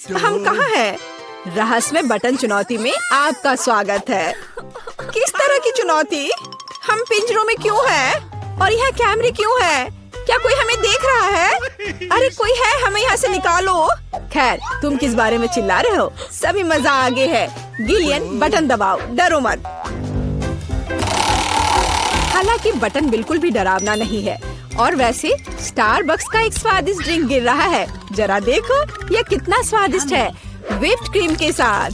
हम कहाँ हैं? रहस्यमय बटन चुनौती में आपका स्वागत है। किस तरह की चुनौती? हम पिंजरों में क्यों हैं? और यहाँ कैमरे क्यों हैं? क्या कोई हमें देख रहा है? अरे कोई है, हमें यहाँ से निकालो। खैर, तुम किस बारे में चिल्ला रहे हो? सभी मजा आगे है। गिलियन, बटन दबाओ, डरो मत। हालांकि बटन बिल्कुल भी डरावना नहीं है। और वैसे स्टारबक्स का एक स्वादिष्ट ड्रिंक गिर रहा है। जरा देखो, यह कितना स्वादिष्ट है, व्हिप्ड क्रीम के साथ।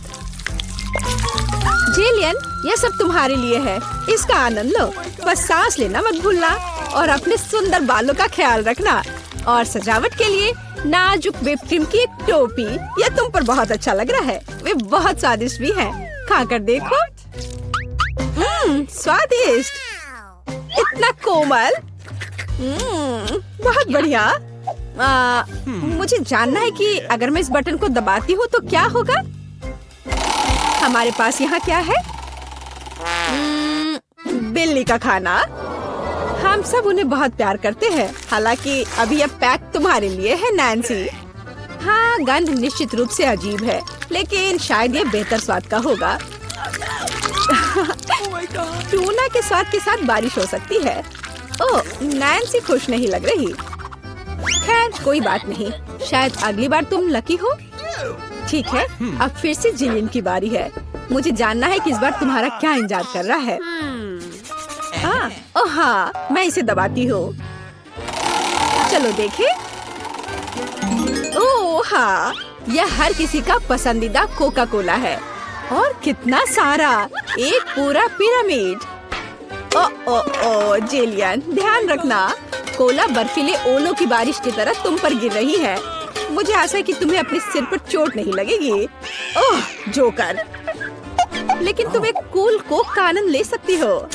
जिलियन, यह सब तुम्हारे लिए है, इसका आनंद लो। बस सांस लेना मत भूलना और अपने सुंदर बालों का ख्याल रखना। और सजावट के लिए नाजुक व्हिप्ड क्रीम की एक टोपी, यह तुम पर बहुत अच्छा लग रहा है। वे बहुत स्वादिष्ट भी हैं, खाकर देखो। स्वादिष्ट, इतना कोमल। बहुत बढ़िया। मुझे जानना है कि अगर मैं इस बटन को दबाती हूँ तो क्या होगा? हमारे पास यहाँ क्या है? बिल्ली का खाना। हम सब उन्हें बहुत प्यार करते हैं। हालांकि अभी यह पैक तुम्हारे लिए है, नैन्सी। हाँ, गंध निश्चित रूप से अजीब है, लेकिन शायद ये बेहतर स्वाद का होगा। टूना के स्वाद के साथ बारिश हो सकती है। ओह, नैन्सी खुश नहीं लग रही। खैर, कोई बात नहीं, शायद अगली बार तुम लकी हो। ठीक है, अब फिर से जिलियन की बारी है। मुझे जानना है कि इस बार तुम्हारा क्या इंतजार कर रहा है। ओह हाँ, मैं इसे दबाती हूँ। चलो देखें। ओह हाँ, यह हर किसी का पसंदीदा कोका कोला है। और कितना सारा, एक पूरा पिरामिड। ओ जिलियन, ध्यान रखना, कोला बर्फीले ओलों की बारिश की तरह तुम पर गिर रही है। मुझे आशा है कि तुम्हें अपने सिर पर चोट नहीं लगेगी। ओह जोकर, लेकिन तुम एक कूल कोक का आनंद ले सकती हो।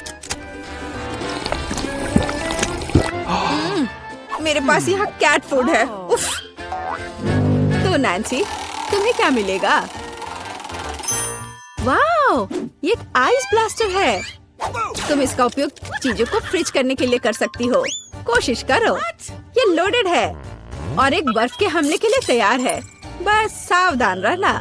मेरे पास यहाँ कैट फूड है। उफ। तो नैन्सी, तुम्हें क्या मिलेगा? वाओ, ये एक आइस ब्लास्टर है। तुम इसका उपयोग चीजों को फ्रीज करने के लिए कर सकती हो। कोशिश करो। ये लोडेड है और एक बर्फ के हमले के लिए तैयार है। बस सावधान रहना।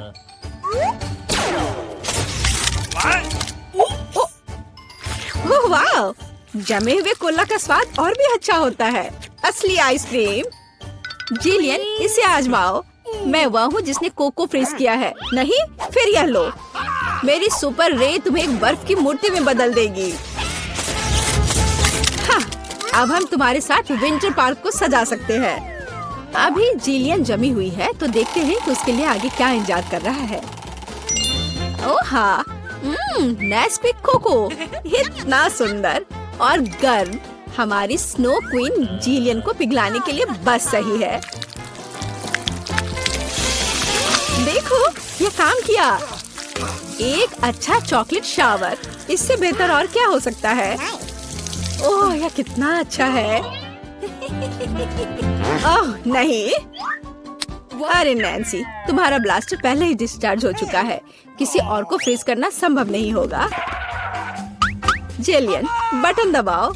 ओह वाह, जमे हुए कोला का स्वाद और भी अच्छा होता है। असली आइसक्रीम। जिलियन, इसे आजमाओ। मैं वह हूँ जिसने कोको फ्रीज किया है। नहीं, फिर यह लो। मेरी सुपर रे तुम्हें एक बर्फ की मूर्ति में बदल देगी। हाँ, अब हम तुम्हारे साथ विंटर पार्क को सजा सकते हैं। अभी जिलियन जमी हुई है, तो देखते हैं कि उसके लिए आगे क्या इंतजार कर रहा है। ओह हाँ, नेस्क्विक कोको, इतना सुंदर और गर्म। हमारी स्नो क्वीन जिलियन को पिघलाने के लिए बस सही है। देखो, ये काम किया। एक अच्छा चॉकलेट शावर, इससे बेहतर और क्या हो सकता है? ओह, यह कितना अच्छा है। ओह नहीं, अरे नैन्सी, तुम्हारा ब्लास्टर पहले ही डिस्चार्ज हो चुका है। किसी और को फ्रीज करना संभव नहीं होगा। जिलियन, बटन दबाओ।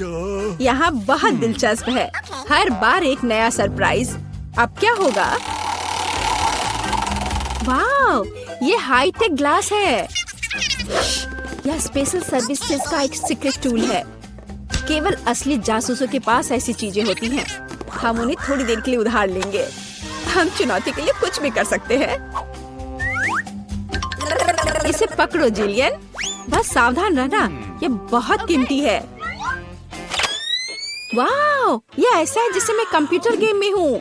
यहाँ बहुत दिलचस्प है, हर बार एक नया सरप्राइज। अब क्या होगा? वाओ, ये हाईटेक ग्लास है। यह स्पेशल सर्विसेज का एक सीक्रेट टूल है। केवल असली जासूसों के पास ऐसी चीजें होती हैं। हम उन्हें थोड़ी देर के लिए उधार लेंगे। हम चुनौती के लिए कुछ भी कर सकते हैं। इसे पकड़ो जिलियन, बस सावधान रहना, ये बहुत कीमती है। वाह, ये ऐसा है जैसे मैं कंप्यूटर गेम में हूँ।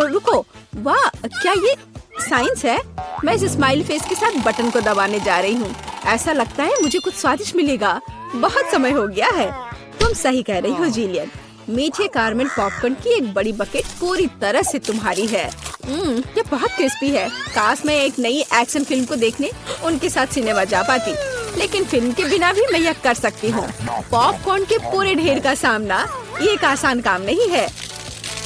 रुको, वाह, क्या ये साइंस है? मैं इस स्माइल फेस के साथ बटन को दबाने जा रही हूँ। ऐसा लगता है मुझे कुछ स्वादिष्ट मिलेगा। बहुत समय हो गया है। तुम सही कह रही हो जिलियन। मीठे कारमेल पॉपकॉर्न की एक बड़ी बकेट पूरी तरह से तुम्हारी है। ये बहुत क्रिस्पी है। काश मैं एक नई एक्शन फिल्म को देखने उनके साथ सिनेमा जा पाती, लेकिन फिल्म के बिना भी मैं यह कर सकती हूँ। पॉपकॉर्न के पूरे ढेर का सामना ये एक आसान काम नहीं है,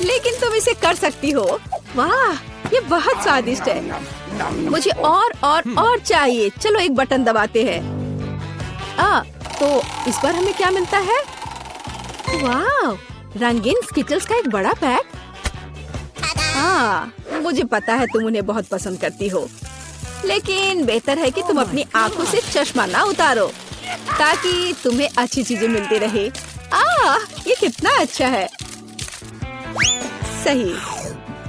लेकिन तुम इसे कर सकती हो। वाह, ये बहुत स्वादिष्ट है। मुझे और चाहिए। चलो एक बटन दबाते हैं। तो इस बार हमें क्या मिलता है? वाह, रंगीन स्किटल्स का एक बड़ा पैक। मुझे पता है तुम उन्हें बहुत पसंद करती हो, लेकिन बेहतर है कि तुम अपनी आंखों से चश्मा ना उतारो ताकि तुम्हें अच्छी चीजें मिलती रहे। ये कितना अच्छा है। सही,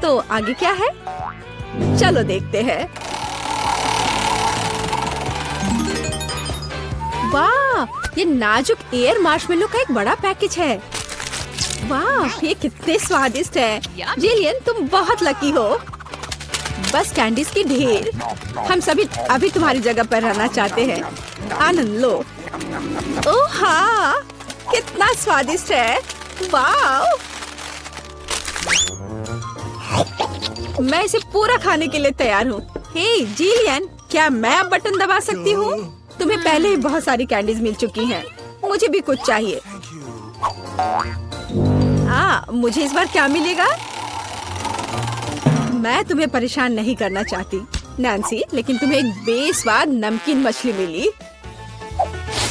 तो आगे क्या है? चलो देखते हैं। वाह, ये नाजुक एयर मार्शमेलो का एक बड़ा पैकेज है। वाह, ये कितने स्वादिष्ट है। जिलियन, तुम बहुत लकी हो। बस कैंडीज की ढेर। हम सभी अभी तुम्हारी जगह पर रहना चाहते हैं। आनंद लो। ओह हाँ, कितना स्वादिष्ट है। वाह, मैं इसे पूरा खाने के लिए तैयार हूँ। हे जिलियन, क्या मैं अब बटन दबा सकती हूँ? तुम्हें पहले ही बहुत सारी कैंडीज मिल चुकी हैं। मुझे भी कुछ चाहिए। मुझे इस बार क्या मिलेगा? मैं तुम्हें परेशान नहीं करना चाहती नैन्सी, लेकिन तुम्हें एक बेस्वाद नमकीन मछली मिली।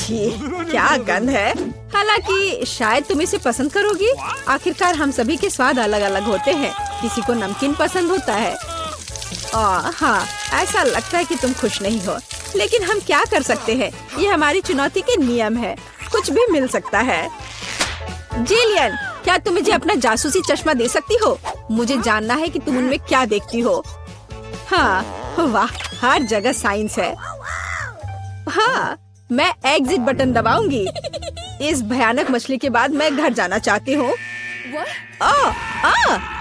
क्या गंध है। हालांकि शायद तुम इसे पसंद करोगी। आखिरकार हम सभी के स्वाद अलग अलग होते हैं। किसी को नमकीन पसंद होता है। हाँ, ऐसा लगता है कि तुम खुश नहीं हो, लेकिन हम क्या कर सकते हैं? ये हमारी चुनौती के नियम है। कुछ भी मिल सकता है। जिलियन, क्या तुम मुझे अपना जासूसी चश्मा दे सकती हो? मुझे जानना है कि तुम उनमें क्या देखती हो। हाँ, वाह, हर जगह साइंस है। हाँ, मैं एग्जिट बटन दबाऊंगी। इस भयानक मछली के बाद मैं घर जाना चाहती हूँ।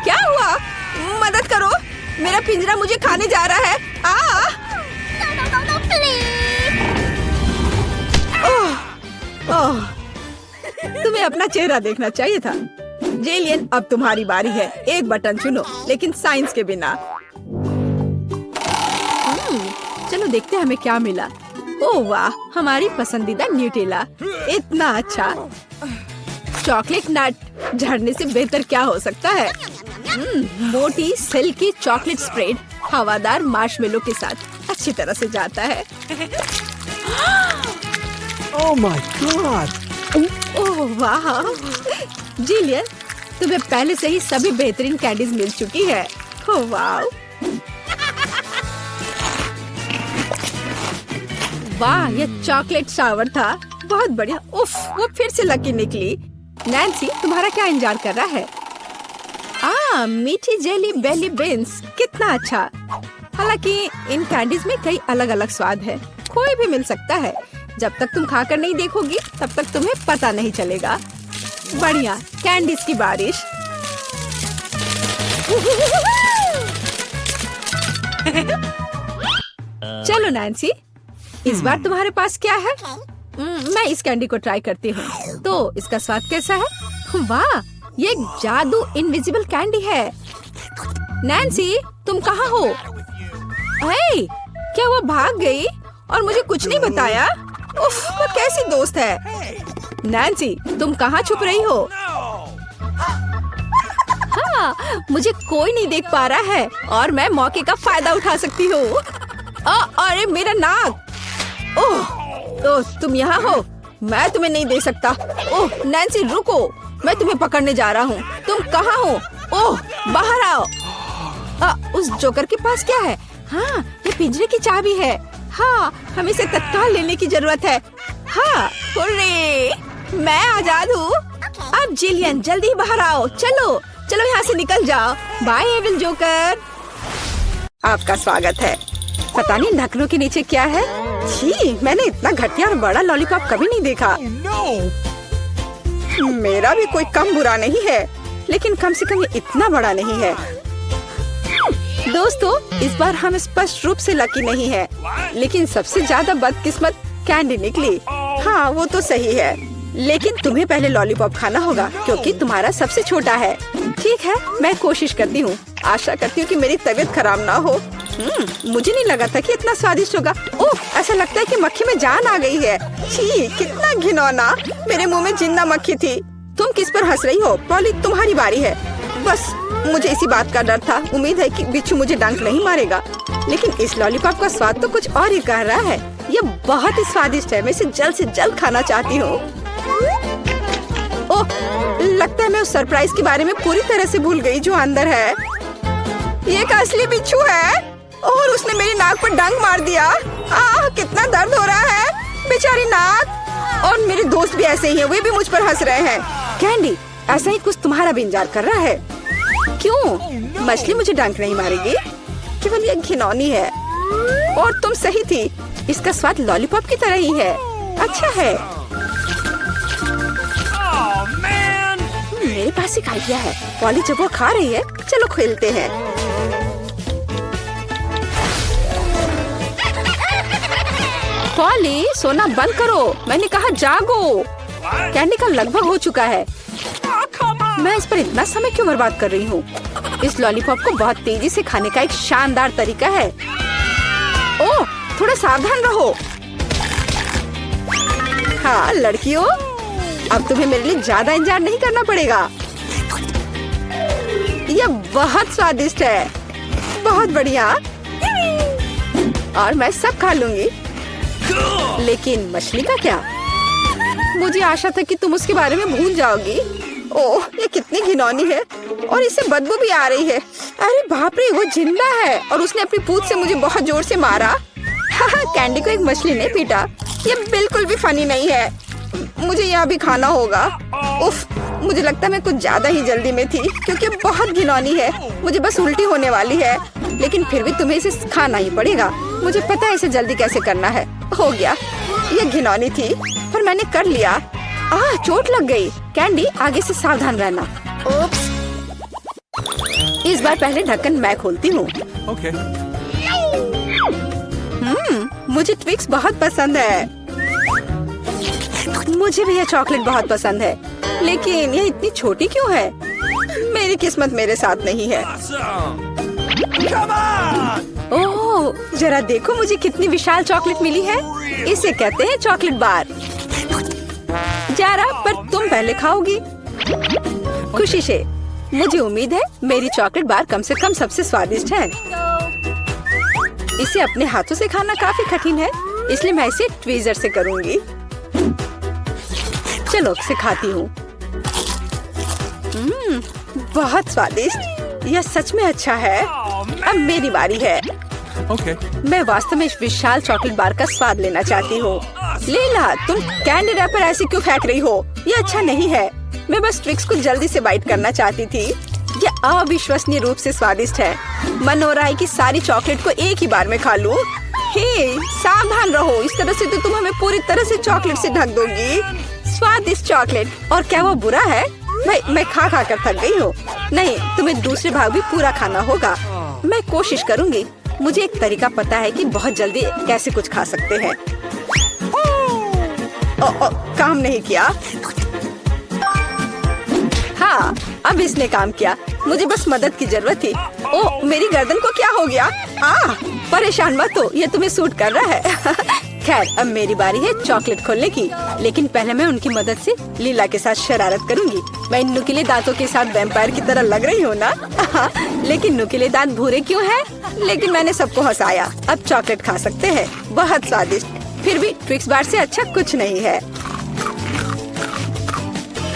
क्या हुआ? मदद करो, मेरा पिंजरा मुझे खाने जा रहा है। तुम्हें अपना चेहरा देखना चाहिए था। जेलियन, अब तुम्हारी बारी है। एक बटन चुनो, लेकिन साइंस के बिना। चलो देखते हैं हमें क्या मिला। ओह वाह, हमारी पसंदीदा न्यूटेला। इतना अच्छा। चॉकलेट नट झड़ने से बेहतर क्या हो सकता है? मोटी सिल्की चॉकलेट स्प्रेड हवादार मार्शमेलो के साथ अच्छी तरह से जाता है। Oh my God! ओह वाह, जिलियन, तुम्हें पहले से ही सभी बेहतरीन कैंडीज मिल चुकी है। ओह वाह, वाह, ये चॉकलेट शावर था। बहुत बढ़िया। उफ, वो फिर से लकी निकली। नैन्सी, तुम्हारा क्या इंतजार कर रहा है? मीठी जेली बेली बीन्स, कितना अच्छा। हालांकि इन कैंडीज में कई अलग अलग स्वाद है। कोई भी मिल सकता है। जब तक तुम खाकर नहीं देखोगी, तब तक तुम्हें पता नहीं चलेगा। बढ़िया, कैंडीज की बारिश। चलो नैन्सी, इस बार तुम्हारे पास क्या है? मैं इस कैंडी को ट्राई करती हूँ। तो इसका स्वाद कैसा है? वाह, ये एक जादू इनविजिबल कैंडी है। नैन्सी, तुम कहाँ हो? हे, क्या वो भाग गई और मुझे कुछ नहीं बताया? उफ, वो कैसी दोस्त है। नैन्सी, तुम कहाँ छुप रही हो? हाँ, मुझे कोई नहीं देख पा रहा है और मैं मौके का फायदा उठा सकती हूँ। अरे मेरा नाक। ओह, तुम यहाँ हो? मैं तुम्हें नहीं दे सकता। ओह नैन्सी, रुको, मैं तुम्हें पकड़ने जा रहा हूँ। तुम कहाँ हो? ओह, बाहर आओ। उस जोकर के पास क्या है? हाँ, ये पिंजरे की चाबी है। हाँ, हमें इसे तत्काल लेने की जरूरत है। हाँ, हुर्रे, मैं आजाद हूँ। अब जिलियन, जल्दी बाहर आओ। चलो चलो, यहाँ से निकल जाओ। Bye evil joker. आपका स्वागत है। पता नहीं ढक्कनों के नीचे क्या है। छी, मैंने इतना घटिया और बड़ा लॉलीपॉप कभी नहीं देखा। मेरा भी कोई कम बुरा नहीं है, लेकिन कम से कम ये इतना बड़ा नहीं है। दोस्तों, इस बार हम स्पष्ट रूप से लकी नहीं है, लेकिन सबसे ज्यादा बदकिस्मत कैंडी निकली। हाँ, वो तो सही है, लेकिन तुम्हें पहले लॉलीपॉप खाना होगा क्योंकि तुम्हारा सबसे छोटा है। ठीक है, मैं कोशिश करती हूँ। आशा करती हूँ कि मेरी तबीयत खराब ना हो। मुझे नहीं लगा था कि इतना स्वादिष्ट होगा। ओह, ऐसा लगता है कि मक्खी में जान आ गई है। छी, कितना घिनौना। मेरे मुंह में जिंदा मक्खी थी। तुम किस पर हंस रही हो? पॉली, तुम्हारी बारी है। बस मुझे इसी बात का डर था। उम्मीद है कि बिच्छू मुझे डंक नहीं मारेगा। लेकिन इस लॉलीपॉप का स्वाद तो कुछ और ही कह रहा है। ये बहुत ही स्वादिष्ट है। मैं इसे जल्द से जल्द खाना चाहती हूँ। ओह, लगता है मैं उस सरप्राइज के बारे में पूरी तरह से भूल गई जो अंदर है। ये एक असली बिच्छू है और उसने मेरी नाक पर डंक मार दिया। कितना दर्द हो रहा है, बेचारी नाक। और मेरे दोस्त भी ऐसे ही हैं, वे भी मुझ पर हंस रहे हैं। कैंडी, ऐसा ही कुछ तुम्हारा भी इंतजार कर रहा है। क्यों? मछली मुझे डंक नहीं मारेगी, केवल ये घिनौनी है। और तुम सही थी, इसका स्वाद लॉलीपॉप की तरह ही है। अच्छा है। मेरे पास एक आइडिया है। पॉली जब वो खा रही है, चलो खेलते हैं। पॉली, सोना बंद करो, मैंने कहा जागो। कैंडी का लगभग हो चुका है। मैं इस पर इतना समय क्यों बर्बाद कर रही हूँ? इस लॉलीपॉप को बहुत तेजी से खाने का एक शानदार तरीका है। ओह, थोड़ा सावधान रहो। हाँ लड़कियों, अब तुम्हें मेरे लिए ज्यादा इंतजार नहीं करना पड़ेगा। यह बहुत स्वादिष्ट है, बहुत बढ़िया। और मैं सब खा लूंगी। लेकिन मछली का क्या? मुझे आशा था कि तुम उसके बारे में भूल जाओगी। ओह, ये कितनी घिनौनी है और इससे बदबू भी आ रही है। अरे बाप रे, वो जिंदा है और उसने अपनी पूंछ से मुझे बहुत जोर से मारा। कैंडी को एक मछली ने पीटा। ये बिल्कुल भी फनी नहीं है। मुझे यह भी खाना होगा। उफ, मुझे लगता है मैं कुछ ज्यादा ही जल्दी में थी क्योंकि बहुत घिनौनी है। मुझे बस उल्टी होने वाली है, लेकिन फिर भी तुम्हें इसे खाना ही पड़ेगा। मुझे पता है इसे जल्दी कैसे करना है। हो गया, ये घिनौनी थी पर मैंने कर लिया। चोट लग गई। कैंडी, आगे से सावधान रहना। ओप्स। इस बार पहले ढक्कन मैं खोलती हूँ। Okay. मुझे ट्विक्स बहुत पसंद है। मुझे भी यह चॉकलेट बहुत पसंद है, लेकिन यह इतनी छोटी क्यों है? मेरी किस्मत मेरे साथ नहीं है। ओह, जरा देखो मुझे कितनी विशाल चॉकलेट मिली है। इसे कहते हैं चॉकलेट बार। जरा, पर तुम पहले खाओगी। खुशी से। मुझे उम्मीद है मेरी चॉकलेट बार कम से कम सबसे स्वादिष्ट है। इसे अपने हाथों से खाना काफी कठिन है, इसलिए मैं इसे ट्वीजर से करूंगी। चलो इसे खाती हूँ। बहुत स्वादिष्ट। यह सच में अच्छा है। अब मेरी बारी है। Okay. मैं वास्तव में इस विशाल चॉकलेट बार का स्वाद लेना चाहती हूँ। लीला, तुम कैंडी रैपर ऐसे क्यों फेंक रही हो? ये अच्छा नहीं है। मैं बस ट्विक्स को जल्दी से बाइट करना चाहती थी। यह अविश्वसनीय रूप से स्वादिष्ट है। मन हो रहा है कि सारी चॉकलेट को एक ही बार में खा लूं। हे, सावधान रहो, इस तरह से तो तुम हमें पूरी तरह से चॉकलेट से ढक दोगी। स्वादिष्ट चॉकलेट। और क्या वो बुरा है? मैं खा खा कर थक गई हूँ। नहीं, तुम्हें दूसरे भाग भी पूरा खाना होगा। मैं कोशिश करूँगी। मुझे एक तरीका पता है कि बहुत जल्दी कैसे कुछ खा सकते हैं। काम नहीं किया। हाँ, अब इसने काम किया। मुझे बस मदद की जरूरत थी। ओह, मेरी गर्दन को क्या हो गया? परेशान मत हो, ये तुम्हें सूट कर रहा है। खैर, अब मेरी बारी है चॉकलेट खोलने की। लेकिन पहले मैं उनकी मदद से लीला के साथ शरारत करूंगी। मैं इन नुकीले दांतों के साथ वैम्पायर की तरह लग रही हूँ ना? लेकिन नुकीले दांत भूरे क्यों हैं? लेकिन मैंने सबको हंसाया। अब चॉकलेट खा सकते हैं। बहुत स्वादिष्ट। फिर भी ट्विक्स बार से अच्छा कुछ नहीं है।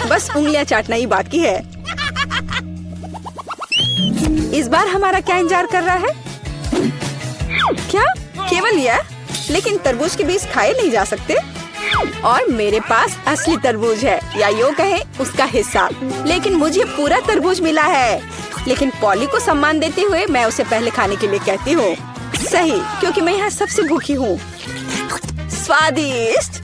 बस उंगलियां चाटना ही बाकी है। इस बार हमारा क्या इंतजार कर रहा है? क्या केवल यह? लेकिन तरबूज के बीज खाए नहीं जा सकते। और मेरे पास असली तरबूज है, या यूं कहे उसका हिस्सा। लेकिन मुझे पूरा तरबूज मिला है। लेकिन पॉली को सम्मान देते हुए मैं उसे पहले खाने के लिए कहती हूँ। सही, क्योंकि मैं यहाँ सबसे भूखी हूँ। स्वादिष्ट।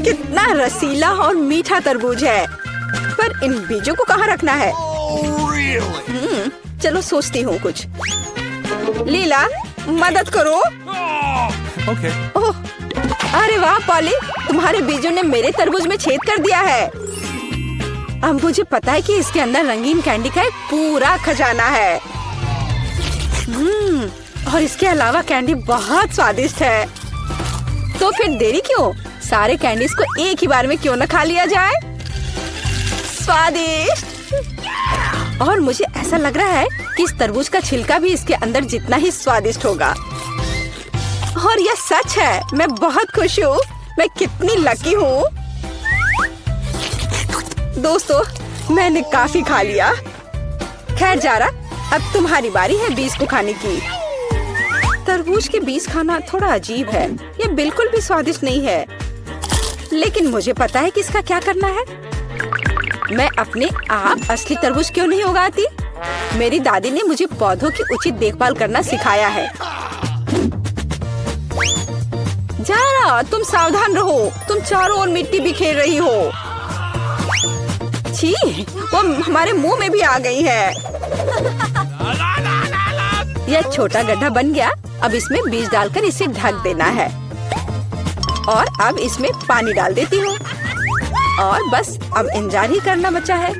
कितना रसीला और मीठा तरबूज है। पर इन बीजों को कहाँ रखना है? चलो सोचती हूँ कुछ। लीला, मदद करो। Okay. ओह, अरे वाह पॉली, तुम्हारे बीजों ने मेरे तरबूज में छेद कर दिया है। अब मुझे पता है कि इसके अंदर रंगीन कैंडी का एक पूरा खजाना है। और इसके अलावा कैंडी बहुत स्वादिष्ट है। तो फिर देरी क्यों? सारे कैंडीज को एक ही बार में क्यों न खा लिया जाए? स्वादिष्ट। और मुझे ऐसा लग रहा है कि इस तरबूज का छिलका भी इसके अंदर जितना ही स्वादिष्ट होगा। और यह सच है। मैं बहुत खुश हूँ। मैं कितनी लकी हूँ। दोस्तों, मैंने काफी खा लिया। खैर जारा, अब तुम्हारी बारी है बीज को खाने की। तरबूज के बीज खाना थोड़ा अजीब है। ये बिल्कुल भी स्वादिष्ट नहीं है, लेकिन मुझे पता है कि इसका क्या करना है। मैं अपने आप असली तरबूज क्यों नहीं उगाती? मेरी दादी ने मुझे पौधों की उचित देखभाल करना सिखाया है। जारा, तुम सावधान रहो, तुम चारों ओर मिट्टी बिखेर रही हो। छी, वो हमारे मुंह में भी आ गई है। यह छोटा गड्ढा बन गया। अब इसमें बीज डालकर इसे ढक देना है और अब इसमें पानी डाल देती हूँ और बस अब इंतजार ही करना बचा है।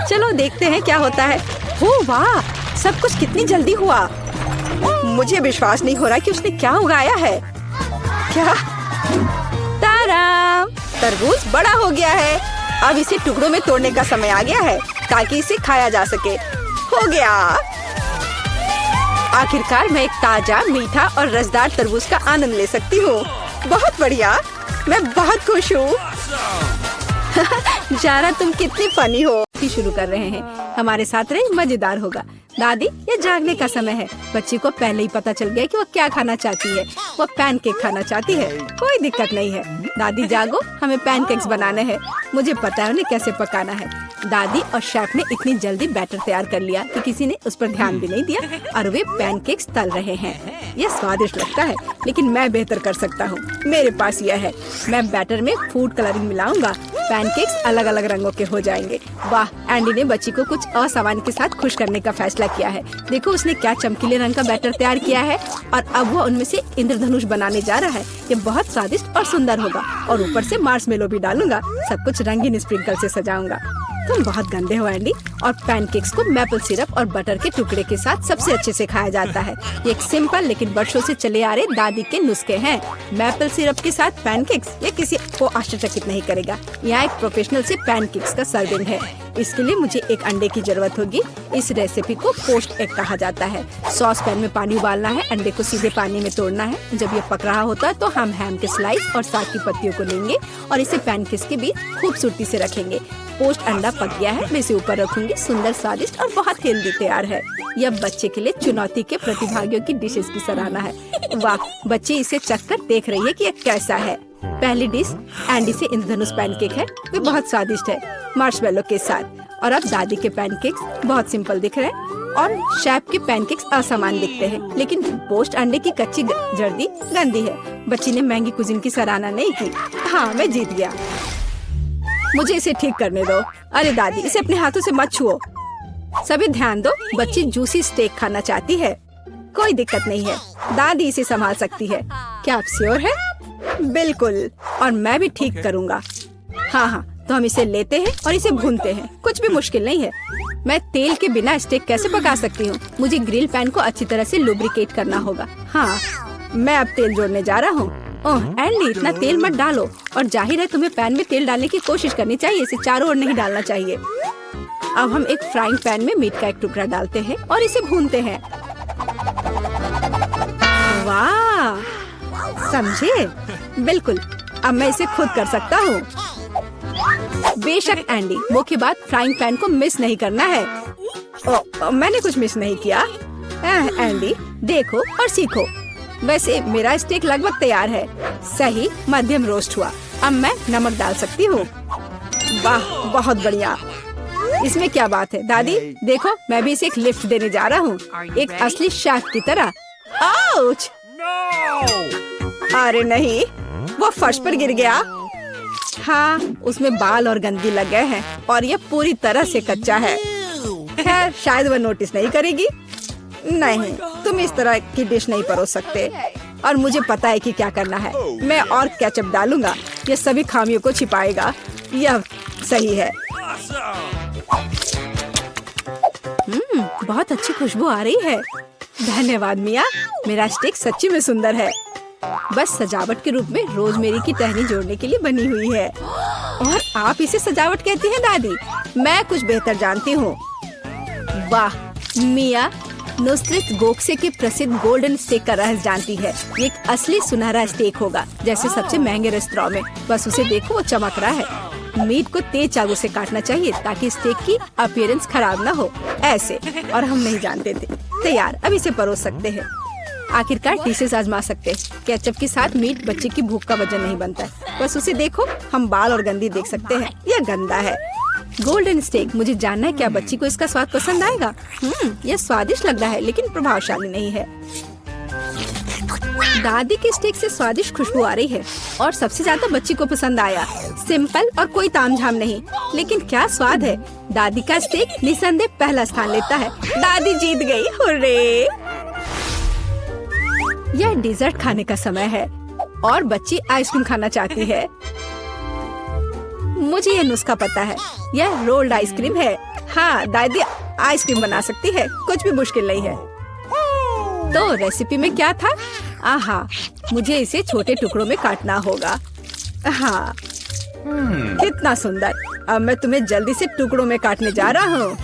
चलो देखते हैं क्या होता है। ओह वाह, सब कुछ कितनी जल्दी हुआ। मुझे विश्वास नहीं हो रहा कि उसने क्या उगाया है। क्या? ताराम, तरबूज बड़ा हो गया है। अब इसे टुकड़ों में तोड़ने का समय आ गया है ताकि इसे खाया जा सके। हो गया। आखिरकार मैं एक ताजा, मीठा और रसदार तरबूज का आनंद ले सकती हूँ। बहुत बढ़िया, मैं बहुत खुश हूँ। जारा, तुम कितनी फनी हो। शुरू कर रहे हैं, हमारे साथ रहे, मजेदार होगा। दादी, ये जागने का समय है। बच्ची को पहले ही पता चल गया कि वो क्या खाना चाहती है। वो पैनकेक खाना चाहती है। कोई दिक्कत नहीं है। दादी जागो, हमें पैनकेक्स बनाने हैं। मुझे पता है उन्हें कैसे पकाना है। दादी और शेफ ने इतनी जल्दी बैटर तैयार कर लिया कि किसी ने उस पर ध्यान भी नहीं दिया और वे पैनकेक्स तल रहे हैं। यह स्वादिष्ट लगता है, लेकिन मैं बेहतर कर सकता हूँ। मेरे पास यह है। मैं बैटर में फूड कलरिंग मिलाऊंगा। पैनकेक्स अलग अलग रंगों के हो जाएंगे। वाह, एंडी ने बच्ची को कुछ असामान्य के साथ खुश करने का फैसला किया है। देखो उसने क्या चमकीले रंग का बैटर तैयार किया है और अब वो उनमें से इंद्रधनुष बनाने जा रहा है। ये बहुत स्वादिष्ट और सुंदर होगा और ऊपर से मार्शमेलो भी डालूंगा। सब कुछ रंगीन स्प्रिंकल से सजाऊंगा। तुम बहुत गंदे हो एंडी। और पैनकेक्स को मैपल सिरप और बटर के टुकड़े के साथ सबसे अच्छे से खाया जाता है। ये एक सिंपल लेकिन वर्षों से चले आ रहे दादी के नुस्खे हैं। मैपल सिरप के साथ पैनकेक्स, ये किसी को आश्चर्यचकित नहीं करेगा। यहाँ एक प्रोफेशनल से पैनकेक्स का सर्विंग है। इसके लिए मुझे एक अंडे की जरूरत होगी। इस रेसिपी को पोस्ट एग कहा जाता है। सॉस पैन में पानी उबालना है। अंडे को सीधे पानी में तोड़ना है। जब ये पक रहा होता है तो हम हैम के स्लाइस और साग की पत्तियों को लेंगे और इसे पैनकेक्स के बीच खूबसूरती से रखेंगे। पोस्ट अंडा पक गया है। मैं इसे ऊपर रखूंगी। सुंदर, स्वादिष्ट और बहुत हेल्दी तैयार है। यह बच्चे के लिए चुनौती के प्रतिभागियों की डिशेस की सराहना है। वाह, बच्ची इसे चखकर देख रही है कि यह कैसा है। पहली डिश एंडी से इंद्रधनुष पैनकेक है। वे बहुत स्वादिष्ट है मार्शमेलो के साथ। और अब दादी के पैनकेक्स बहुत सिंपल दिख रहे हैं और शेफ के पैनकेक्स असामान्य दिखते हैं। लेकिन पोस्ट अंडे की कच्ची जर्दी गंदी है। बच्ची ने महंगी कुजिन की सराहना नहीं की। हाँ, मैं जीत गया। मुझे इसे ठीक करने दो। अरे दादी, इसे अपने हाथों से मत छुओ। सभी ध्यान दो, बच्ची जूसी स्टेक खाना चाहती है। कोई दिक्कत नहीं है, दादी इसे संभाल सकती है। क्या आप श्योर है? बिल्कुल, और मैं भी ठीक करूँगा। हाँ, तो हम इसे लेते हैं और इसे भूनते हैं। कुछ भी मुश्किल नहीं है। मैं तेल के बिना स्टेक कैसे पका सकती हूँ? मुझे ग्रिल पैन को अच्छी तरह से लुब्रिकेट करना होगा। हाँ, मैं अब तेल जोड़ने जा रहा हूँ। ओह एंडी, इतना तेल मत डालो। और जाहिर है तुम्हें पैन में तेल डालने की कोशिश करनी चाहिए। इसे चारों ओर नहीं डालना चाहिए। अब हम एक फ्राइंग पैन में मीट का एक टुकड़ा डालते हैं और इसे भूनते हैं। वाह, समझे? बिल्कुल, अब मैं इसे खुद कर सकता हूँ। बेशक एंडी, मुख्य बात फ्राइंग पैन को मिस नहीं करना है। मैंने कुछ मिस नहीं किया। एंडी, देखो और सीखो। वैसे मेरा स्टेक लगभग तैयार है। सही मध्यम रोस्ट हुआ। अब मैं नमक डाल सकती हूँ। वाह, बहुत बढ़िया। इसमें क्या बात है दादी? देखो, मैं भी इसे एक लिफ्ट देने जा रहा हूँ, एक असली शेफ की तरह। आउच! अरे नहीं, वो फर्श पर गिर गया। हाँ, उसमें बाल और गंदगी लग गए हैं और ये पूरी तरह से कच्चा है। खैर, शायद वह नोटिस नहीं करेगी। नहीं, तुम इस तरह की डिश नहीं परोस सकते। और मुझे पता है कि क्या करना है। मैं और केचप डालूंगा। ये सभी खामियों को छिपाएगा। यह सही है। बहुत अच्छी खुशबू आ रही है। धन्यवाद मिया, मेरा स्टेक सच्ची में सुंदर है। बस सजावट के रूप में रोजमेरी की टहनी जोड़ने के लिए बनी हुई है। और आप इसे सजावट कहती हैं दादी? मैं कुछ बेहतर जानती हूँ। वाह, मिया नुसरत गोखसे के प्रसिद्ध गोल्डन स्टेक का रहस्य जानती है। ये एक असली सुनहरा स्टेक होगा, जैसे सबसे महंगे रेस्तरां में। बस उसे देखो, वो चमक रहा है। मीट को तेज चाकू से काटना चाहिए ताकि स्टेक की अपीयरेंस खराब ना हो, ऐसे। और हम नहीं जानते थे। तैयार, अब इसे परोस सकते हैं। आखिरकार डिशेस आजमा सकते हैं। केचप के साथ मीट बच्चे की भूख का वजन नहीं बनता है। बस उसे देखो, हम बाल और गंदी देख सकते हैं। यह गंदा है। गोल्डन स्टेक, मुझे जानना है क्या बच्ची को इसका स्वाद पसंद आएगा। यह स्वादिष्ट लग रहा है लेकिन प्रभावशाली नहीं है। दादी के स्टेक से स्वादिष्ट खुशबू आ रही है और सबसे ज्यादा बच्ची को पसंद आया। सिंपल और कोई तामझाम नहीं, लेकिन क्या स्वाद है। दादी का स्टेक निसंदेह पहला स्थान लेता है। दादी जीत गई, हुर्रे। यह डिजर्ट खाने का समय है और बच्ची आइसक्रीम खाना चाहती है। मुझे यह नुस्खा पता है, यह रोल्ड आइसक्रीम है। हाँ, दादी आइसक्रीम बना सकती है, कुछ भी मुश्किल नहीं है। तो रेसिपी में क्या था? आहा, मुझे इसे छोटे टुकड़ों में काटना होगा। हाँ, कितना सुंदर। अब मैं तुम्हें जल्दी से टुकड़ों में काटने जा रहा हूँ।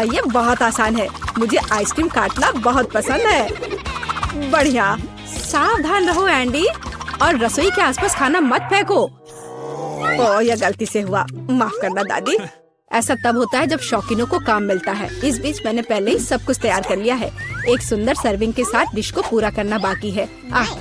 ये बहुत आसान है। मुझे आइसक्रीम काटना बहुत पसंद है। बढ़िया। सावधान रहो एंडी, और रसोई के आसपास खाना मत फेंको। ओह, यह गलती से हुआ, माफ करना दादी। ऐसा तब होता है जब शौकीनों को काम मिलता है। इस बीच मैंने पहले ही सब कुछ तैयार कर लिया है। एक सुंदर सर्विंग के साथ डिश को पूरा करना बाकी है।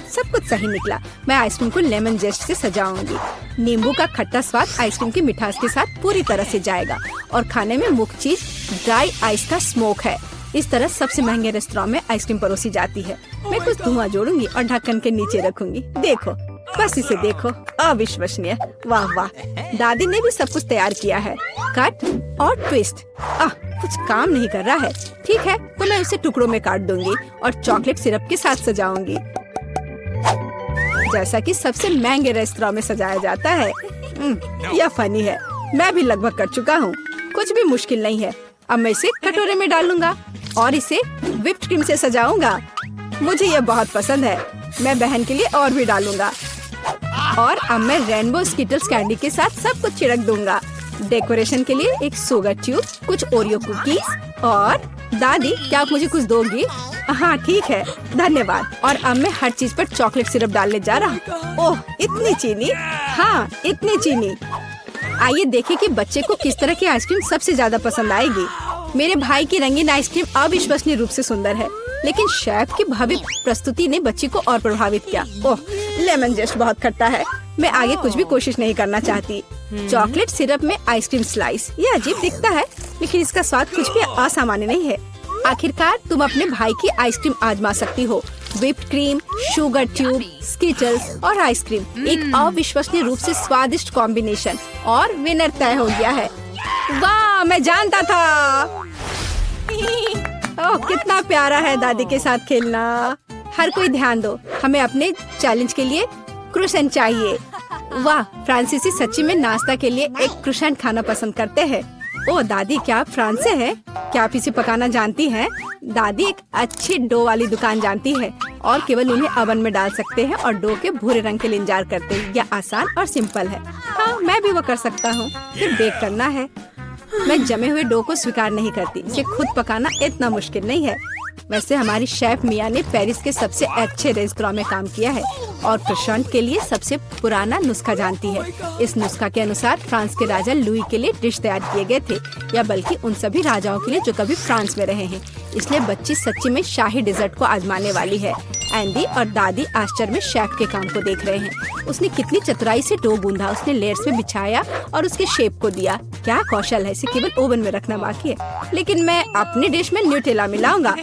सब कुछ सही निकला। मैं आइसक्रीम को लेमन जेस्ट से सजाऊंगी। नींबू का खट्टा स्वाद आइसक्रीम की मिठास के साथ पूरी तरह से जाएगा और खाने में मुख्य चीज ड्राई आइस का स्मोक है। इस तरह सबसे महंगे रेस्टोरेंट में आइसक्रीम परोसी जाती है। मैं कुछ धुआं जोड़ूंगी और ढक्कन के नीचे रखूंगी। देखो, बस इसे देखो, अविश्वसनीय। वाह वाह, दादी ने भी सब कुछ तैयार किया है। कट और ट्विस्ट। कुछ काम नहीं कर रहा है। ठीक है, तो मैं उसे टुकड़ों में काट दूंगी और चॉकलेट सिरप के साथ सजाऊंगी, जैसा कि सबसे महंगे रेस्टोरेंट में सजाया जाता है। यह फनी है। मैं भी लगभग कर चुका हूँ। कुछ भी मुश्किल नहीं है। अब मैं इसे कटोरे में डालूंगा और इसे व्हिप्ड क्रीम से सजाऊंगा। मुझे यह बहुत पसंद है। मैं बहन के लिए और भी डालूंगा। और अब मैं रेनबो स्किटल्स कैंडी के साथ सब कुछ छिड़क दूंगा। डेकोरेशन के लिए एक शुगर ट्यूब, कुछ ओरियो कुकीज और दादी, क्या आप मुझे कुछ दोगी? हाँ ठीक है, धन्यवाद। और अब मैं हर चीज पर चॉकलेट सिरप डालने जा रहा हूँ। ओह, इतनी चीनी? हाँ, इतनी चीनी। आइए देखें कि बच्चे को किस तरह की आइसक्रीम सबसे ज्यादा पसंद आएगी। मेरे भाई की रंगीन आइसक्रीम अविश्वसनीय रूप से सुंदर है, लेकिन शेफ की भव्य प्रस्तुति ने बच्ची को और प्रभावित किया। ओह, लेमन जेस्ट बहुत खट्टा है। मैं आगे कुछ भी कोशिश नहीं करना चाहती। चॉकलेट सिरप में आइसक्रीम स्लाइस, ये अजीब दिखता है, लेकिन इसका स्वाद कुछ भी असामान्य नहीं है। आखिरकार तुम अपने भाई की आइसक्रीम आजमा सकती हो। Whipped cream, sugar tube, Skittles और आइसक्रीम, एक अविश्वसनीय रूप से स्वादिष्ट कॉम्बिनेशन, और विनर तय हो गया है। वाह, मैं जानता था। ओह, कितना प्यारा है दादी के साथ खेलना। हर कोई ध्यान दो, हमें अपने चैलेंज के लिए क्रोसेंट चाहिए। वाह, फ्रांसीसी सच्ची में नाश्ता के लिए एक क्रोसेंट खाना पसंद करते हैं। ओह दादी, क्या आप फ्रांस से हैं? क्या आप इसे पकाना जानती हैं? दादी एक अच्छी डो वाली दुकान जानती है और केवल उन्हें ओवन में डाल सकते हैं और डो के भूरे रंग के लिए इंतजार करते हैं। यह आसान और सिंपल है। हाँ, मैं भी वो कर सकता हूँ। फिर बेक करना है। मैं जमे हुए डो को स्वीकार नहीं करती। इसे खुद पकाना इतना मुश्किल नहीं है। वैसे हमारी शेफ मिया ने पेरिस के सबसे अच्छे रेस्टोरेंट में काम किया है और क्रोसेंट के लिए सबसे पुराना नुस्खा जानती है। इस नुस्खा के अनुसार फ्रांस के राजा लुई के लिए डिश तैयार किए गए थे, या बल्कि उन सभी राजाओं के लिए जो कभी फ्रांस में रहे हैं। इसलिए बच्ची सच्ची में शाही डिजर्ट को आजमाने वाली है। एंडी और दादी आश्चर्य में शेफ के काम को देख रहे हैं। उसने कितनी चतुराई से डो गूंधा, उसने लेयर्स में बिछाया और उसके शेप को दिया। क्या कौशल है, इसे केवल ओवन में रखना बाकी है। लेकिन मैं अपनी डिश में न्यूटेला मिलाऊंगा।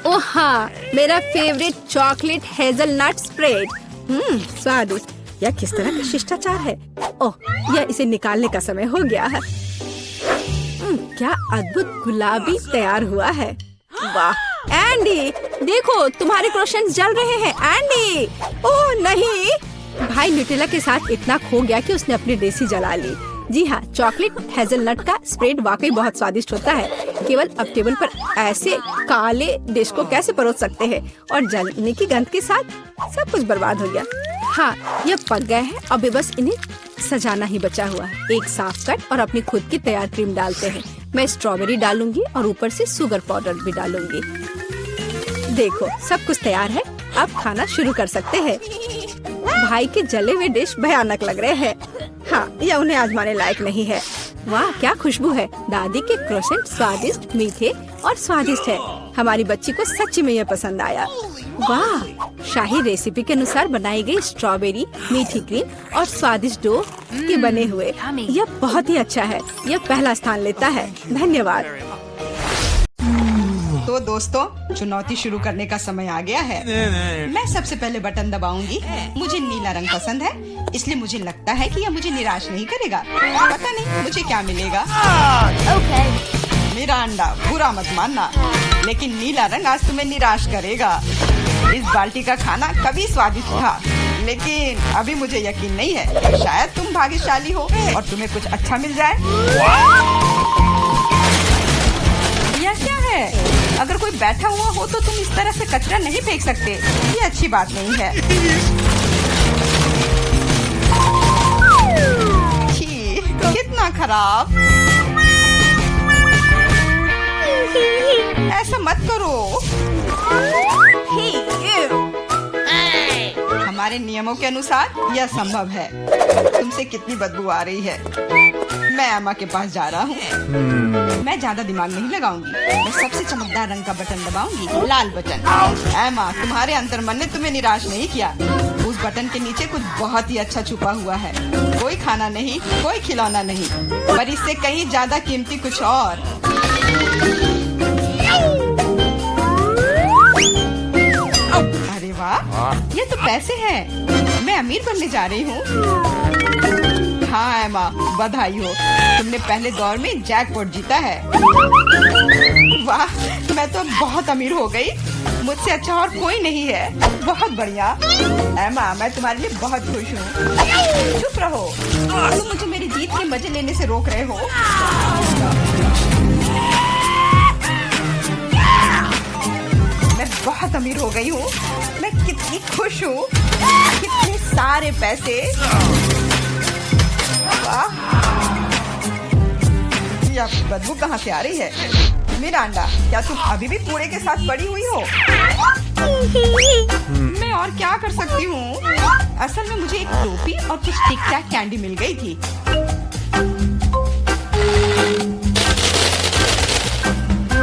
ओह हाँ, मेरा फेवरेट चॉकलेट हेजलनट स्प्रेड। स्वादिष्ट। यह किस तरह का शिष्टाचार है। ओह, यह इसे निकालने का समय हो गया है। क्या अद्भुत गुलाबी तैयार हुआ है। वाह एंडी, देखो तुम्हारे क्रोसेंट्स जल रहे हैं। एंडी, ओह नहीं। भाई न्यूटेला के साथ इतना खो गया कि उसने अपनी देसी जला ली। जी हाँ, चॉकलेट हेजलनट का स्प्रेड वाकई बहुत स्वादिष्ट होता है। केवल अब टेबल पर ऐसे काले डिश को कैसे परोस सकते हैं, और जलने की गंध के साथ सब कुछ बर्बाद हो गया। हाँ, यह पक गए हैं। अभी बस इन्हें सजाना ही बचा हुआ है। एक साफ कट और अपनी खुद की तैयार क्रीम डालते हैं। मैं स्ट्रॉबेरी डालूंगी और ऊपर से शुगर पाउडर भी डालूंगी। देखो, सब कुछ तैयार है। अब खाना शुरू कर सकते हैं। भाई के जले हुए डिश भयानक लग रहे हैं। हाँ, यह उन्हें आजमाने लायक नहीं है। वाह, क्या खुशबू है। दादी के क्रोसेंट स्वादिष्ट, मीठे और स्वादिष्ट है। हमारी बच्ची को सच्ची में यह पसंद आया। वाह, शाही रेसिपी के अनुसार बनाई गई स्ट्रॉबेरी, मीठी क्रीम और स्वादिष्ट डो के बने हुए। यह बहुत ही अच्छा है। यह पहला स्थान लेता है। धन्यवाद। तो दोस्तों, चुनौती शुरू करने का समय आ गया है। मैं सबसे पहले बटन दबाऊंगी। मुझे नीला रंग पसंद है, इसलिए मुझे लगता है कि यह मुझे निराश नहीं करेगा। पता नहीं मुझे क्या मिलेगा। मेरा अंडा, बुरा मत मानना, लेकिन नीला रंग आज तुम्हें निराश करेगा। इस बाल्टी का खाना कभी स्वादिष्ट था, लेकिन अभी मुझे यकीन नहीं है कि शायद तुम भाग्यशाली हो और तुम्हें कुछ अच्छा मिल जाए। यह क्या है? अगर कोई बैठा हुआ हो तो तुम इस तरह से कचरा नहीं फेंक सकते। ये अच्छी बात नहीं है। छी, कितना खराब। ऐसा मत करो। हमारे नियमों के अनुसार यह संभव है। तुमसे कितनी बदबू आ रही है। मैं एमा के पास जा रहा हूँ। मैं ज्यादा दिमाग नहीं लगाऊंगी। मैं सबसे चमकदार रंग का बटन दबाऊंगी, लाल बटन। एमा, तुम्हारे अंतर्मन ने तुम्हें निराश नहीं किया। उस बटन के नीचे कुछ बहुत ही अच्छा छुपा हुआ है। कोई खाना नहीं, कोई खिलौना नहीं, पर इससे कहीं ज्यादा कीमती कुछ और। अरे वाह, ये तो पैसे हैं। मैं अमीर बनने जा रही हूँ। हाँ एमा, बधाई हो। तुमने पहले दौर में जैकपॉट जीता है। वाह, मैं तो बहुत अमीर हो गई। मुझसे अच्छा और कोई नहीं है। बहुत बढ़िया। एमा, मैं तुम्हारे लिए बहुत खुश हूँ। चुप रहो, तुम मुझे मेरी जीत के मजे लेने से रोक रहे हो। मैं बहुत अमीर हो गई हूँ। मैं कितनी खुश हूँ। कितने सारे पैसे। यह बदबू कहाँ से आ रही है? मेरा अंडा, क्या तुम अभी भी कूड़े के साथ पड़ी हुई हो? मैं और क्या कर सकती हूँ? असल में मुझे एक टोपी और कुछ टिक टैक कैंडी मिल गई थी।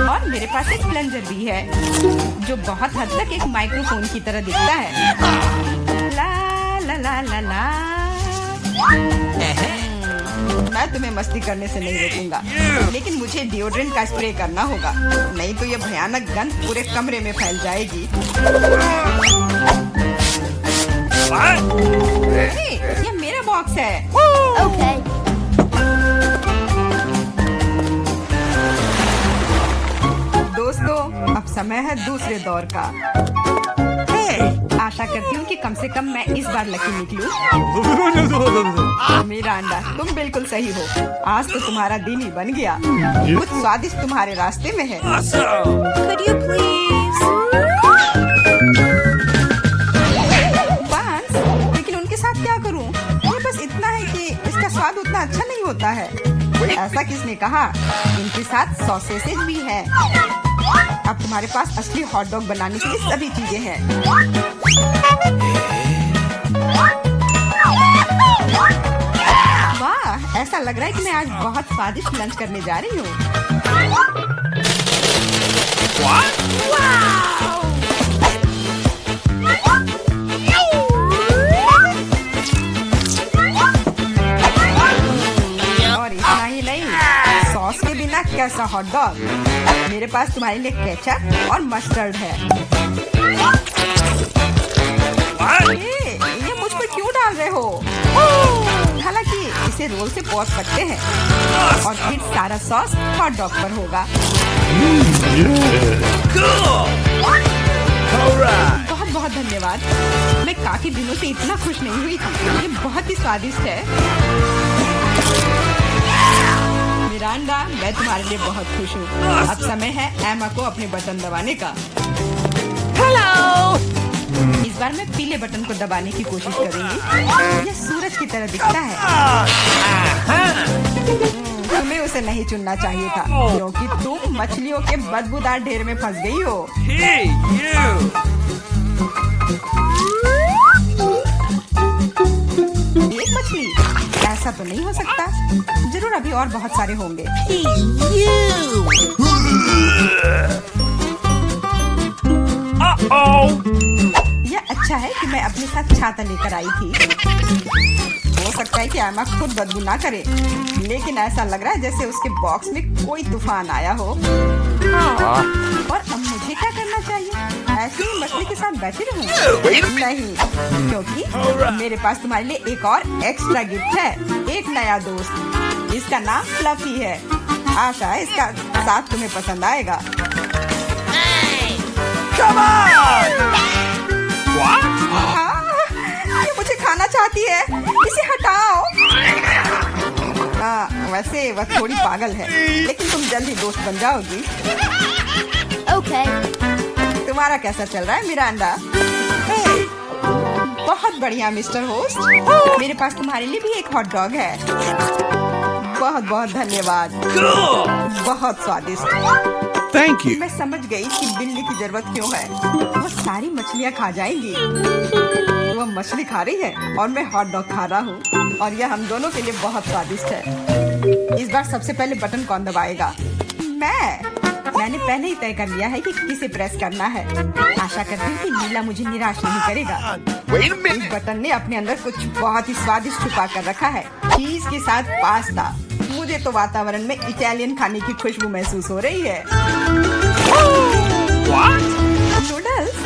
और मेरे पास एक प्लंजर भी है, जो बहुत हद तक एक माइक्रोफोन की तरह दिखता है। ला ला ला ला ला। मैं तुम्हें मस्ती करने से नहीं रोकूंगा, लेकिन मुझे डिओड्रेंट का स्प्रे करना होगा, नहीं तो ये भयानक गंध पूरे कमरे में फैल जाएगी। ये मेरा बॉक्स है। दोस्तों, अब समय है दूसरे दौर का। आशा करती हूँ कि कम से कम मैं इस बार लकी निकलूं। मेरा अंडा, तुम बिल्कुल सही हो। आज तो तुम्हारा दिन ही बन गया। कुछ स्वादिष्ट तुम्हारे रास्ते में है। Could you please? बांस, लेकिन उनके साथ क्या करूँ? ये बस इतना है कि इसका स्वाद उतना अच्छा नहीं होता है। ऐसा किसने कहा? इनके साथ सॉसेसेज भी है। अब तुम्हारे पास असली हॉट डॉग बनाने के लिए सभी चीजें हैं। वाह, ऐसा लग रहा है कि मैं आज बहुत स्वादिष्ट लंच करने जा रही हूँ। और इतना ही नहीं, सॉस के बिना कैसा हॉट डॉग। मेरे पास तुम्हारे लिए केचप और मस्टर्ड है। ये मुझ पर क्यों डाल रहे हो? हालांकि इसे रोल से पोंछ सकते हैं और फिर सारा सॉस हॉट डॉग पर होगा। बहुत बहुत धन्यवाद। मैं काफी दिनों से इतना खुश नहीं हुई थी। ये बहुत ही स्वादिष्ट है। मेरा अंडा, मैं तुम्हारे लिए बहुत खुश हूँ। अब समय है एमा को अपने बटन दबाने का। इस बार मैं पीले बटन को दबाने की कोशिश करूंगी। यह सूरज की तरह दिखता है। तुम्हें उसे नहीं चुनना चाहिए था, क्योंकि तुम मछलियों के बदबूदार ढेर में फंस गई हो। ऐसा तो नहीं हो सकता। जरूर अभी और बहुत सारे होंगे। यह अच्छा है कि मैं अपने साथ छाता लेकर आई थी। हो सकता है कि एमा खुद बदबू ना करे, लेकिन ऐसा लग रहा है जैसे उसके बॉक्स में कोई तूफान आया हो। और अब मुझे क्या करना चाहिए? ऐसे ही मछली के साथ बैठी रहूं? नहीं, क्योंकि मेरे पास तुम्हारे लिए एक और एक्स्ट्रा गिफ्ट है। एक नया दोस्त, इसका नाम फ्लफी है। आशा है इसका साथ तुम्हें पसंद आएगा। ये मुझे खाना चाहती है, इसे हटाओ। हाँ, वैसे वह थोड़ी पागल है, लेकिन तुम जल्दी दोस्त बन जाओगी। Okay. तुम्हारा कैसा चल रहा है मिरांडा? बहुत बढ़िया मिस्टर होस्ट। मेरे पास तुम्हारे लिए भी एक हॉट डॉग है। बहुत बहुत धन्यवाद, बहुत स्वादिष्ट। Thank you. मैं समझ गई कि बिल्ली की जरूरत क्यों है। वो सारी मछलियाँ खा जाएंगी। वो मछली खा रही है और मैं हॉट डॉग खा रहा हूँ, और यह हम दोनों के लिए बहुत स्वादिष्ट है। इस बार सबसे पहले बटन कौन दबाएगा? मैंने पहले ही तय कर लिया है कि किसे प्रेस करना है। आशा करती हूँ कि नीला मुझे निराश नहीं करेगा। इस बटन ने अपने अंदर कुछ बहुत ही स्वादिष्ट छुपा कर रखा है। चीज के साथ पास्ता। मुझे तो वातावरण में इटालियन खाने की खुशबू महसूस हो रही है। नूडल्स?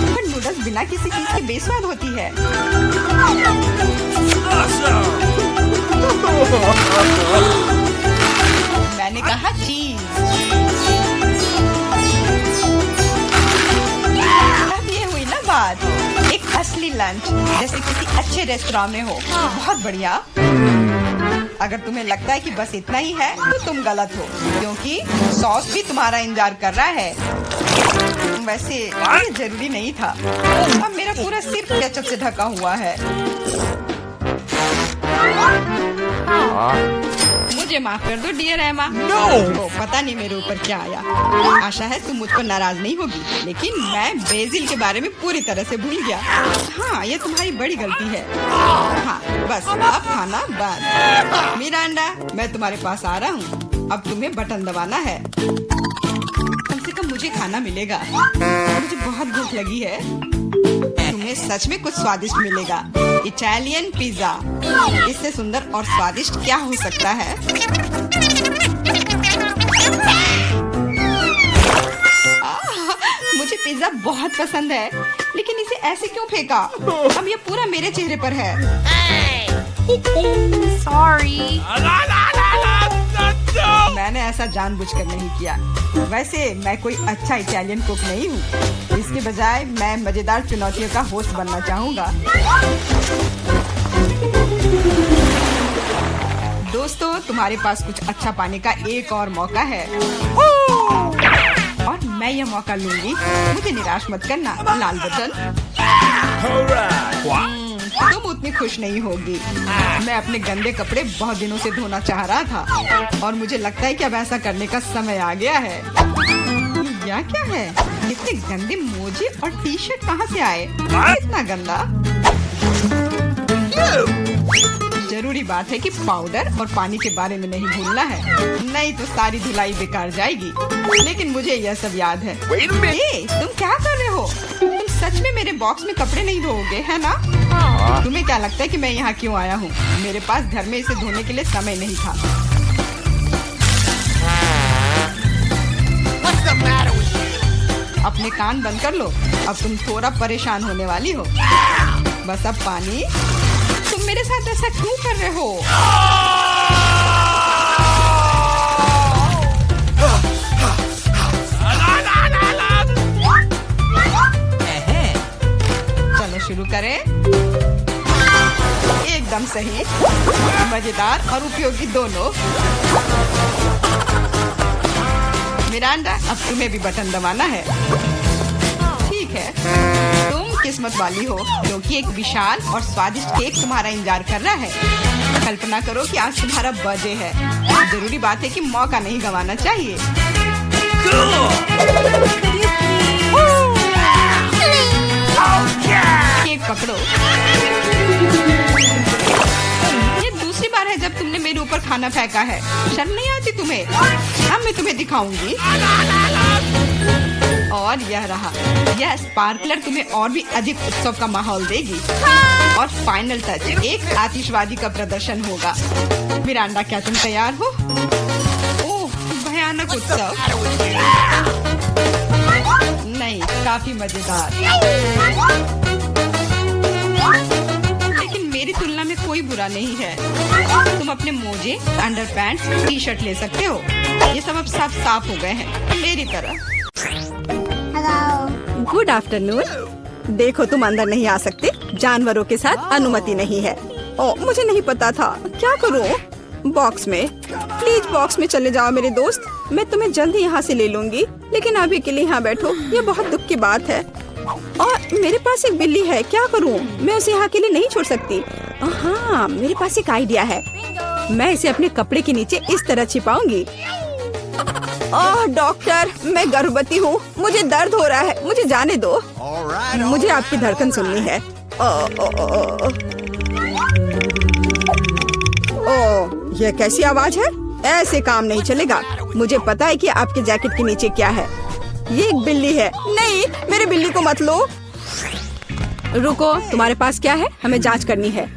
पर नूडल्स बिना किसी चीज के बेस्वाद होती है। मैंने कहा चीज। अब ये हुई ना बात, एक असली लंच जैसे किसी अच्छे रेस्टोरेंट में हो। बहुत बढ़िया। अगर तुम्हें लगता है कि बस इतना ही है तो तुम गलत हो, क्योंकि सॉस भी तुम्हारा इंतजार कर रहा है। वैसे ये जरूरी नहीं था। अब मेरा पूरा सिर केचप से ढका हुआ है। मुझे माफ कर दो डियर एमा। तो पता नहीं मेरे ऊपर क्या आया। आशा है तुम मुझ पर नाराज नहीं होगी, लेकिन मैं बेसिल के बारे में पूरी तरह से भूल गया। हाँ, ये तुम्हारी बड़ी गलती है। हाँ, बस अब खाना बंद। मिरांडा, मैं तुम्हारे पास आ रहा हूँ। अब तुम्हें बटन दबाना है। कम से कम मुझे खाना मिलेगा। मुझे बहुत भूख लगी है। तुम्हें सच में कुछ स्वादिष्ट मिलेगा। Italian pizza. इससे सुंदर और स्वादिष्ट क्या हो सकता है? मुझे पिज्जा बहुत पसंद है, लेकिन इसे ऐसे क्यों फेंका? अब ये पूरा मेरे चेहरे पर है। Sorry. मैंने ऐसा जानबूझकर नहीं किया। वैसे मैं कोई अच्छा इटालियन कुक नहीं हूँ। इसके बजाय मैं मजेदार चुनौतियों का होस्ट बनना चाहूँगा। दोस्तों, तुम्हारे पास कुछ अच्छा पाने का एक और मौका है, और मैं यह मौका लूंगी। मुझे निराश मत करना। लाल बटन। तुम उतनी खुश नहीं होगी। मैं अपने गंदे कपड़े बहुत दिनों से धोना चाह रहा था, और मुझे लगता है कि अब ऐसा करने का समय आ गया है। यह क्या है? इतने गंदे मोजे और टी शर्ट कहाँ से आए? इतना गंदा। जरूरी बात है कि पाउडर और पानी के बारे में नहीं भूलना है, नहीं तो सारी धुलाई बेकार जाएगी। लेकिन मुझे यह सब याद है। तुम क्या कर रहे हो? तुम सच में मेरे बॉक्स में कपड़े नहीं धोओगे, है ना? तुम्हें क्या लगता है कि मैं यहाँ क्यों आया हूँ? मेरे पास घर में इसे धोने के लिए समय नहीं था। अपने कान बंद कर लो। अब तुम थोड़ा परेशान होने वाली हो। बस अब पानी। तुम मेरे साथ ऐसा क्यों कर रहे हो? चलो शुरू करें। एकदम सही, मजेदार और उपयोगी दोनों। मिरांडा, अब तुम्हें भी बटन दबाना है। ठीक है, तुम किस्मत वाली हो, क्योंकि एक विशाल और स्वादिष्ट केक तुम्हारा इंतजार कर रहा है। कल्पना करो कि आज तुम्हारा बर्थडे है। जरूरी बात है कि मौका नहीं गंवाना चाहिए। केक पकड़ो। ये दूसरी बार जब तुमने मेरे ऊपर खाना फेंका है। शर्म नहीं आती तुम्हें? अब मैं तुम्हें दिखाऊंगी। और यह रहा, यह स्पार्कलर तुम्हें और भी अधिक उत्सव का माहौल देगी। और फाइनल टच, एक आतिशबाजी का प्रदर्शन होगा। मिरांडा, क्या तुम तैयार हो? ओह, भयानक उत्सव। नहीं, काफी मजेदार। लेकिन मेरी तुलना में कोई बुरा नहीं है। तुम अपने मोजे, अंडरपैंट्स, टी शर्ट ले सकते हो। ये सब अब सब साफ हो गए हैं मेरी तरह। Good afternoon. देखो, तुम अंदर नहीं आ सकते, जानवरों के साथ अनुमति नहीं है। ओ, मुझे नहीं पता था। क्या करूं? बॉक्स में, प्लीज बॉक्स में चले जाओ मेरे दोस्त। मैं तुम्हें जल्द ही यहाँ से ले लूंगी, लेकिन अभी के लिए यहाँ बैठो। ये बहुत दुख की बात है। और मेरे पास एक बिल्ली है, क्या करूं? मैं उसे यहाँ के लिए नहीं छोड़ सकती। हाँ, मेरे पास एक आइडिया है। मैं इसे अपने कपड़े के नीचे इस तरह छिपाऊंगी। ओह डॉक्टर, मैं गर्भवती हूँ, मुझे दर्द हो रहा है, मुझे जाने दो। मुझे आपकी धड़कन सुननी है। ओह, ये कैसी आवाज है? ऐसे काम नहीं चलेगा। मुझे पता है कि आपके जैकेट के नीचे क्या है। ये एक बिल्ली है। नहीं, मेरे बिल्ली को मत लो। रुको, तुम्हारे पास क्या है? हमें जांच करनी है।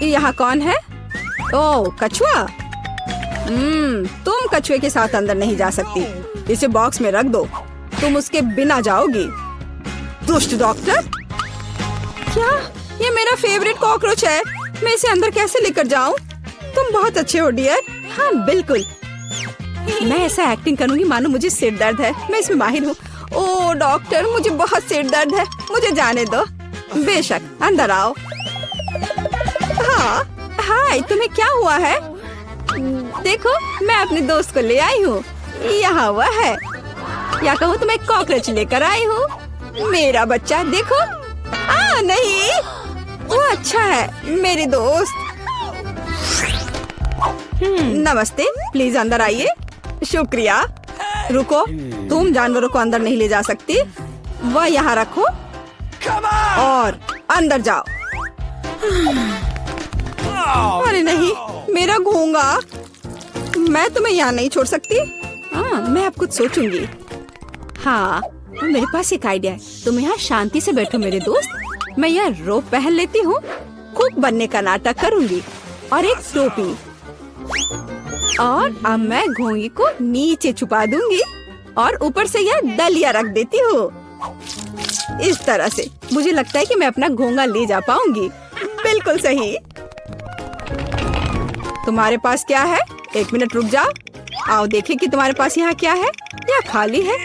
यहाँ कौन है? ओह, कछुआ। तुम कछुए के साथ अंदर नहीं जा सकती। इसे बॉक्स में रख दो, तुम उसके बिना जाओगी। दुष्ट डॉक्टर। क्या? ये मेरा फेवरेट कॉकरोच है। मैं इसे अंदर कैसे लेकर जाऊं? तुम बहुत अच्छे हो डियर। हाँ बिल्कुल, मैं ऐसा एक्टिंग करूंगी मानो मुझे सिर दर्द है। मैं इसमें माहिर हूँ। ओह डॉक्टर, मुझे बहुत सिर दर्द है, मुझे जाने दो। बेशक, अंदर आओ। हाँ, हाय, तुम्हें क्या हुआ है? देखो, मैं अपने दोस्त को ले आई हूँ। यहाँ वह है, या कहूँ तो मैं कॉकरोच लेकर आई हूँ। मेरा बच्चा देखो। नहीं, वो अच्छा है मेरे दोस्त। नमस्ते, प्लीज अंदर आइए। शुक्रिया। रुको, तुम जानवरों को अंदर नहीं ले जा सकती। वह यहाँ रखो और अंदर जाओ। अरे नहीं, मेरा घोंगा। मैं तुम्हें यहाँ नहीं छोड़ सकती। मैं अब कुछ सोचूंगी। हाँ, मेरे पास एक आइडिया है। तुम यहाँ शांति से बैठो मेरे दोस्त। मैं यह रोप पहन लेती हूँ, कुक बनने का नाटक करूँगी और एक टोपी। और अब मैं घोंगी को नीचे छुपा दूंगी और ऊपर से यह दलिया रख देती हूँ। इस तरह से मुझे लगता है कि मैं अपना घोंगा ले जा पाऊंगी। बिल्कुल सही। तुम्हारे पास क्या है? एक मिनट रुक जाओ। आओ देखें कि तुम्हारे पास यहाँ क्या है। यह खाली है।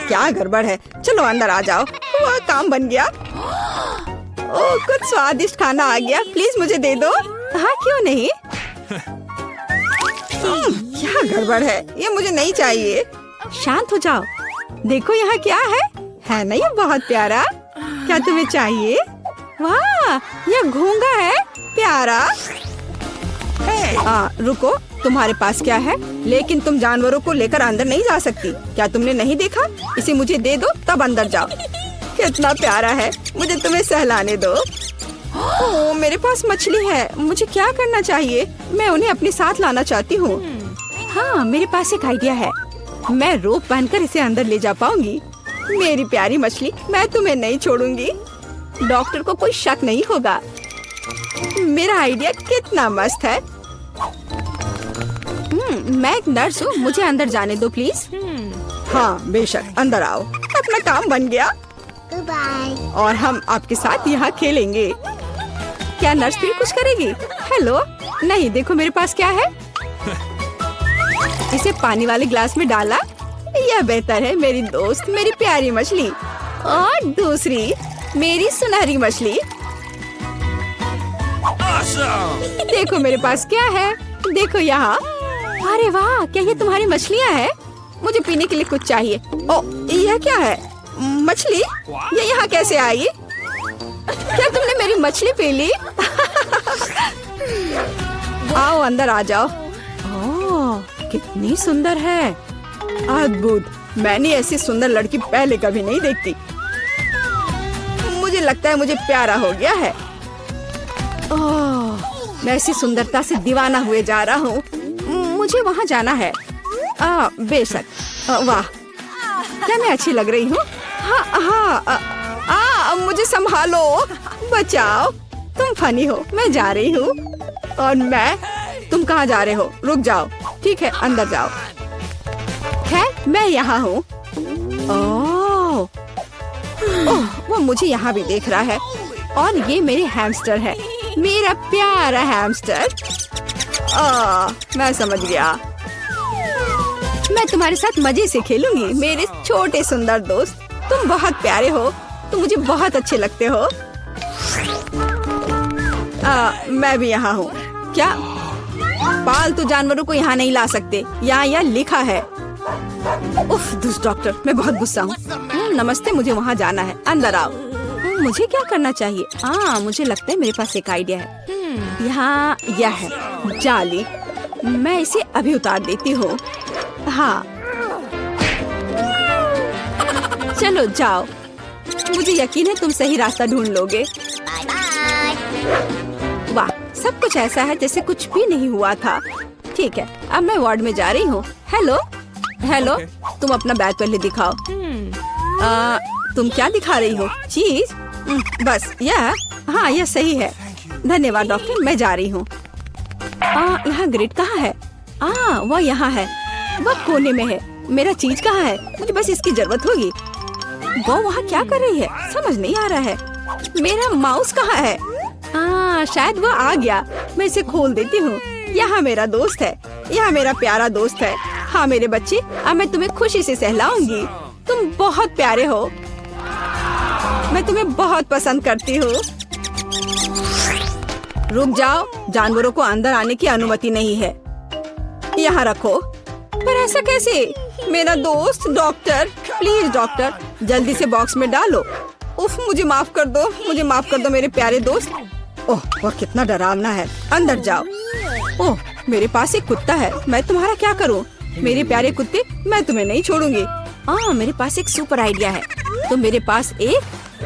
क्या गड़बड़ है? चलो अंदर आ जाओ। वह काम बन गया। ओह, कुछ स्वादिष्ट खाना आ गया। प्लीज मुझे दे दो। हाँ, क्यों नहीं। क्या गड़बड़ है? ये मुझे नहीं चाहिए। शांत हो जाओ। देखो यहाँ क्या है ना ये बहुत प्यारा। क्या तुम्हें चाहिए? वाह, यह घोंगा है, प्यारा। रुको, तुम्हारे पास क्या है? लेकिन तुम जानवरों को लेकर अंदर नहीं जा सकती। क्या तुमने नहीं देखा? इसे मुझे दे दो, तब अंदर जाओ। कितना प्यारा है, मुझे तुम्हें सहलाने दो। ओह, मेरे पास मछली है। मुझे क्या करना चाहिए? मैं उन्हें अपने साथ लाना चाहती हूँ। हाँ, मेरे पास एक आइडिया है। मैं रोप पहनकर इसे अंदर ले जा पाऊंगी। मेरी प्यारी मछली, मैं तुम्हें नहीं छोड़ूंगी। डॉक्टर को कोई शक नहीं होगा। मेरा आइडिया कितना मस्त है। मैं एक नर्स हूँ, मुझे अंदर जाने दो प्लीज। हाँ बेशक, अंदर आओ। अपना काम बन गया। और हम आपके साथ यहाँ खेलेंगे। क्या नर्स भी कुछ करेगी? हेलो। नहीं, देखो मेरे पास क्या है। इसे पानी वाले ग्लास में डाला। यह बेहतर है मेरी दोस्त, मेरी प्यारी मछली। और दूसरी, मेरी सुनहरी मछली। देखो मेरे पास क्या है। देखो यहाँ। अरे वाह, क्या ये तुम्हारी मछलियाँ हैं? मुझे पीने के लिए कुछ चाहिए। ओ, यह क्या है? मछली? ये यहाँ कैसे आई? क्या तुमने मेरी मछली पी ली? आओ अंदर आ जाओ। ओह, कितनी सुंदर है। अद्भुत। मैंने ऐसी सुंदर लड़की पहले कभी नहीं देखती। मुझे लगता है मुझे प्यारा हो गया है। ओह, मैं ऐसी सुंदरता से दीवाना हुए जा रहा हूँ। मुझे वहाँ जाना है। बेशक। वाह, क्या मैं अच्छी लग रही हूँ? हाँ हाँ। मुझे संभालो, बचाओ। तुम फनी हो, मैं जा रही हूँ। और तुम कहाँ जा रहे हो? रुक जाओ। ठीक है, अंदर जाओ। खैर, मैं यहाँ हूँ। ओह, वो मुझे यहाँ भी देख रहा है। और ये मेरे हैमस्टर है, मेरा प्यारा हैमस्टर। मैं समझ गया। मैं तुम्हारे साथ मजे से खेलूंगी, मेरे छोटे सुंदर दोस्त। तुम बहुत प्यारे हो, तुम मुझे बहुत अच्छे लगते हो। मैं भी यहाँ हूँ। क्या? पालतू जानवरों को यहाँ नहीं ला सकते, यहाँ लिखा है। उफ, दुष्ट डॉक्टर, मैं बहुत गुस्सा हूँ। नमस्ते, मुझे वहाँ जाना है, अंदर आओ। मुझे क्या करना चाहिए? मुझे लगता है मेरे पास एक आइडिया है। यहाँ यह है जाली, मैं इसे अभी उतार देती हूँ। हाँ, चलो जाओ। मुझे यकीन है तुम सही रास्ता ढूंढ लोगे। वाह, सब कुछ ऐसा है जैसे कुछ भी नहीं हुआ था। ठीक है, अब मैं वार्ड में जा रही हूँ। हेलो हेलो, तुम अपना बैग पहले दिखाओ। तुम क्या दिखा रही हो? चीज? बस यह? हाँ, यह सही है। धन्यवाद डॉक्टर, मैं जा रही हूँ। यहाँ ग्रिड कहाँ है? वह यहाँ है, वह कोने में है। मेरा चीज कहाँ है? मुझे बस इसकी जरूरत होगी। वो वहाँ क्या कर रही है? समझ नहीं आ रहा है। मेरा माउस कहाँ है? शायद वो आ गया। मैं इसे खोल देती हूँ। यहाँ मेरा दोस्त है, यहाँ मेरा प्यारा दोस्त है। हाँ मेरे बच्चे, अब मैं तुम्हें खुशी से सहलाऊंगी। तुम बहुत प्यारे हो, मैं तुम्हें बहुत पसंद करती हूँ। रुक जाओ, जानवरों को अंदर आने की अनुमति नहीं है। यहाँ रखो। पर ऐसा कैसे? मेरा दोस्त डॉक्टर, प्लीज डॉक्टर, जल्दी से बॉक्स में डालो। उफ, मुझे माफ कर दो, मुझे माफ कर दो मेरे प्यारे दोस्त। ओह, वह कितना डरावना है। अंदर जाओ। ओह, मेरे पास एक कुत्ता है, मैं तुम्हारा क्या करूँ? मेरे प्यारे कुत्ते, मैं तुम्हें नहीं छोड़ूंगी। मेरे पास एक सुपर आइडिया है। तो मेरे पास एक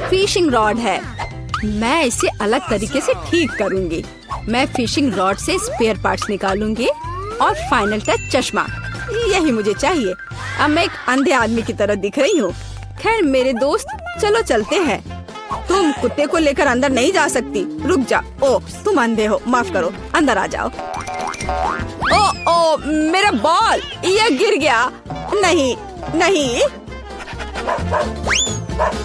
फिशिंग रॉड है, मैं इसे अलग तरीके से ठीक करूंगी। मैं फिशिंग रॉड से स्पेयर पार्ट्स निकालूंगी और फाइनल टच चश्मा, यही मुझे चाहिए। अब मैं एक अंधे आदमी की तरह दिख रही हूँ। खैर मेरे दोस्त, चलो चलते हैं। तुम कुत्ते को लेकर अंदर नहीं जा सकती, रुक जा। ओ, तुम अंधे हो, माफ करो, अंदर आ जाओ। ओ, मेरा बॉल, यह गिर गया। नहीं नहीं,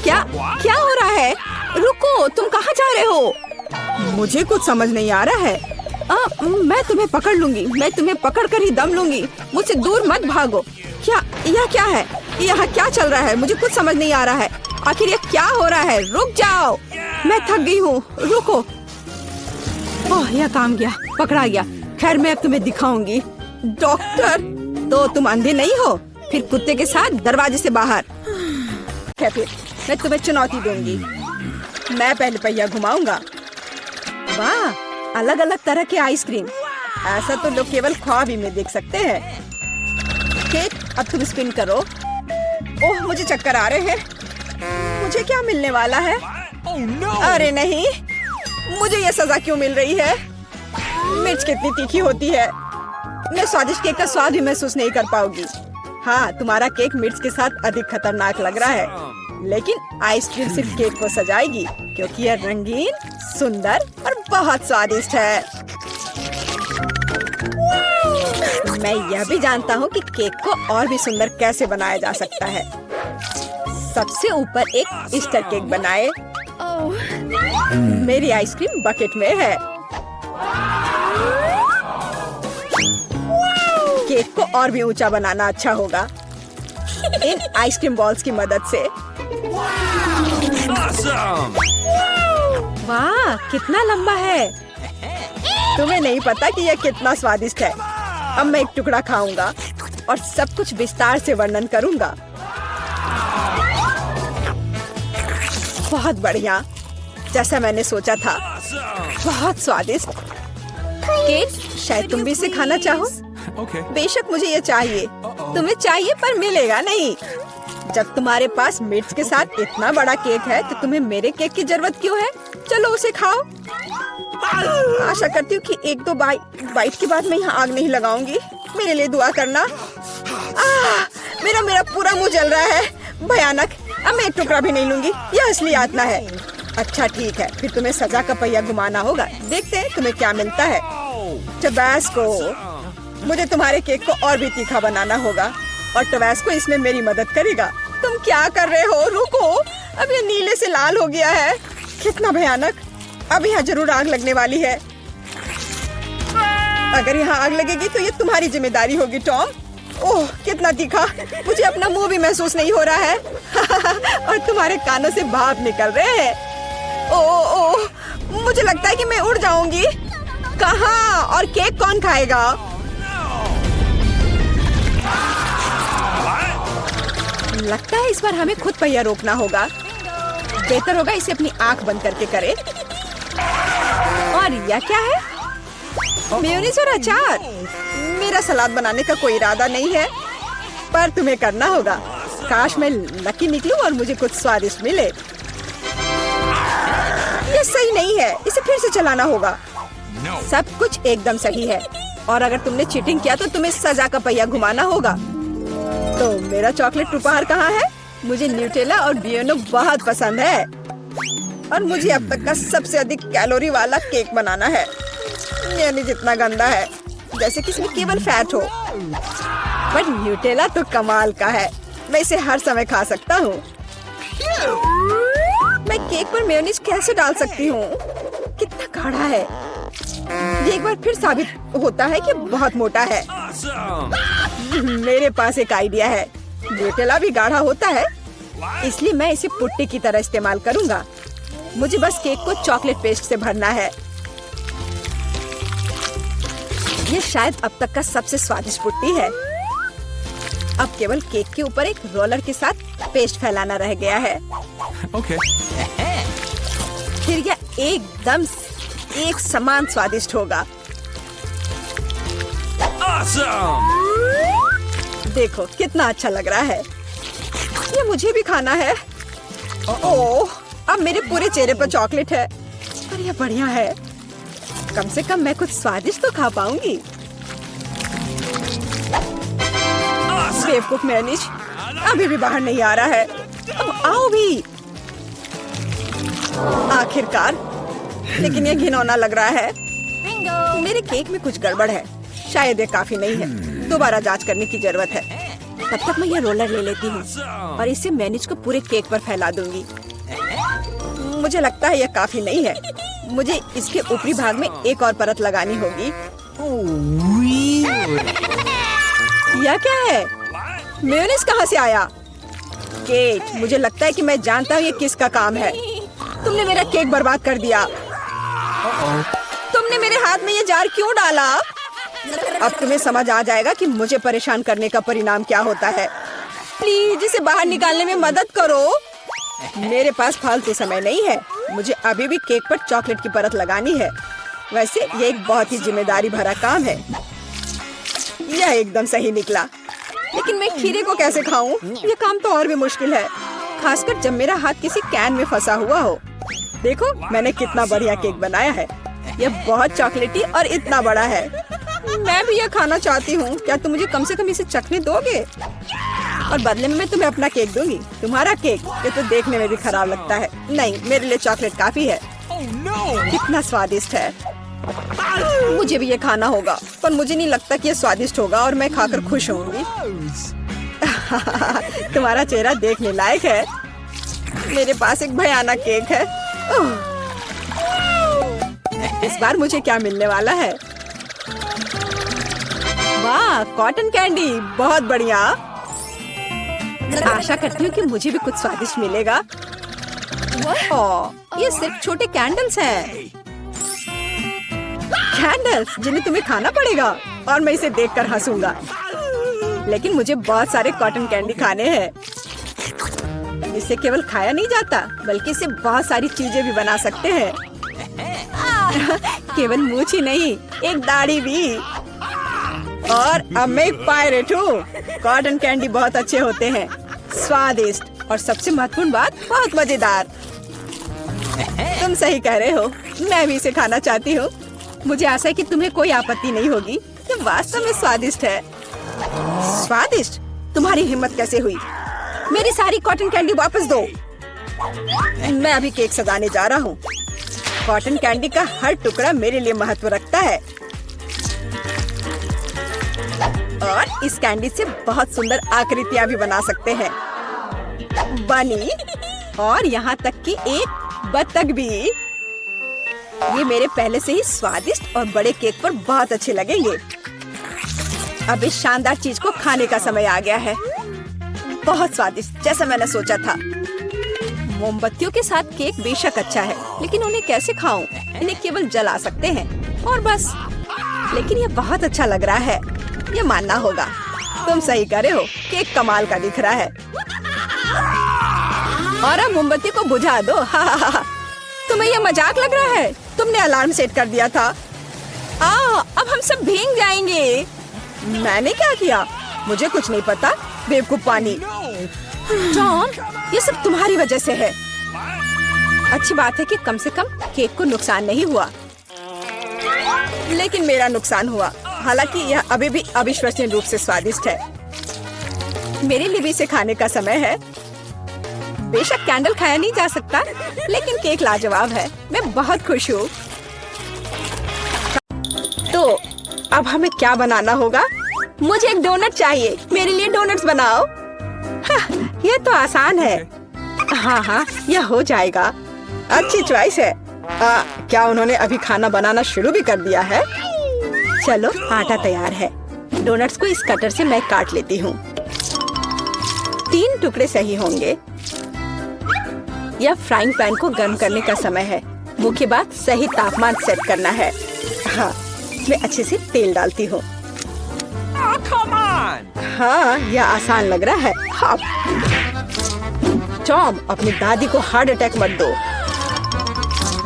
क्या हो रहा है? रुको, तुम कहाँ जा रहे हो? मुझे कुछ समझ नहीं आ रहा है। मैं तुम्हें पकड़ लूंगी, मैं तुम्हें पकड़ कर ही दम लूंगी। मुझसे दूर मत भागो। यह क्या है? यहाँ क्या चल रहा है? मुझे कुछ समझ नहीं आ रहा है। आखिर यह क्या हो रहा है? रुक जाओ, मैं थक गई हूँ, रुको। ओह, यह काम गया, पकड़ा गया। खैर मैं अब तुम्हें दिखाऊंगी। डॉक्टर, तो तुम अंधे नहीं हो? फिर कुत्ते के साथ दरवाजे से बाहर। फिर मैं तुम्हें चुनौती दूंगी। मैं पहले पहिया घुमाऊंगा। वाह, अलग अलग तरह के आइसक्रीम, ऐसा तो लोग केवल ख्वाब ही में देख सकते हैं। ठीक, अब तुम स्पिन करो। ओह, मुझे चक्कर आ रहे हैं। मुझे क्या मिलने वाला है? अरे नहीं, मुझे ये सजा क्यों मिल रही है? मिर्च कितनी तीखी होती है। मैं स्वादिष्ट केक का स्वाद भी महसूस नहीं कर पाऊंगी। हाँ, तुम्हारा केक मिर्च के साथ अधिक खतरनाक लग रहा है, लेकिन आइसक्रीम सिर्फ केक को सजाएगी, क्योंकि यह रंगीन, सुंदर और बहुत स्वादिष्ट है। मैं यह भी जानता हूँ कि केक को और भी सुंदर कैसे बनाया जा सकता है। सबसे ऊपर एक ईस्टर केक बनाए। मेरी आइसक्रीम बकेट में है। केक को और भी ऊंचा बनाना अच्छा होगा इन आइसक्रीम बॉल्स की मदद से। Awesome! वाह, कितना लंबा है। तुम्हें नहीं पता कि यह कितना स्वादिष्ट है। अब मैं एक टुकड़ा खाऊंगा और सब कुछ विस्तार से वर्णन करूंगा। बहुत बढ़िया, जैसा मैंने सोचा था, बहुत स्वादिष्ट केक। शायद तुम भी इसे खाना चाहो। Okay. बेशक मुझे ये चाहिए। तुम्हें चाहिए पर मिलेगा नहीं। जब तुम्हारे पास मिर्च के साथ इतना बड़ा केक है तो तुम्हें मेरे केक की जरूरत क्यों है? चलो उसे खाओ। आशा करती हूँ कि एक दो बाइट के बाद मैं यहाँ आग नहीं लगाऊंगी। मेरे लिए दुआ करना। मेरा पूरा मुंह जल रहा है, भयानक। अब मैं एक टुकड़ा भी नहीं लूंगी, यह असली यातना है। अच्छा ठीक है, फिर तुम्हें सजा का पहिया घुमाना होगा। देखते हैं तुम्हें क्या मिलता है। टबैस्को, मुझे तुम्हारे केक को और भी तीखा बनाना होगा और टबैस्को इसमें मेरी मदद करेगा। तुम क्या कर रहे हो? रुको, अब ये नीले से लाल हो गया है। कितना भयानक। अब यहाँ जरूर आग लगने वाली है। अगर यहाँ आग लगेगी तो ये तुम्हारी जिम्मेदारी होगी टॉम। ओह कितना तीखा, मुझे अपना मुंह भी महसूस नहीं हो रहा है। और तुम्हारे कानों से भाप निकल रहे हैं। ओह, मुझे लगता है कि मैं उड़ जाऊंगी। कहाँ? और केक कौन खाएगा? लगता है इस बार हमें खुद पहिया रोकना होगा। बेहतर होगा इसे अपनी आंख बंद करके करे। और यह क्या है? मेयोनीज और अचार। मेरा सलाद बनाने का कोई इरादा नहीं है, पर तुम्हें करना होगा। काश मैं लकी निकलूं और मुझे कुछ स्वादिष्ट मिले। ये सही नहीं है, इसे फिर से चलाना होगा। सब कुछ एकदम सही है, और अगर तुमने चीटिंग किया तो तुम्हें सजा का पहिया घुमाना होगा। तो मेरा चॉकलेट उपहार कहाँ है? मुझे न्यूटेला और बियोनो बहुत पसंद है, और मुझे अब तक का सबसे अधिक कैलोरी वाला केक बनाना है। मेयोनीज जितना गंदा है, जैसे कि इसमें केवल फैट हो। पर न्यूटेला तो कमाल का है, मैं इसे हर समय खा सकता हूँ। मैं केक पर मेयोनीज कैसे डाल सकती हूँ? कितना गाढ़ा है। ये एक बार फिर साबित होता है कि बहुत मोटा है। मेरे पास एक आइडिया है। न्यूटेला भी गाढ़ा होता है, इसलिए मैं इसे पुट्टी की तरह इस्तेमाल करूँगा। मुझे बस केक को चॉकलेट पेस्ट से भरना है। ये शायद अब तक का सबसे स्वादिष्ट पुट्टी है। अब केवल केक के ऊपर एक रोलर के साथ पेस्ट फैलाना रह गया है। Okay. फिर यह एकदम एक समान स्वादिष्ट होगा। Awesome! देखो कितना अच्छा लग रहा है। ये मुझे भी खाना है। ओह, अब मेरे पूरे चेहरे पर चॉकलेट है, पर यह बढ़िया है। कम से कम मैं कुछ स्वादिष्ट तो खा पाऊंगी। बेवकूफ मेयोनीज अभी भी बाहर नहीं आ रहा है। अब आओ भी। आखिरकार, लेकिन यह घिनौना लग रहा है। Bingo! मेरे केक में कुछ गड़बड़ है। शायद ये काफी नहीं है, दोबारा जांच करने की जरूरत है। तब तक मैं यह रोलर ले लेती हूँ और इसे मेयोनीज को पूरे केक पर फैला दूंगी। मुझे लगता है यह काफी नहीं है, मुझे इसके ऊपरी भाग में एक और परत लगानी होगी। यह क्या है? मेयोनीज कहाँ से आया? केक, मुझे लगता है कि मैं जानता हूँ ये किसका काम है। तुमने मेरा केक बर्बाद कर दिया। तुमने मेरे हाथ में ये जार क्यों डाला? अब तुम्हें समझ आ जाएगा कि मुझे परेशान करने का परिणाम क्या होता है। प्लीज इसे बाहर निकालने में मदद करो। मेरे पास फालतू समय नहीं है, मुझे अभी भी केक पर चॉकलेट की परत लगानी है। वैसे ये एक बहुत ही जिम्मेदारी भरा काम है। यह एकदम सही निकला, लेकिन मैं खीरे को कैसे खाऊं? यह काम तो और भी मुश्किल है, खासकर जब मेरा हाथ किसी कैन में फंसा हुआ हो। देखो मैंने कितना बढ़िया केक बनाया है। यह बहुत चॉकलेटी और इतना बड़ा है। मैं भी यह खाना चाहती हूँ। क्या तुम मुझे कम से कम इसे चखने दोगे? और बदले में मैं तुम्हें अपना केक दूंगी। तुम्हारा केक, ये तो देखने में भी खराब लगता है। नहीं, मेरे लिए चॉकलेट काफी है। कितना स्वादिष्ट है। मुझे भी ये खाना होगा, पर मुझे नहीं लगता कि ये स्वादिष्ट होगा और मैं खाकर खुश होंगी। तुम्हारा चेहरा देखने लायक है। मेरे पास एक भयानक केक है। इस बार मुझे क्या मिलने वाला है? वाह, कॉटन कैंडी, बहुत बढ़िया। आशा करती हूँ कि मुझे भी कुछ स्वादिष्ट मिलेगा। ओह, ये सिर्फ छोटे कैंडल्स हैं। कैंडल्स जिन्हें तुम्हें खाना पड़ेगा, और मैं इसे देखकर हंसूंगा। लेकिन मुझे बहुत सारे कॉटन कैंडी खाने हैं। इसे केवल खाया नहीं जाता, बल्कि इसे बहुत सारी चीजें भी बना सकते हैं। केवल मूंछ ही नहीं, एक दाढ़ी भी। और अब मैं एक पायरेट हूँ। कॉटन कैंडी बहुत अच्छे होते हैं, स्वादिष्ट, और सबसे महत्वपूर्ण बात, बहुत मजेदार। तुम सही कह रहे हो। मैं भी इसे खाना चाहती हूँ। मुझे आशा है कि तुम्हें कोई आपत्ति नहीं होगी। ये वास्तव में स्वादिष्ट है। स्वादिष्ट? तुम्हारी हिम्मत कैसे हुई? मेरी सारी कॉटन कैंडी वापस दो। मैं अभी केक सजाने जा रहा हूँ। कॉटन कैंडी का हर टुकड़ा मेरे लिए महत्व रखता है और इस कैंडी से बहुत सुंदर आकृतियाँ भी बना सकते हैं। बनी, और यहाँ तक कि एक बत्तख भी। ये मेरे पहले से ही स्वादिष्ट और बड़े केक पर बहुत अच्छे लगेंगे। अब इस शानदार चीज को खाने का समय आ गया है। बहुत स्वादिष्ट, जैसा मैंने सोचा था। मोमबत्तियों के साथ केक बेशक अच्छा है, लेकिन उन्हें कैसे खाऊं? इन्हें केवल जला सकते हैं और बस। लेकिन ये बहुत अच्छा लग रहा है, ये मानना होगा। तुम सही करे हो, केक कमाल का दिख रहा है। और अब मोमबत्ती को बुझा दो। तुम्हें ये मजाक लग रहा है? तुमने अलार्म सेट कर दिया था। अब हम सब भीग जाएंगे। मैंने क्या किया? मुझे कुछ नहीं पता। बेवकूफ पानी। टॉम, ये सब तुम्हारी वजह से है। अच्छी बात है कि कम से कम केक को नुकसान नहीं हुआ, लेकिन मेरा नुकसान हुआ। हालांकि यह अभी भी अविश्वसनीय रूप से स्वादिष्ट है। मेरे लिए भी इसे खाने का समय है। बेशक कैंडल खाया नहीं जा सकता, लेकिन केक लाजवाब है। मैं बहुत खुश हूँ। तो अब हमें क्या बनाना होगा? मुझे एक डोनट चाहिए। मेरे लिए डोनट्स बनाओ। यह तो आसान है। हाँ, यह हो जाएगा। अच्छी चॉइस है। क्या उन्होंने अभी खाना बनाना शुरू भी कर दिया है? चलो, आटा तैयार है। डोनट्स को इस कटर से मैं काट लेती हूँ। 3 टुकड़े सही होंगे। यह फ्राइंग पैन को गर्म करने का समय है। मुख्य बात सही तापमान सेट करना है। हाँ, मैं अच्छे से तेल डालती हूँ। हाँ, यह आसान लग रहा है। हाँ। टॉम, अपनी दादी को हार्ट अटैक मत दो।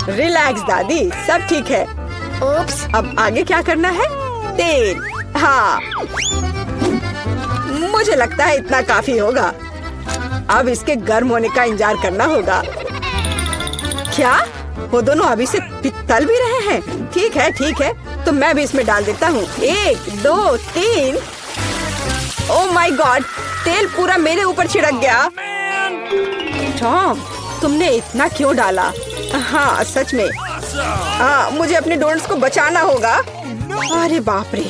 रिलैक्स दादी, सब ठीक है। ओप्स, अब आगे क्या करना है? तेल। हाँ, मुझे लगता है इतना काफी होगा। अब इसके गर्म होने का इंतजार करना होगा। क्या वो दोनों अभी से तल भी रहे हैं? ठीक है, तो मैं भी इसमें डाल देता हूँ। 1, 2, 3। ओह माय गॉड, तेल पूरा मेरे ऊपर छिड़क गया। टॉम, तुमने इतना क्यों डाला? हाँ, सच में। मुझे अपने डोनट्स को बचाना होगा। अरे बाप रे,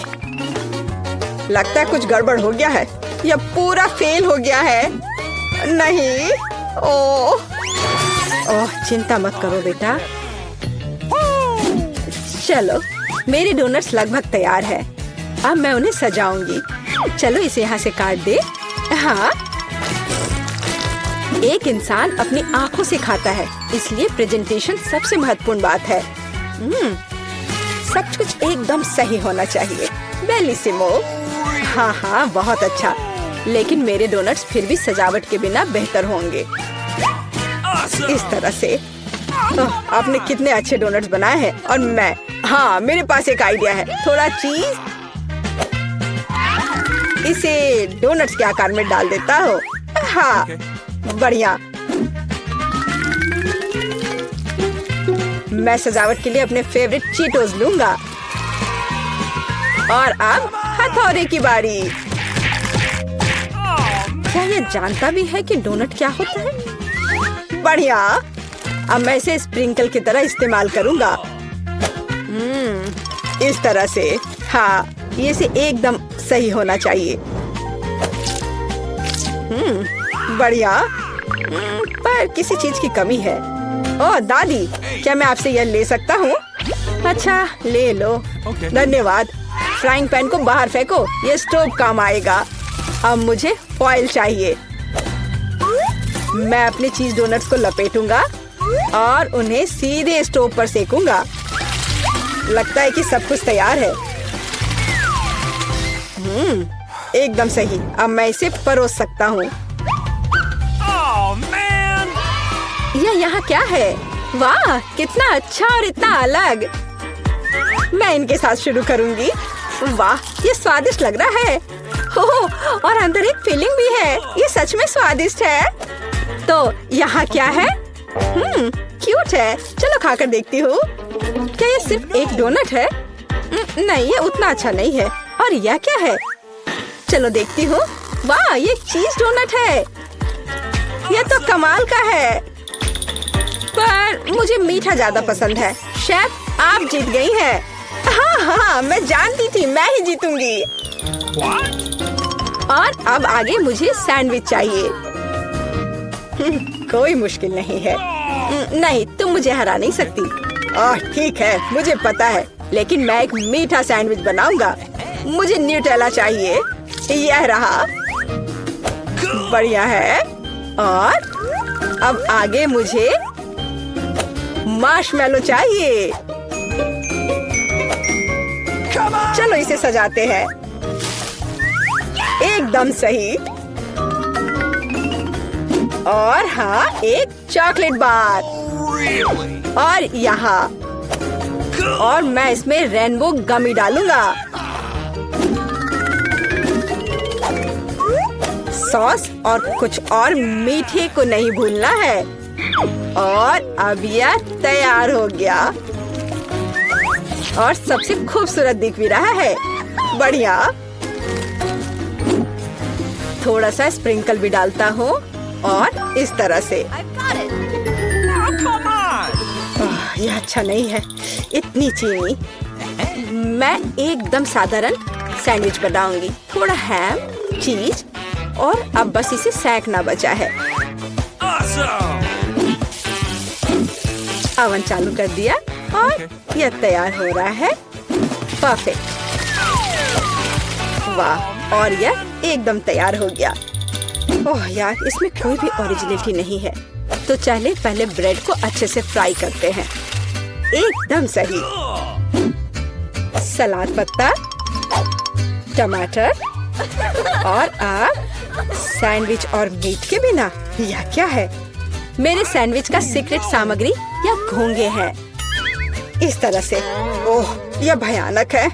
लगता है कुछ गड़बड़ हो गया है। यह पूरा फेल हो गया है। नहीं। ओह, चिंता मत करो बेटा। चलो, मेरे डोनट्स लगभग तैयार है। अब मैं उन्हें सजाऊंगी। चलो, इसे यहाँ से काट दे। हाँ, एक इंसान अपनी आंखों से खाता है, इसलिए प्रेजेंटेशन सबसे महत्वपूर्ण बात है। सब कुछ एकदम सही होना चाहिए। बेलिसिमो। हाँ, बहुत अच्छा। लेकिन मेरे डोनट्स फिर भी सजावट के बिना बेहतर होंगे। इस तरह से। आपने कितने अच्छे डोनट्स बनाए हैं। और मैं, हाँ, मेरे पास एक आइडिया है। थोड़ा चीज इसे डोनट्स के आकार में डाल देता हूँ। हाँ, बढ़िया। मैं सजावट के लिए अपने फेवरेट चीटोस लूंगा। और अब हथौड़े की बारी। क्या ये जानता भी है कि डोनट क्या होता है? बढ़िया। अब मैं इसे स्प्रिंकल की तरह इस्तेमाल करूंगा। इस तरह से। हाँ, ये से एकदम सही होना चाहिए। बढ़िया। पर किसी चीज की कमी है। ओह दादी, क्या मैं आपसे यह ले सकता हूँ? अच्छा, ले लो। धन्यवाद। फ्राइंग पैन को बाहर फेंको, ये स्टोव काम आएगा। अब मुझे फॉइल चाहिए। मैं अपने चीज डोनट्स को लपेटूंगा और उन्हें सीधे स्टोव पर सेकूंगा। लगता है कि सब कुछ तैयार है। एकदम सही। अब मैं इसे परोस सकता हूँ। यह यहाँ क्या है? वाह, कितना अच्छा और इतना अलग। मैं इनके साथ शुरू करूंगी। वाह, ये स्वादिष्ट लग रहा है। और अंदर एक फीलिंग भी है। ये सच में स्वादिष्ट है। तो यहाँ क्या है? क्यूट है। चलो खाकर देखती हूँ। क्या ये सिर्फ एक डोनट है? नहीं, ये उतना अच्छा नहीं है। और यह क्या है? चलो देखती हूँ। वाह, ये चीज डोनट है। ये तो कमाल का है। पर मुझे मीठा ज्यादा पसंद है। शायद आप जीत गई हैं। हाँ, मैं जानती थी मैं ही जीतूंगी। और अब आगे मुझे सैंडविच चाहिए। कोई मुश्किल नहीं है। नहीं, तुम मुझे हरा नहीं सकती। ठीक है, मुझे पता है, लेकिन मैं एक मीठा सैंडविच बनाऊंगा। मुझे न्यूटेला चाहिए। यह रहा। बढ़िया है। और अब आगे मुझे मार्शमैलो चाहिए। चलो इसे सजाते हैं। एकदम सही। और हाँ, एक चॉकलेट बार। और यहाँ। और मैं इसमें रेनबो गमी डालूंगा। सॉस और कुछ और मीठे को नहीं भूलना है। और अब यह तैयार हो गया। और सबसे खूबसूरत दिख भी रहा है। बढ़िया। थोड़ा सा स्प्रिंकल भी डालता हूँ और इस तरह से। यह अच्छा नहीं है, इतनी चीनी। मैं एकदम साधारण सैंडविच बनाऊंगी। थोड़ा हैम, चीज और अब बस इसे सेंकना बचा है। ओवन चालू कर दिया और यह तैयार हो रहा है। परफेक्ट। वाह, और यह एकदम तैयार हो गया। ओह यार, इसमें कोई भी ओरिजिनलिटी नहीं है। तो चलिए पहले ब्रेड को अच्छे से फ्राई करते हैं। एकदम सही। सलाद पत्ता, टमाटर और आप सैंडविच और मीट के बिना यह क्या है? मेरे सैंडविच का सीक्रेट सामग्री या घोंगे हैं। इस तरह से। ओह, यह भयानक है।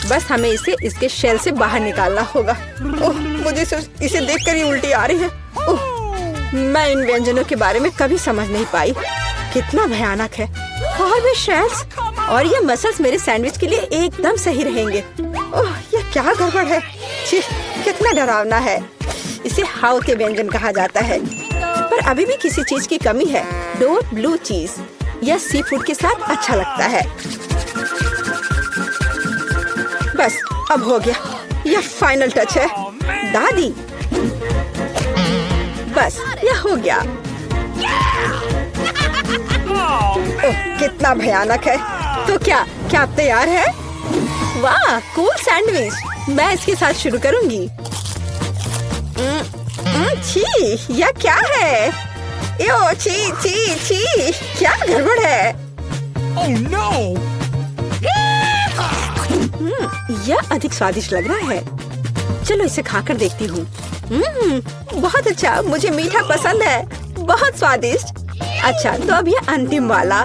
बस हमें इसे इसके शेल से बाहर निकालना होगा। ओह, मुझे इसे देखकर ही उल्टी आ रही है। ओह, मैं इन व्यंजनों के बारे में कभी समझ नहीं पाई। कितना भयानक है। और भी शेल्स और ये मसल्स मेरे सैंडविच के लिए एकदम सही रहेंगे। ओह, यह क्या गड़बड़ है। छी, कितना डरावना है। इसे हाउ के व्यंजन कहा जाता है। पर अभी भी किसी चीज की कमी है। डोर ब्लू चीज। यह सी फूड के साथ अच्छा लगता है। बस अब हो गया। यह फाइनल टच है। दादी, बस यह हो गया। ओह, कितना भयानक है। तो क्या आप तैयार है? वाह, कूल सैंडविच। मैं इसके साथ शुरू करूंगी। छी, यह क्या है? यो, छी छी छी, क्या गड़बड़ है? Oh no! यह अधिक स्वादिष्ट लग रहा है। चलो इसे खाकर देखती हूँ। बहुत अच्छा, मुझे मीठा पसंद है। बहुत स्वादिष्ट। अच्छा, तो अब यह अंतिम वाला।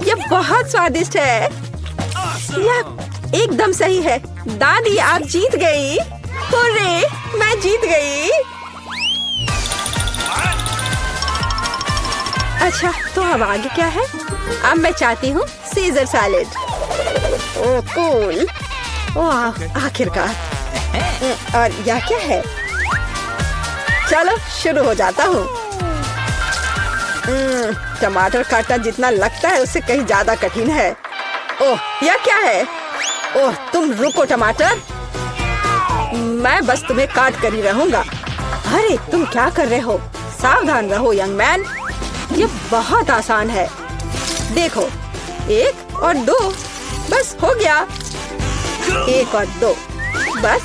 यह बहुत स्वादिष्ट है। यह एकदम सही है। दादी, आप जीत गई। हुर्रे, मैं जीत गई। अच्छा, तो अब आगे क्या है? अब मैं चाहती हूँ सीजर सैलेड। ओह कूल। ओह, आखिरकार। और यह क्या है? चलो शुरू हो जाता हूँ। टमाटर काटना जितना लगता है उससे कहीं ज्यादा कठिन है। ओह, यह क्या है? ओह, तुम रुको टमाटर। मैं बस तुम्हें काट कर ही रहूंगा। अरे, तुम क्या कर रहे हो? सावधान रहो यंग मैन। ये बहुत आसान है। देखो, 1 और 2, बस हो गया। 1 और 2, बस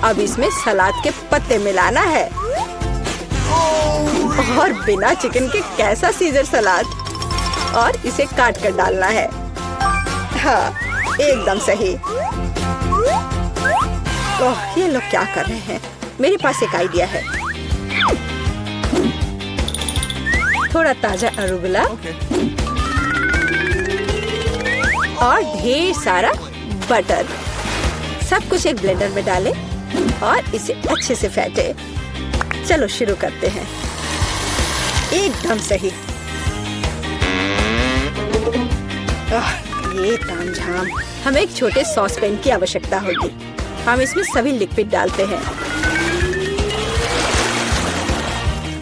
अब इसमें सलाद के पत्ते मिलाना है। और बिना चिकन के कैसा सीजर सलाद। और इसे काट कर डालना है। हाँ, एकदम सही। ओह, ये लोग क्या कर रहे हैं? मेरे पास एक आइडिया है। थोड़ा ताजा अरुगुला और ढेर सारा बटर। सब कुछ एक ब्लेंडर में डालें और इसे अच्छे से फेंटे। चलो शुरू करते हैं। एकदम सही। ये तामझाम। हमें एक छोटे सॉस पैन की आवश्यकता होगी। हम इसमें सभी लिक्विड डालते हैं।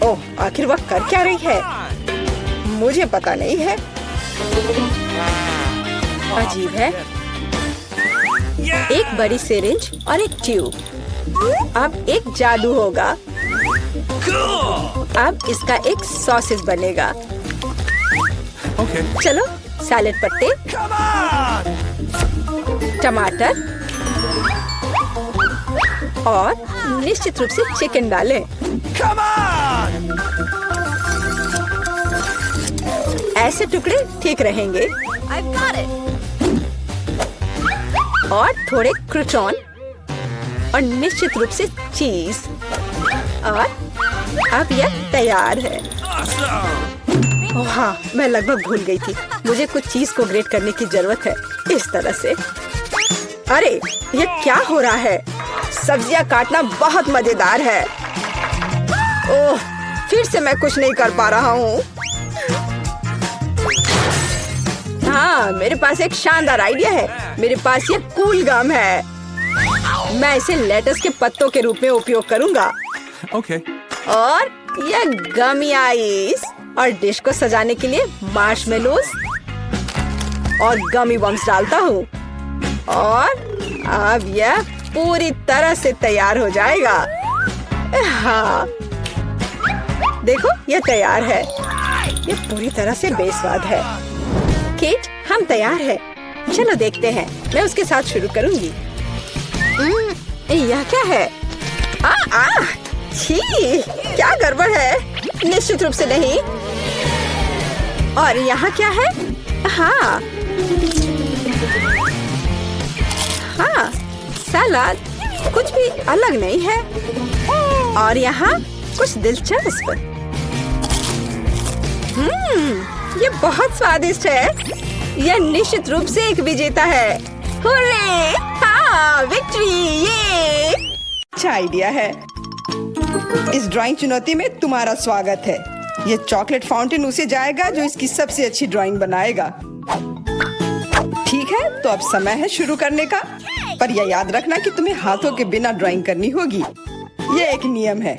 ओह, आखिर वह कर क्या रही है? मुझे पता नहीं है। अजीब है। एक बड़ी सिरिंज और एक ट्यूब। अब एक जादू होगा। अब इसका एक सॉसेज बनेगा। Okay. चलो सैलेड पत्ते, टमाटर और निश्चित रूप से चिकन डालें। ऐसे टुकड़े ठीक रहेंगे। I've got it. और थोड़े क्रूटॉन और निश्चित रूप से चीज। और अब यह तैयार है। ओह हाँ, मैं लगभग भूल गई थी। मुझे कुछ चीज को ग्रेट करने की जरूरत है। इस तरह से। अरे ये क्या हो रहा है? सब्जियां काटना बहुत मजेदार है। ओह, फिर से मैं कुछ नहीं कर पा रहा हूँ। हाँ, मेरे पास एक शानदार आइडिया है। मेरे पास ये कूल गम है। मैं इसे लेटस के पत्तों के रूप में उपयोग करूंगा। Okay. और ये गमी आइस और डिश को सजाने के लिए मार्शमेलोस और गमी बम्स डालता हूँ। और अब यह पूरी तरह से तैयार हो जाएगा। हाँ, देखो ये तैयार है। ये पूरी तरह से बेस्वाद है। केट, हम तैयार हैं। चलो देखते हैं। मैं उसके साथ शुरू करूंगी। यह क्या है? छी, क्या गड़बड़ है? निश्चित रूप से नहीं। और यहाँ क्या है? हाँ, सलाद कुछ भी अलग नहीं है। और यहाँ कुछ दिलचस्प। ये बहुत स्वादिष्ट है। यह निश्चित रूप से एक विजेता है। हुर्रे! हाँ, विक्ट्री! ये अच्छा आइडिया है। इस ड्राइंग चुनौती में तुम्हारा स्वागत है। ये चॉकलेट फाउंटेन उसे जाएगा जो इसकी सबसे अच्छी ड्राइंग बनाएगा। ठीक है, तो अब समय है शुरू करने का। पर यह याद रखना कि तुम्हें हाथों के बिना ड्राइंग करनी होगी। ये एक नियम है।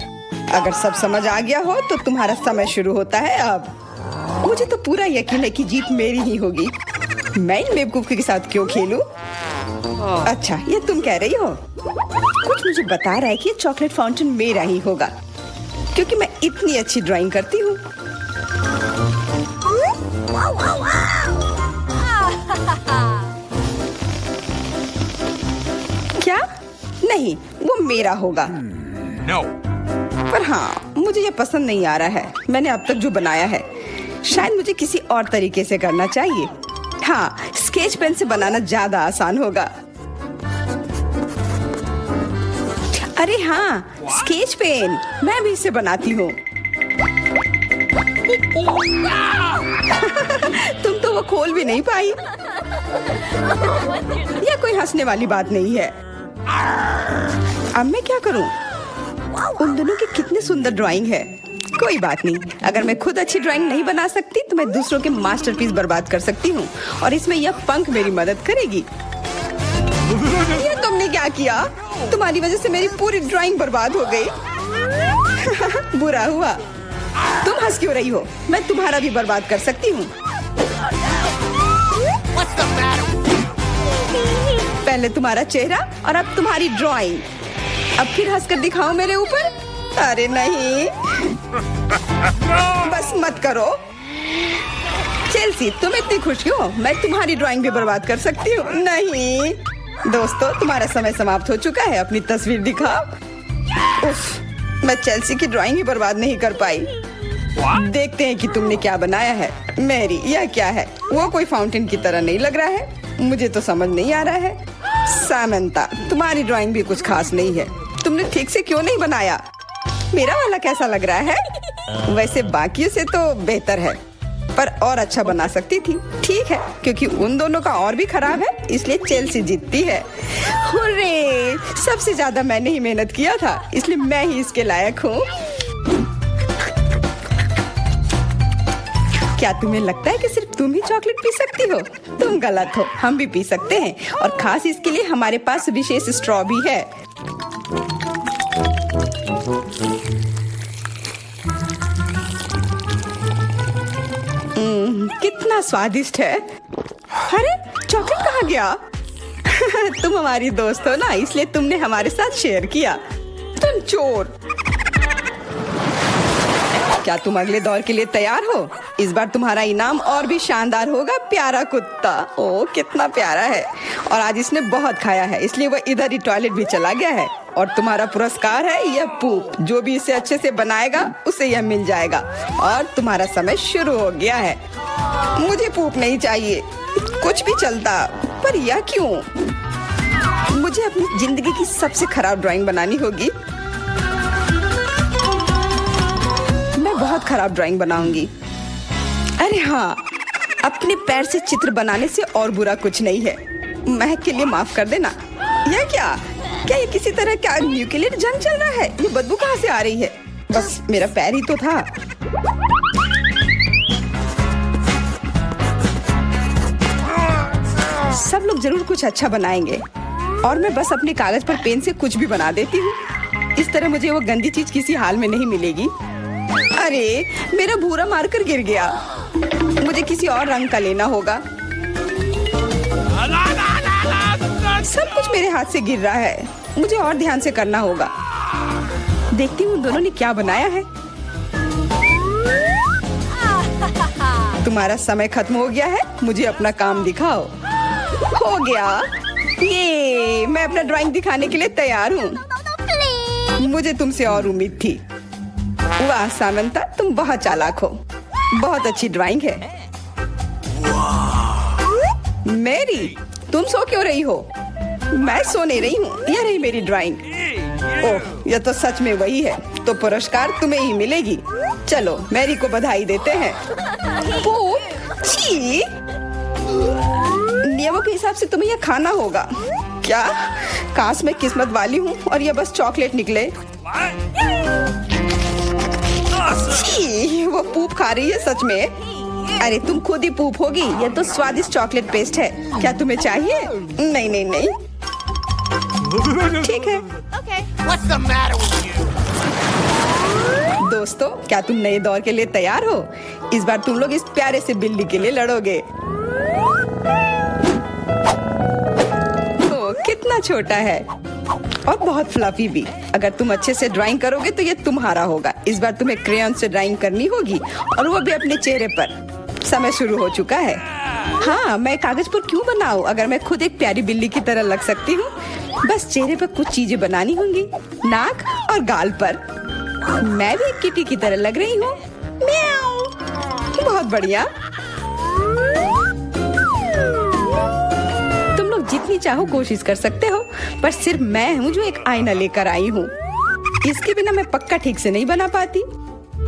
अगर सब समझ आ गया हो तो तुम्हारा समय शुरू होता है अब। मुझे तो पूरा यकीन है कि जीत मेरी ही होगी। मैं इन बेवकूफी के साथ क्यों खेलूं? अच्छा, ये तुम कह रही हो? कुछ मुझे बता रहा है कि ये चॉकलेट फाउंटेन मेरा ही होगा, क्योंकि मैं इतनी अच्छी ड्राइंग करती हूँ। क्या? नहीं, वो मेरा होगा। No. पर हाँ, मुझे ये पसंद नहीं आ रहा है। मैंने अब तक जो बनाया है, शायद मुझे किसी और तरीके से करना चाहिए। हाँ, स्केच पेन से बनाना ज्यादा आसान होगा। अरे हाँ, स्केच पेन, मैं भी इसे बनाती हूँ। तुम तो वो खोल भी नहीं पाई। यह कोई हंसने वाली बात नहीं है। अब मैं क्या करूँ? उन दोनों की कितनी सुंदर ड्राइंग है। कोई बात नहीं, अगर मैं खुद अच्छी ड्राइंग नहीं बना सकती तो मैं दूसरों के मास्टरपीस बर्बाद कर सकती हूँ, और इसमें यह पंख मेरी मदद करेगी। ये तुमने क्या किया? तुम्हारी वजह से मेरी पूरी ड्राइंग बर्बाद हो गई। बुरा हुआ। तुम हंस क्यों रही हो? मैं तुम्हारा भी बर्बाद कर सकती हूँ। पहले तुम्हारा चेहरा और अब तुम्हारी ड्राइंग। अब फिर हंसकर दिखाओ मेरे ऊपर। अरे नहीं, बस मत करो। चेल्सी, तुम इतनी खुश क्यों? मैं तुम्हारी ड्राइंग भी बर्बाद कर सकती हूँ। नहीं दोस्तों, तुम्हारा समय समाप्त हो चुका है। अपनी तस्वीर दिखाओ। उफ, मैं चेल्सी की ड्राइंग ही बर्बाद नहीं कर पाई। देखते हैं कि तुमने क्या बनाया है। मैरी, यह क्या है? वो कोई फाउंटेन की तरह नहीं लग रहा है। मुझे तो समझ नहीं आ रहा है। सामंता, तुम्हारी ड्राइंग भी कुछ खास नहीं है। तुमने ठीक से क्यों नहीं बनाया? मेरा वाला कैसा लग रहा है? वैसे बाकियों से तो बेहतर है, पर और अच्छा बना सकती थी। ठीक है, क्योंकि उन दोनों का और भी खराब है, इसलिए चेल्सी जीतती है। हुर्रे! सबसे ज्यादा मैंने ही मेहनत किया था, इसलिए मैं ही इसके लायक हूँ। क्या तुम्हें लगता है कि सिर्फ तुम ही चॉकलेट पी सकती हो? तुम गलत हो, हम भी पी सकते हैं और खास इसके लिए हमारे पास विशेष स्ट्रॉ भी है। कितना स्वादिष्ट है। अरे चॉकलेट कहाँ गया? तुम हमारी दोस्त हो ना, इसलिए तुमने हमारे साथ शेयर किया। तुम चोर। क्या तुम अगले दौर के लिए तैयार हो? इस बार तुम्हारा इनाम और भी शानदार होगा। प्यारा कुत्ता, ओ कितना प्यारा है। और आज इसने बहुत खाया है, इसलिए वह इधर ही टॉयलेट भी चला गया है। और तुम्हारा पुरस्कार है यह पूप। जो भी इसे अच्छे से बनाएगा उसे यह मिल जाएगा। और तुम्हारा समय शुरू हो गया है। मुझे पूप नहीं चाहिए, कुछ भी चलता, पर यह क्यों? मुझे अपनी जिंदगी की सबसे खराब ड्राइंग बनानी होगी। मैं बहुत खराब ड्राइंग बनाऊंगी। अरे हाँ, अपने पैर से चित्र बनाने से और बुरा कुछ नहीं है। महक के लिए माफ कर देना। यह क्या ये किसी तरह का न्यूक्लियर जंग चल रहा है? ये बदबू कहाँ से आ रही है? बस मेरा पैर ही तो था। सब लोग जरूर कुछ अच्छा बनाएंगे और मैं बस अपने कागज पर पेन से कुछ भी बना देती हूँ। इस तरह मुझे वो गंदी चीज किसी हाल में नहीं मिलेगी। अरे मेरा भूरा मार्कर गिर गया, मुझे किसी और रंग का लेना होगा। सब कुछ मेरे हाथ से गिर रहा है, मुझे और ध्यान से करना होगा। देखती हूँ दोनों ने क्या बनाया है। तुम्हारा समय खत्म हो गया है, मुझे अपना काम दिखाओ। हो गया, ये मैं अपना ड्राइंग दिखाने के लिए तैयार हूँ। मुझे तुमसे और उम्मीद थी। वाह सामंता, तुम बहुत चालाक हो। बहुत अच्छी ड्राइंग है। मेरी, तुम सो क्यों रही हो? मैं सो नहीं रही हूँ, यह रही मेरी ड्राइंग। ओह, यह तो सच में वही है। तो पुरस्कार तुम्हें ही मिलेगी। चलो मैरी को बधाई देते हैं। छी, नियमों के हिसाब से तुम्हें यह खाना होगा। क्या? काश मैं किस्मत वाली हूँ और यह बस चॉकलेट निकले। छी, वो पूप खा रही है सच में। अरे तुम खुद ही पूप होगी। यह तो स्वादिष्ट चॉकलेट पेस्ट है। क्या तुम्हें चाहिए? नहीं नहीं नहीं, ठीक है। What's the matter with you? दोस्तों, क्या तुम नए दौर के लिए तैयार हो? इस बार तुम लोग इस प्यारे से बिल्ली के लिए लड़ोगे। ओ, कितना छोटा है और बहुत फ्लफी भी। अगर तुम अच्छे से ड्राइंग करोगे तो ये तुम्हारा होगा। इस बार तुम्हें क्रेयॉन से ड्राइंग करनी होगी और वो भी अपने चेहरे पर। समय शुरू हो चुका है। हाँ, मैं कागज पर क्यों बनाऊं अगर मैं खुद एक प्यारी बिल्ली की तरह लग सकती हूँ। बस चेहरे पर कुछ चीजें बनानी होंगी, नाक और गाल पर। मैं भी एक किटी की तरह लग रही हूँ। म्याऊ। बहुत बढ़िया। तुम लोग जितनी चाहो कोशिश कर सकते हो, पर सिर्फ मैं हूँ जो एक आईना लेकर आई हूँ। इसके बिना मैं पक्का ठीक से नहीं बना पाती।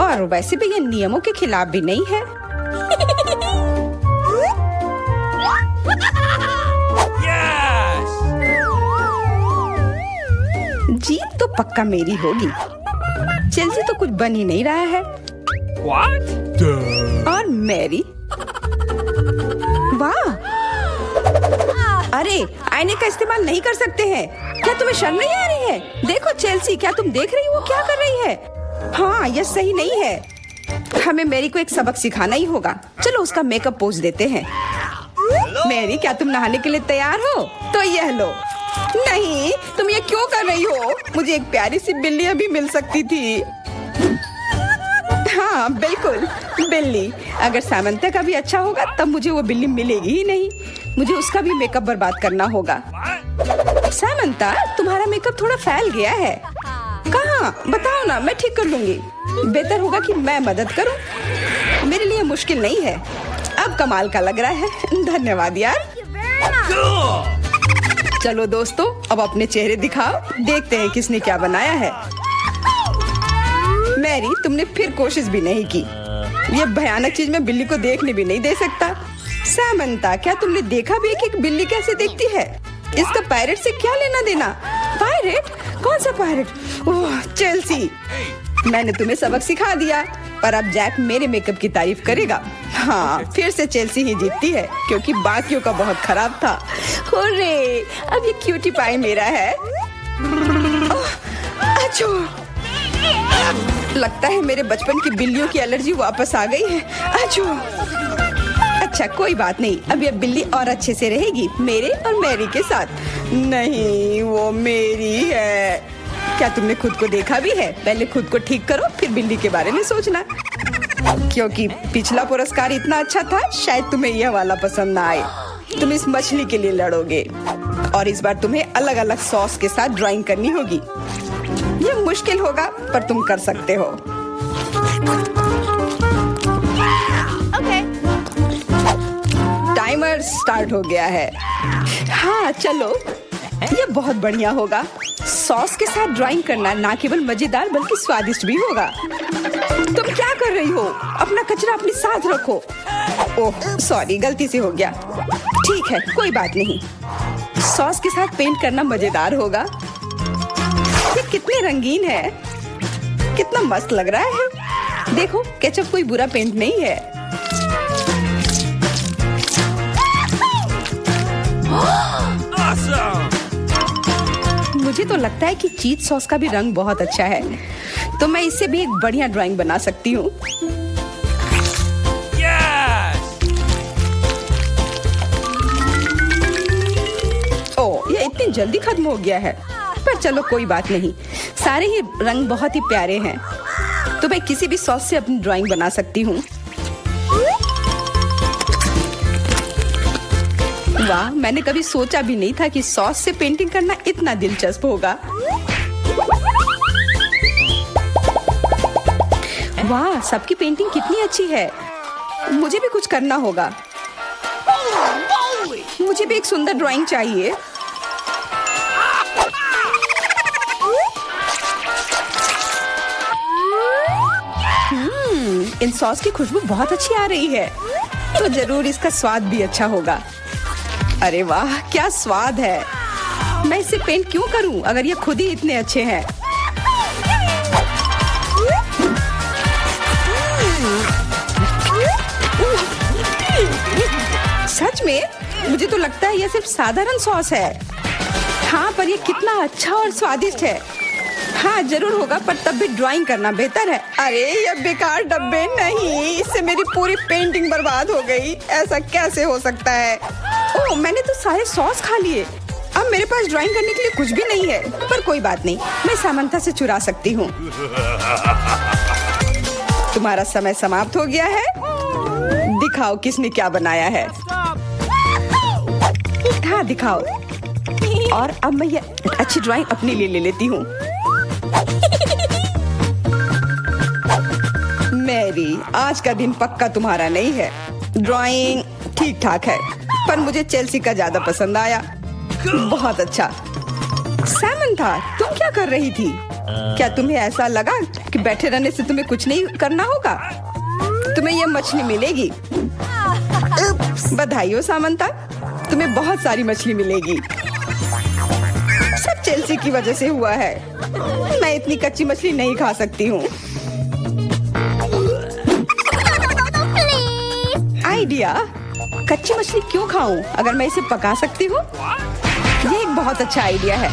और वैसे भी ये नियमों के खिलाफ भी नहीं है। जीत तो पक्का मेरी होगी। चेल्सी तो कुछ बन ही नहीं रहा है। What? Duh. और मैरी, वाह! अरे आईने का इस्तेमाल नहीं कर सकते हैं। क्या तुम्हें शर्म नहीं आ रही है? देखो चेल्सी, क्या तुम देख रही हो क्या कर रही है? हाँ, यह सही नहीं है। हमें मैरी को एक सबक सिखाना ही होगा। चलो उसका मेकअप पोज देते हैं। मैरी, क्या तुम नहाने के लिए तैयार हो? तो यह लो। नहीं, तुम ये क्यों कर रही हो? मुझे एक प्यारी सी बिल्ली अभी मिल सकती थी। हाँ बिल्कुल, बिल्ली। अगर सामंता का भी अच्छा होगा तब मुझे वो बिल्ली मिलेगी ही नहीं। मुझे उसका भी मेकअप बर्बाद करना होगा। सामंता, तुम्हारा मेकअप थोड़ा फैल गया है। कहाँ? बताओ ना, मैं ठीक कर लूंगी। बेहतर होगा कि मैं मदद करूं। मेरे लिए मुश्किल नहीं है। अब कमाल का लग रहा है। धन्यवाद यार। चलो दोस्तों, अब अपने चेहरे दिखाओ। देखते हैं किसने क्या बनाया है। मैरी, तुमने फिर कोशिश भी नहीं की। ये भयानक चीज मैं बिल्ली को देखने भी नहीं दे सकता। सामंता, क्या तुमने देखा भी कि एक बिल्ली कैसे दिखती है? इसका पायरेट से क्या लेना देना? पायरेट? कौन सा पायरेट? ओह चेल्सी, मैंने तुम्हें सबक सिखा दिया। पर अब जैक मेरे मेकअप की तारीफ करेगा। हाँ, फिर से चेल्सी ही जीतती है क्योंकि बाकियों का बहुत खराब था। हुर्रे, अब ये क्यूटी पाई मेरा है। अच्छो, लगता है मेरे बचपन की बिल्लियों की एलर्जी वापस आ गई है। अच्छो, अच्छा कोई बात नहीं, अब ये बिल्ली और अच्छे से रहेगी मेरे और मैरी के साथ। नहीं, वो मेरी है। क्या तुमने खुद को देखा भी है? पहले खुद को ठीक करो, फिर बिल्ली के बारे में सोचना। क्योंकि पिछला पुरस्कार इतना अच्छा था, शायद तुम्हें यह वाला पसंद ना आए। तुम इस मछली के लिए लड़ोगे और इस बार तुम्हें अलग अलग सॉस के साथ ड्राइंग करनी होगी। यह मुश्किल होगा पर तुम कर सकते हो। Okay. टाइमर स्टार्ट हो गया है। हाँ चलो, ये बहुत बढ़िया होगा। सॉस के साथ ड्राइंग करना ना केवल मजेदार बल्कि स्वादिष्ट भी होगा। तुम क्या कर रही हो? अपना कचरा अपने साथ रखो। ओह सॉरी, गलती से हो गया। ठीक है, कोई बात नहीं। सॉस के साथ पेंट करना मजेदार होगा। ये कितने रंगीन है, कितना मस्त लग रहा है। देखो, केचप कोई बुरा पेंट नहीं है। Awesome! मुझे तो लगता है कि चीज सॉस का भी रंग बहुत अच्छा है, तो मैं इससे भी एक बढ़िया ड्राइंग बना सकती हूँ। Yes! ओह, ये इतनी जल्दी खत्म हो गया है। पर चलो कोई बात नहीं, सारे ही रंग बहुत ही प्यारे हैं, तो मैं किसी भी सॉस से अपनी ड्राइंग बना सकती हूँ। वाह, मैंने कभी सोचा भी नहीं था कि सॉस से पेंटिंग करना इतना दिलचस्प होगा। वाह, सबकी पेंटिंग कितनी अच्छी है। मुझे भी कुछ करना होगा। मुझे भी एक सुंदर ड्राइंग चाहिए। इन सॉस की खुशबू बहुत अच्छी आ रही है, तो जरूर इसका स्वाद भी अच्छा होगा। अरे वाह, क्या स्वाद है। मैं इसे पेंट क्यों करूं अगर ये खुद ही इतने अच्छे हैं। सच में मुझे तो लगता है यह सिर्फ साधारण सॉस है। हाँ, पर ये कितना अच्छा और स्वादिष्ट है। हाँ जरूर होगा, पर तब भी ड्राइंग करना बेहतर है। अरे ये बेकार डब्बे नहीं, इससे मेरी पूरी पेंटिंग बर्बाद हो गई। ऐसा कैसे हो सकता है? ओह, मैंने तो सारे सॉस खा लिए। अब मेरे पास ड्राइंग करने के लिए कुछ भी नहीं है। पर कोई बात नहीं, मैं सामंथा से चुरा सकती हूँ। तुम्हारा समय समाप्त हो गया है। दिखाओ किसने क्या बनाया है। हाँ दिखाओ। और अब मैं ये अच्छी ड्राइंग अपने लिए ले लेती हूँ। मैरी, आज का दिन पक्का तुम्हारा नहीं है। ड्राइंग ठीक ठाक है, पर मुझे चेल्सी का ज्यादा पसंद आया। बहुत अच्छा। सैमंथा, तुम क्या कर रही थी? क्या तुम्हें ऐसा लगा कि बैठे रहने से तुम्हें कुछ नहीं करना होगा? तुम्हें यह मछली मिलेगी। बधाई हो सामंथा, तुम्हें बहुत सारी मछली मिलेगी। सब चेल्सी की वजह से हुआ है। मैं इतनी कच्ची मछली नहीं खा सकती हूँ। आइडिया, कच्ची मछली क्यों खाऊं अगर मैं इसे पका सकती हूँ? ये एक बहुत अच्छा आइडिया है।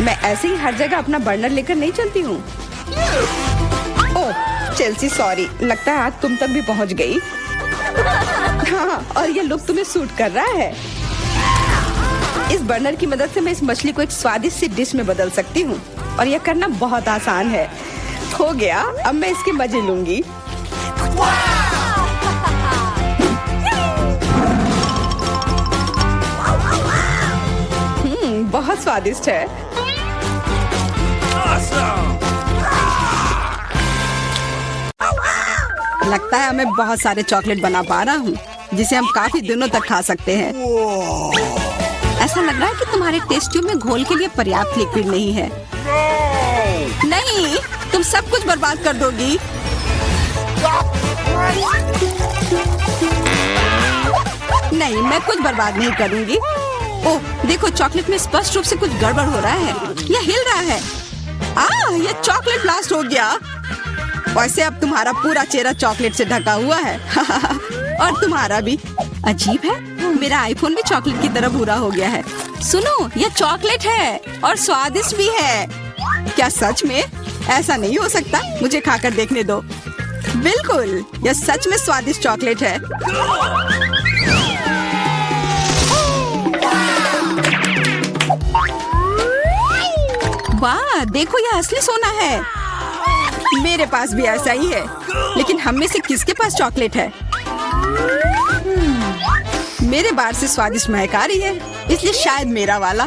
मैं ऐसे ही हर जगह अपना बर्नर लेकर नहीं चलती हूँ। ओह चेल्सी, सॉरी, लगता है आग तुम तक भी पहुँच गई। हाँ, और ये लुक तुम्हें सूट कर रहा है। इस बर्नर की मदद से मैं इस मछली को एक स्वादिष्ट सी डिश में बदल सकती हूँ, और यह करना बहुत आसान है। हो गया, अब मैं इसके मजे लूंगी। बहुत स्वादिष्ट है। Awesome! लगता है मैं बहुत सारे चॉकलेट बना पा रहा हूँ, जिसे हम काफी दिनों तक खा सकते हैं। ऐसा लग रहा है कि तुम्हारे टेस्ट ट्यूब में घोल के लिए पर्याप्त लिक्विड नहीं है। नहीं, तुम सब कुछ बर्बाद कर दोगी। नहीं, मैं कुछ बर्बाद नहीं करूंगी। ओह देखो, चॉकलेट में स्पष्ट रूप से कुछ गड़बड़ हो रहा है। यह हिल रहा है। यह चॉकलेट ब्लास्ट हो गया। वैसे अब तुम्हारा पूरा चेहरा चॉकलेट से ढका हुआ है। और तुम्हारा भी। अजीब है, मेरा आईफोन भी चॉकलेट की तरह भूरा हो गया है। सुनो, यह चॉकलेट है और स्वादिष्ट भी है। क्या सच में? ऐसा नहीं हो सकता, मुझे खाकर देखने दो। बिल्कुल, यह सच में स्वादिष्ट चॉकलेट है। वाह, देखो यह असली सोना है। मेरे पास भी ऐसा ही है, लेकिन हम में से किसके पास चॉकलेट है? मेरे बार से स्वादिष्ट महक आ रही है, इसलिए शायद मेरा वाला।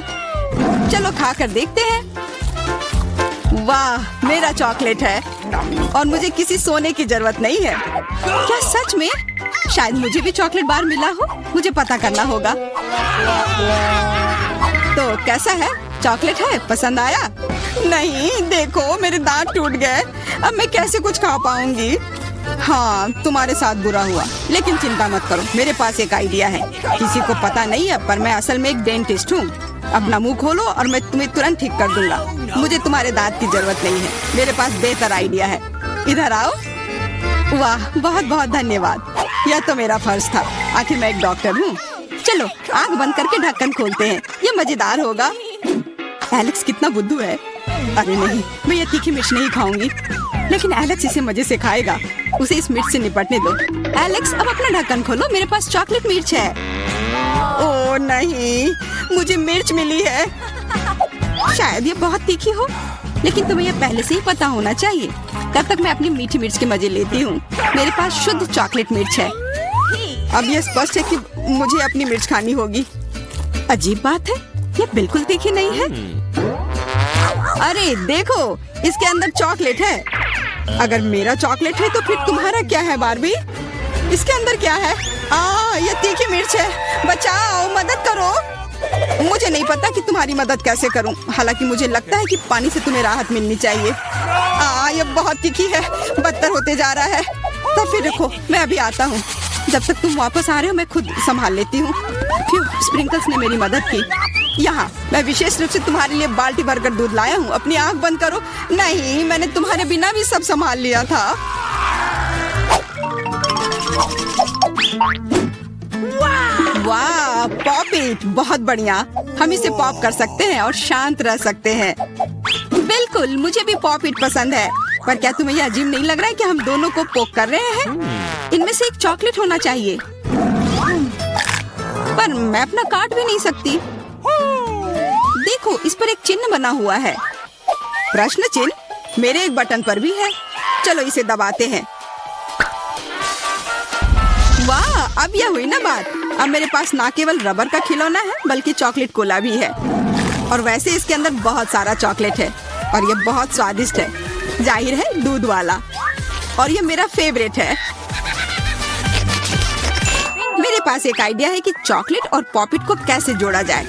चलो खा कर देखते हैं। वाह, मेरा चॉकलेट है और मुझे किसी सोने की जरूरत नहीं है। क्या सच में? शायद मुझे भी चॉकलेट बार मिला हो, मुझे पता करना होगा। तो कैसा है? चॉकलेट है? पसंद आया? नहीं, देखो मेरे दांत टूट गए, अब मैं कैसे कुछ खा पाऊंगी। हाँ, तुम्हारे साथ बुरा हुआ, लेकिन चिंता मत करो, मेरे पास एक आइडिया है। किसी को पता नहीं है, पर मैं असल में एक डेंटिस्ट हूँ। अपना मुंह खोलो और मैं तुम्हें तुरंत ठीक कर दूंगा। मुझे तुम्हारे दांत की जरूरत नहीं है, मेरे पास बेहतर आइडिया है। इधर आओ। वाह, बहुत बहुत धन्यवाद, यह तो मेरा फर्ज था, आखिर मैं एक डॉक्टर हूँ। चलो आँख बंद करके ढक्कन खोलते हैं, ये मजेदार होगा। एलेक्स कितना बुद्धू है। अरे नहीं, मैं ये तीखी मिर्च नहीं खाऊंगी, लेकिन एलेक्स इसे मजे से खाएगा। उसे इस मिर्च से निपटने दो। एलेक्स, अब अपना ढक्कन खोलो, मेरे पास चॉकलेट मिर्च है। ओह नहीं, मुझे मिर्च मिली है। शायद ये बहुत तीखी हो, लेकिन तुम्हें यह पहले से ही पता होना चाहिए। तब तक मैं अपनी मीठी मिर्च के मजे लेती हूँ। मेरे पास शुद्ध चॉकलेट मिर्च है। अब यह स्पष्ट है कि मुझे अपनी मिर्च खानी होगी। अजीब बात है, यह बिल्कुल तीखी नहीं है। अरे देखो, इसके अंदर चॉकलेट है। अगर मेरा चॉकलेट है तो फिर तुम्हारा क्या है बार्बी? इसके अंदर क्या है? ये तीखी मिर्च है। बचाओ, मदद करो। मुझे नहीं पता कि तुम्हारी मदद कैसे करूं, हालांकि मुझे लगता है कि पानी से तुम्हें राहत मिलनी चाहिए। ये बहुत तीखी है, बदतर होते जा रहा है। तो फिर रुको, मैं अभी आता हूँ। जब तक तुम वापस आ रहे हो मैं खुद संभाल लेती हूँ। स्प्रिंकल्स ने मेरी मदद की। यहाँ मैं विशेष रूप से तुम्हारे लिए बाल्टी भरकर दूध लाया हूँ। अपनी आँख बंद करो। नहीं, मैंने तुम्हारे बिना भी सब संभाल लिया था। वाह, पॉप इट, बहुत बढ़िया। हम इसे पॉप कर सकते हैं और शांत रह सकते हैं। बिल्कुल, मुझे भी पॉप इट पसंद है। पर क्या तुम्हें यह अजीब नहीं लग रहा है कि हम दोनों को पोक कर रहे हैं? इनमें से एक चॉकलेट होना चाहिए, पर मैं अपना काट भी नहीं सकती। देखो, इस पर एक चिन्ह बना हुआ है। प्रश्न चिन्ह मेरे एक बटन पर भी है। चलो इसे दबाते हैं। वाह, अब यह हुई ना बात। अब मेरे पास ना केवल रबर का खिलौना है, बल्कि चॉकलेट कोला भी है। और वैसे इसके अंदर बहुत सारा चॉकलेट है और यह बहुत स्वादिष्ट है। जाहिर है, दूध वाला। और यह मेरा फेवरेट है। मेरे पास एक आइडिया है कि चॉकलेट और पॉपिट को कैसे जोड़ा जाए।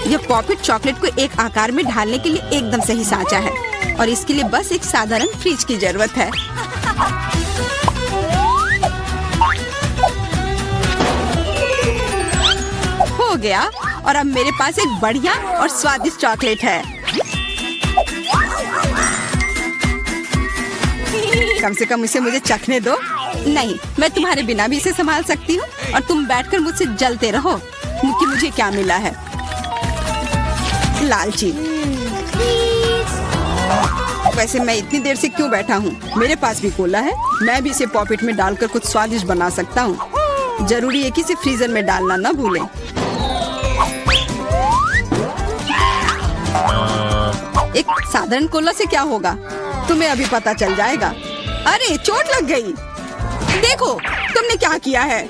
यह पॉपिट चॉकलेट को एक आकार में ढालने के लिए एकदम सही सांचा है, और इसके लिए बस एक साधारण फ्रिज की जरूरत है। हो गया, और अब मेरे पास एक बढ़िया और स्वादिष्ट चॉकलेट है। कम से कम इसे मुझे चखने दो। नहीं, मैं तुम्हारे बिना भी इसे संभाल सकती हूँ, और तुम बैठकर मुझसे जलते रहो कि मुझे क्या मिला है। लालची। वैसे मैं इतनी देर से क्यों बैठा हूँ? मेरे पास भी कोला है, मैं भी इसे पॉकेट में डालकर कुछ स्वादिष्ट बना सकता हूँ। जरूरी है कि इसे फ्रीजर में डालना ना भूलें। एक साधारण कोला से क्या होगा, तुम्हें अभी पता चल जाएगा। अरे चोट लग गई। देखो तुमने क्या किया है।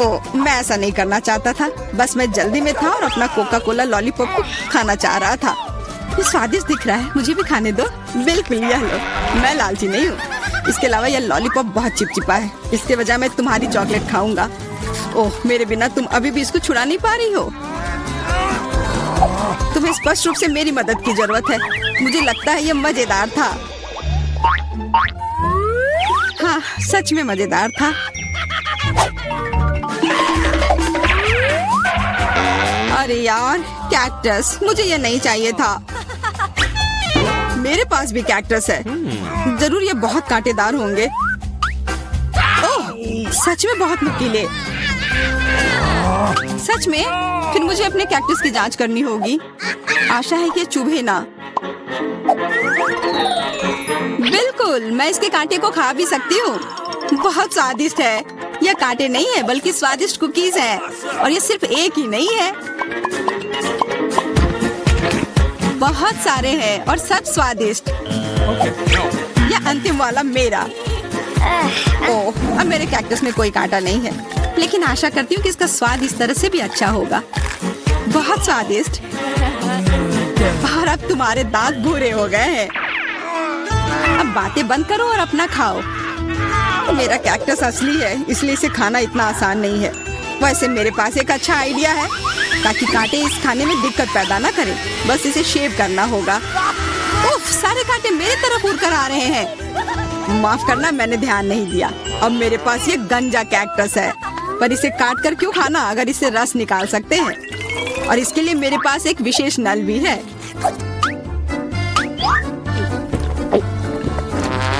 ओह, मैं ऐसा नहीं करना चाहता था, बस मैं जल्दी में था और अपना कोका कोला लॉलीपॉप को खाना चाह रहा था। ये स्वादिष्ट दिख रहा है, मुझे भी खाने दो। बिल्कुल, यह लो। मैं लालची नहीं हूँ। इसके अलावा यह लॉलीपॉप बहुत चिपचिपा है, इसके बजाय मैं तुम्हारी चॉकलेट खाऊंगा। ओह, मेरे बिना तुम अभी भी इसको छुड़ा नहीं पा रही हो। तुम्हें स्पष्ट रूप से मेरी मदद की जरूरत है। मुझे लगता है यह मजेदार था। हाँ, सच में मजेदार था। अरे यार, कैक्टस, मुझे ये नहीं चाहिए था। मेरे मेरे पास भी कैक्टस है। जरूर ये बहुत कांटेदार होंगे। ओह, सच में बहुत नुकीले। सच में? फिर मुझे अपने कैक्टस की जांच करनी होगी। आशा है कि ये चुभे ना। बिल्कुल, मैं इसके कांटे को खा भी सकती हूँ। बहुत स्वादिष्ट है। यह कांटे नहीं है बल्कि स्वादिष्ट कुकीज है। और ये सिर्फ एक ही नहीं है, बहुत सारे हैं और सब स्वादिष्ट। यह अंतिम वाला मेरा। ओह, अब मेरे कैक्टस में कोई कांटा नहीं है, लेकिन आशा करती हूँ कि इसका स्वाद इस तरह से भी अच्छा होगा। बहुत स्वादिष्ट। और अब तुम्हारे दांत भूरे हो गए हैं। अब बातें बंद करो और अपना खाओ। मेरा कैक्टस असली है, इसलिए इसे खाना इतना आसान नहीं है। वैसे मेरे पास एक अच्छा आइडिया है, ताकि कांटे इस खाने में दिक्कत पैदा ना करें। बस इसे शेव करना होगा। उफ, सारे कांटे मेरे तरफ उड़ कर आ रहे हैं। माफ करना, मैंने ध्यान नहीं दिया। अब मेरे पास ये गंजा कैक्टस है, पर इसे काट कर क्यों खाना अगर इसे रस निकाल सकते हैं। और इसके लिए मेरे पास एक विशेष नल भी है।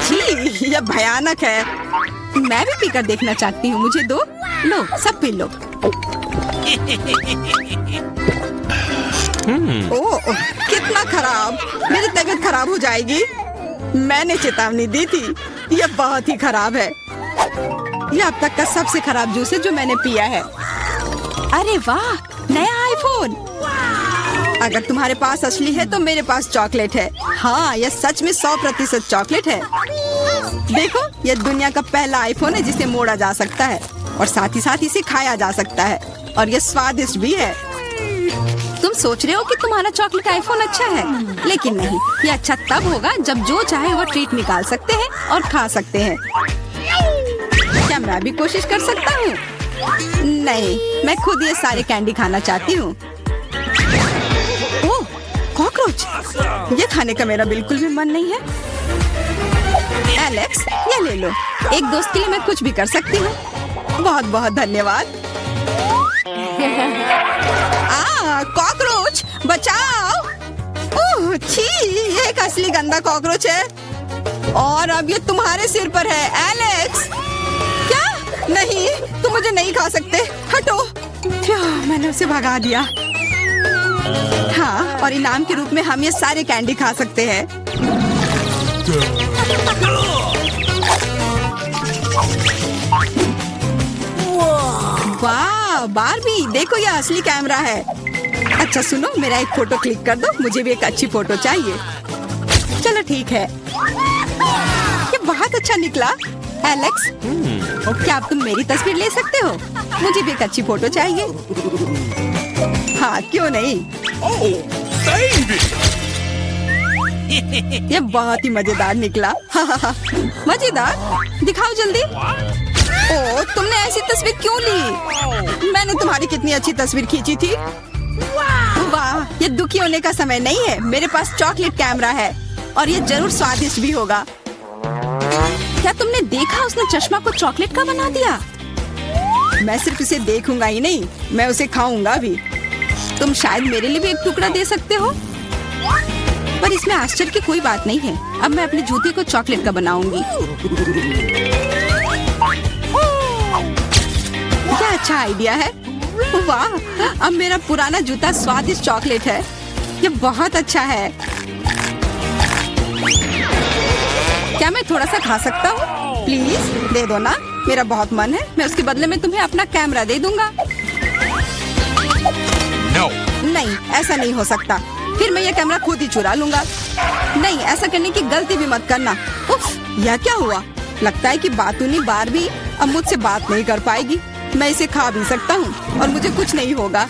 छी, यह भयानक है। मैं भी पीकर देखना चाहती हूँ। मुझे दो। लो, सब पी लो। ओह, कितना खराब। मेरी तबीयत खराब हो जाएगी। मैंने चेतावनी दी थी। यह बहुत ही खराब है। यह अब तक का सबसे खराब जूस है जो मैंने पिया है। अरे वाह, नया आईफोन। अगर तुम्हारे पास असली है तो मेरे पास चॉकलेट है। हाँ, यह सच में 100% चॉकलेट है। देखो, यह दुनिया का पहला आईफोन है जिसे मोड़ा जा सकता है और साथ ही साथ इसे खाया जा सकता है। और यह स्वादिष्ट भी है। तुम सोच रहे हो कि तुम्हारा चॉकलेट आईफोन अच्छा है, लेकिन नहीं। ये अच्छा तब होगा जब जो चाहे वो ट्रीट निकाल सकते हैं और खा सकते हैं। क्या मैं भी कोशिश कर सकता हूँ? नहीं, मैं खुद ये सारे कैंडी खाना चाहती हूँ। ओह, कॉकरोच। ये खाने का मेरा बिल्कुल भी मन नहीं है। एलेक्स, ये ले लो। एक दोस्त के लिए मैं कुछ भी कर सकती हूँ। बहुत बहुत धन्यवाद। कॉकरोच, बचाओ। ओह, छी, ये एक असली गंदा कॉकरोच है। और अब ये तुम्हारे सिर पर है, एलेक्स। क्या? नहीं, तुम मुझे नहीं खा सकते। हटो। मैंने उसे भगा दिया। हाँ, और इनाम के रूप में हम ये सारे कैंडी खा सकते हैं। वाह, बारबी, देखो ये असली कैमरा है। अच्छा सुनो, मेरा एक फोटो क्लिक कर दो। मुझे भी एक अच्छी फोटो चाहिए। चलो ठीक है। ये बहुत अच्छा निकला। एलेक्स, क्या अब तुम मेरी तस्वीर ले सकते हो? मुझे भी एक अच्छी फोटो चाहिए। हाँ, क्यों नहीं। ये बहुत ही मजेदार निकला। मजेदार? दिखाओ जल्दी। ओह, तुमने ऐसी तस्वीर क्यों ली? मैंने तुम्हारी कितनी अच्छी तस्वीर खींची थी। वाह, ये दुखी होने का समय नहीं है। मेरे पास चॉकलेट कैमरा है और ये जरूर स्वादिष्ट भी होगा। क्या तुमने देखा, उसने चश्मा को चॉकलेट का बना दिया। मैं सिर्फ इसे देखूंगा ही नहीं, मैं उसे खाऊंगा भी। तुम शायद मेरे लिए भी एक टुकड़ा दे सकते हो, पर इसमें आश्चर्य की कोई बात नहीं है। अब मैं अपने जूते को चॉकलेट का बनाऊंगी। क्या अच्छा आइडिया है। वाह, अब मेरा पुराना जूता स्वादिष्ट चॉकलेट है। ये बहुत अच्छा है। क्या मैं थोड़ा सा खा सकता हूँ? प्लीज दे दो ना, मेरा बहुत मन है। मैं उसके बदले में तुम्हें अपना कैमरा दे दूंगा। No. नहीं, ऐसा नहीं हो सकता। फिर मैं ये कैमरा खुद ही चुरा लूंगा। नहीं, ऐसा करने की गलती भी मत करना। उफ, यह क्या हुआ? लगता है कि बातूनी बारबी अब मुझसे बात नहीं कर पाएगी। मैं इसे खा भी सकता हूँ और मुझे कुछ नहीं होगा।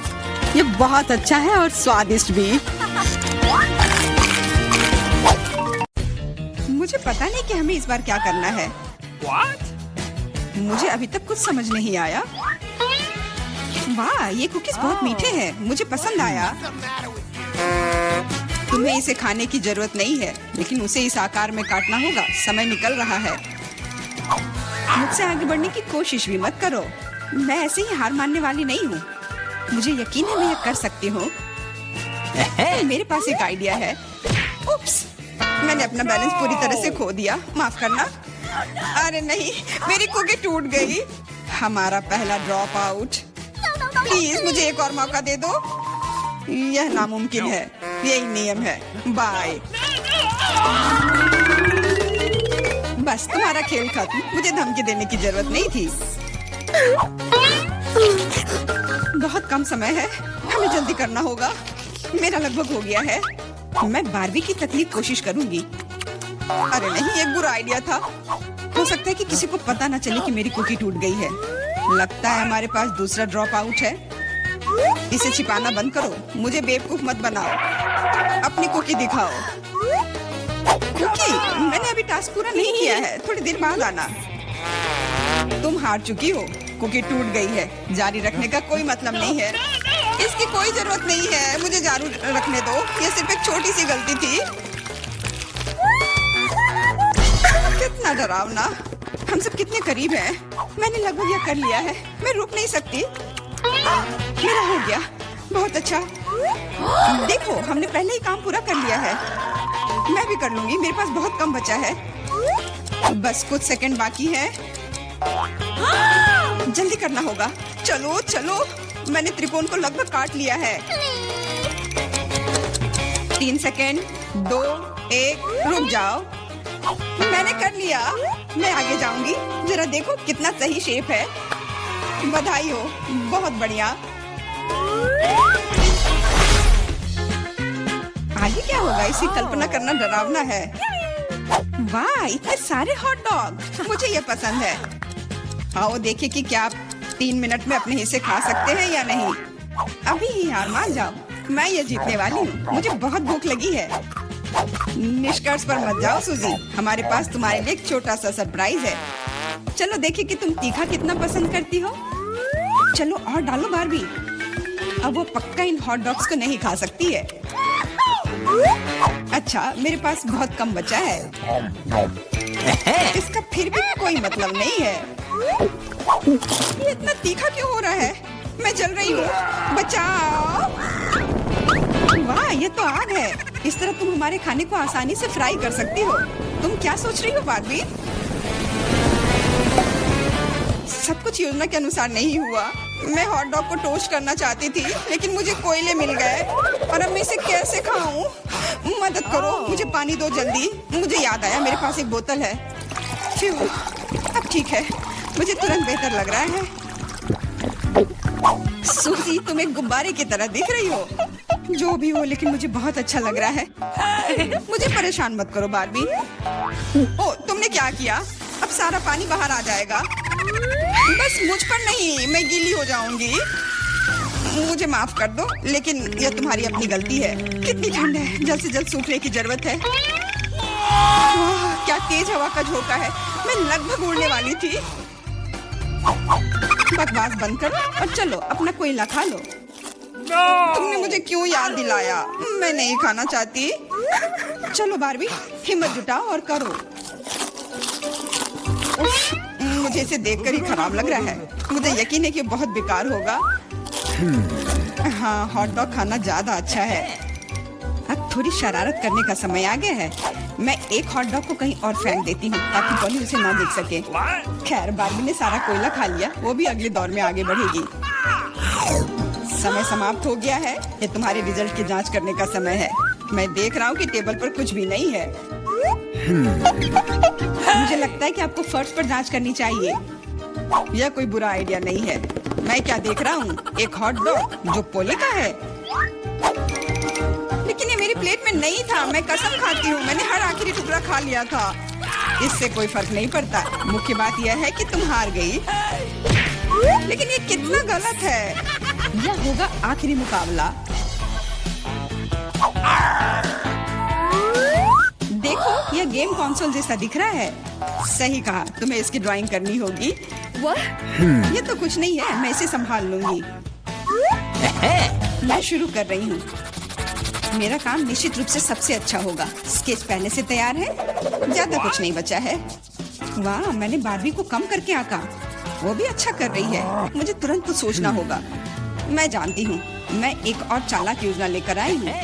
ये बहुत अच्छा है और स्वादिष्ट भी। मुझे पता नहीं कि हमें इस बार क्या करना है। What? मुझे अभी तक कुछ समझ नहीं आया। वाह, ये कुकीज बहुत मीठे हैं। मुझे पसंद आया। तुम्हें इसे खाने की जरूरत नहीं है, लेकिन उसे इस आकार में काटना होगा। समय निकल रहा है। मुझसे आगे बढ़ने की कोशिश भी मत करो। मैं ऐसे ही हार मानने वाली नहीं हूँ। मुझे यकीन है मैं ये कर सकती हूँ। मेरे पास एक आइडिया है। उप्स, मैं मैंने अपना बैलेंस पूरी तरह से खो दिया, माफ करना। अरे नहीं, मेरी कुकी टूट गई। हमारा पहला ड्रॉप आउट। प्लीज मुझे एक और मौका दे दो। यह नामुमकिन है, यही नियम है। बाय। बस तुम्हारा खेल खत्म। मुझे धमकी देने की जरूरत नहीं थी। बहुत कम समय है, हमें जल्दी करना होगा। मेरा लगभग हो गया है। मैं बारबी की तकलीफ कोशिश करूंगी। अरे नहीं, एक बुरा आइडिया था। हो सकता है कि किसी को पता ना चले कि मेरी कुकी टूट गई है। लगता है हमारे पास दूसरा ड्रॉप आउट है। इसे छिपाना बंद करो। मुझे बेवकूफ मत बनाओ। अपनी कुकी दिखाओ। कुकी, मैंने अभी टास्क पूरा नहीं किया है। थोड़ी देर बाद आना। तुम हार चुकी हो। कुकी टूट गई है। जारी रखने का कोई मतलब नहीं है। इसकी कोई जरूरत नहीं है। मुझे जारी रखने दो। ये सिर्फ एक छोटी सी गलती थी। कितना डरावना। हम सब कितने करीब हैं। मैंने लगभग यह कर लिया है। मैं रुक नहीं सकती। मेरा हो गया। बहुत अच्छा। देखो, हमने पहले ही काम पूरा कर लिया है। मैं भी कर लूंगी। मेरे पास बहुत कम बचा है। बस कुछ सेकंड बाकी है। जल्दी करना होगा। चलो चलो, मैंने त्रिकोण को लगभग काट लिया है। 3 सेकंड, 2, 1, रुक जाओ। मैंने कर लिया। मैं आगे जाऊंगी। जरा देखो कितना सही शेप है। बधाई हो, बहुत बढ़िया। आगे क्या होगा, इसी कल्पना करना डरावना है। वाह, इतने सारे हॉट डॉग। मुझे ये पसंद है। आओ देखिए कि क्या आप 3 मिनट में अपने हिस्से खा सकते हैं या नहीं। अभी ही हार मान जाओ। मैं ये जीतने वाली हूँ। मुझे बहुत भूख लगी है। निष्कर्ष पर मत जाओ सूजी। हमारे पास तुम्हारे लिए एक छोटा सा सरप्राइज है। चलो देखिए कि तुम तीखा कितना पसंद करती हो। चलो और डालो बारबी। अब वो पक्का इन हॉट डॉग्स को नहीं खा सकती है। अच्छा, मेरे पास बहुत कम बचा है। इसका फिर भी कोई मतलब नहीं है। ये इतना तीखा क्यों हो रहा है? मैं जल रही हूँ। बचाओ। वाह, ये तो आग है। इस तरह तुम हमारे खाने को आसानी से फ्राई कर सकती हो। तुम क्या सोच रही हो बारबी? सब कुछ योजना के अनुसार नहीं हुआ। मैं हॉट डॉग को टोस्ट करना चाहती थी, लेकिन मुझे कोयले मिल गए और अब मैं इसे कैसे खाऊं? मदद करो, मुझे पानी दो जल्दी। मुझे याद आया, मेरे पास एक बोतल है। फिर अब ठीक है, मुझे तुरंत बेहतर लग रहा है। सूजी, तुम एक गुब्बारे की तरह दिख रही हो। जो भी हो, लेकिन मुझे बहुत अच्छा लग रहा है। मुझे परेशान मत करो बारबी। ओ, तुमने क्या किया? अब सारा पानी बाहर आ जाएगा। बस मुझ पर नहीं, मैं गीली हो जाऊंगी। मुझे माफ कर दो, लेकिन यह तुम्हारी अपनी गलती है। कितनी ठंड है, जल्द से जल्द सूखने की जरूरत है। वाह, क्या तेज हवा का झोंका है। मैं लगभग उड़ने वाली थी। बकवास बंद करो और चलो अपना कोयला खा लो। तुमने मुझे क्यों याद दिलाया? मैं नहीं खाना चाहती। चलो बारबी, हिम्मत जुटाओ और करो। उफ, मुझे इसे देखकर ही खराब लग रहा है। मुझे यकीन है कि बहुत बेकार होगा। हाँ, हॉट डॉग खाना ज्यादा अच्छा है। अब थोड़ी शरारत करने का समय आ गया है। मैं एक हॉट डॉग को कहीं और फेंक देती हूँ ताकि पॉली उसे ना देख सके। खैर, बारबी ने सारा कोयला खा लिया। वो भी अगले दौर में आगे बढ़ेगी। समय समाप्त हो गया है। ये तुम्हारे रिजल्ट की जांच करने का समय है। मैं देख रहा हूँ कि टेबल पर कुछ भी नहीं है। मुझे लगता है कि आपको फर्श पर जांच करनी चाहिए। यह कोई बुरा आइडिया नहीं है। मैं क्या देख रहा हूँ? एक हॉट डॉग जो पोले का है। लेकिन ये मेरी प्लेट में नहीं था। मैं कसम खाती हूँ, मैंने हर आखिरी टुकड़ा खा लिया था। इससे कोई फर्क नहीं पड़ता। मुख्य बात यह है कि तुम हार गई। लेकिन ये कितना गलत है। यह होगा आखिरी मुकाबला। देखो, यह गेम कंसोल जैसा दिख रहा है। सही कहा, तुम्हें इसकी ड्राइंग करनी होगी। ये तो कुछ नहीं है, मैं इसे संभाल लूंगी। मैं शुरू कर रही हूँ। मेरा काम निश्चित रूप से सबसे अच्छा होगा। स्केच पहले से तैयार है। ज्यादा कुछ नहीं बचा है। वाह, मैंने बारबी को कम करके आंका। वो भी अच्छा कर रही है। मुझे तुरंत कुछ सोचना होगा। मैं जानती हूँ, मैं एक और चालाक योजना लेकर आई हूँ।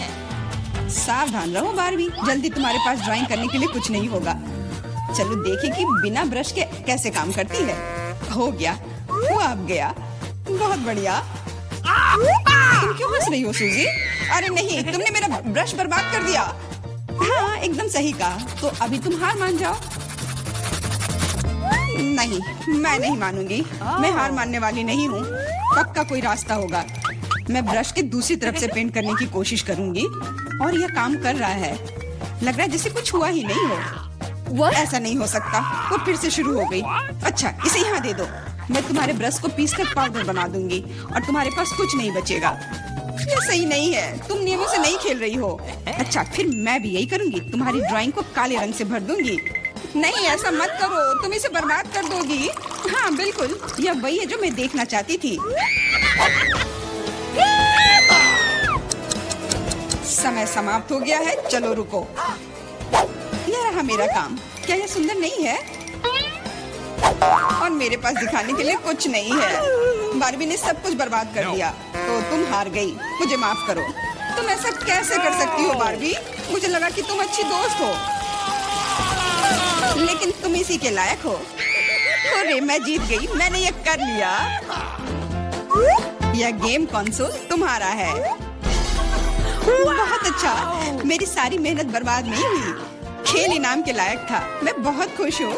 सावधान रहो बारबी, जल्दी तुम्हारे पास ड्राइंग करने के लिए कुछ नहीं होगा। चलो देखें कि बिना ब्रश के कैसे काम करती है। हो गया, वो अब गया, बहुत बढ़िया। तुम क्यों हंस रही हो सूजी? अरे नहीं, तुमने मेरा ब्रश बर्बाद कर दिया। हाँ, एकदम सही कहा। तो अभी तुम हार मान जाओ। नहीं, मैं नहीं मानूंगी। मैं हार मानने वाली नहीं हूँ। पक्का कोई रास्ता होगा। मैं ब्रश के दूसरी तरफ से पेंट करने की कोशिश करूंगी और यह काम कर रहा है। लग रहा है जैसे कुछ हुआ ही नहीं हो। ऐसा नहीं हो सकता। वो फिर से शुरू हो गई। अच्छा, इसे यहाँ दे दो। मैं तुम्हारे ब्रश को पीसकर पाउडर बना दूंगी और तुम्हारे पास कुछ नहीं बचेगा। ये सही नहीं है। तुम नियमों से नहीं खेल रही हो। अच्छा, फिर मैं भी यही करूंगी। तुम्हारी ड्राइंग को काले रंग से भर दूंगी। नहीं, ऐसा मत करो, तुम इसे बर्बाद कर दोगी। हाँ बिल्कुल, यह वही है जो मैं देखना चाहती थी। समय समाप्त हो गया है। चलो रुको, यह रहा मेरा काम। क्या यह सुंदर नहीं है? और मेरे पास दिखाने के लिए कुछ नहीं है। बारबी ने सब कुछ बर्बाद कर दिया, तो तुम हार गई। मुझे माफ करो। तुम ऐसा कैसे कर सकती हो बारबी? मुझे लगा कि तुम अच्छी दोस्त हो, लेकिन तुम इसी के लायक हो। अरे मैं जीत गई, मैंने ये कर लिया। यह गेम कंसोल तुम्हारा है। बहुत अच्छा, मेरी सारी मेहनत बर्बाद नहीं हुई। खेल इनाम के लायक था। मैं बहुत खुश हूँ।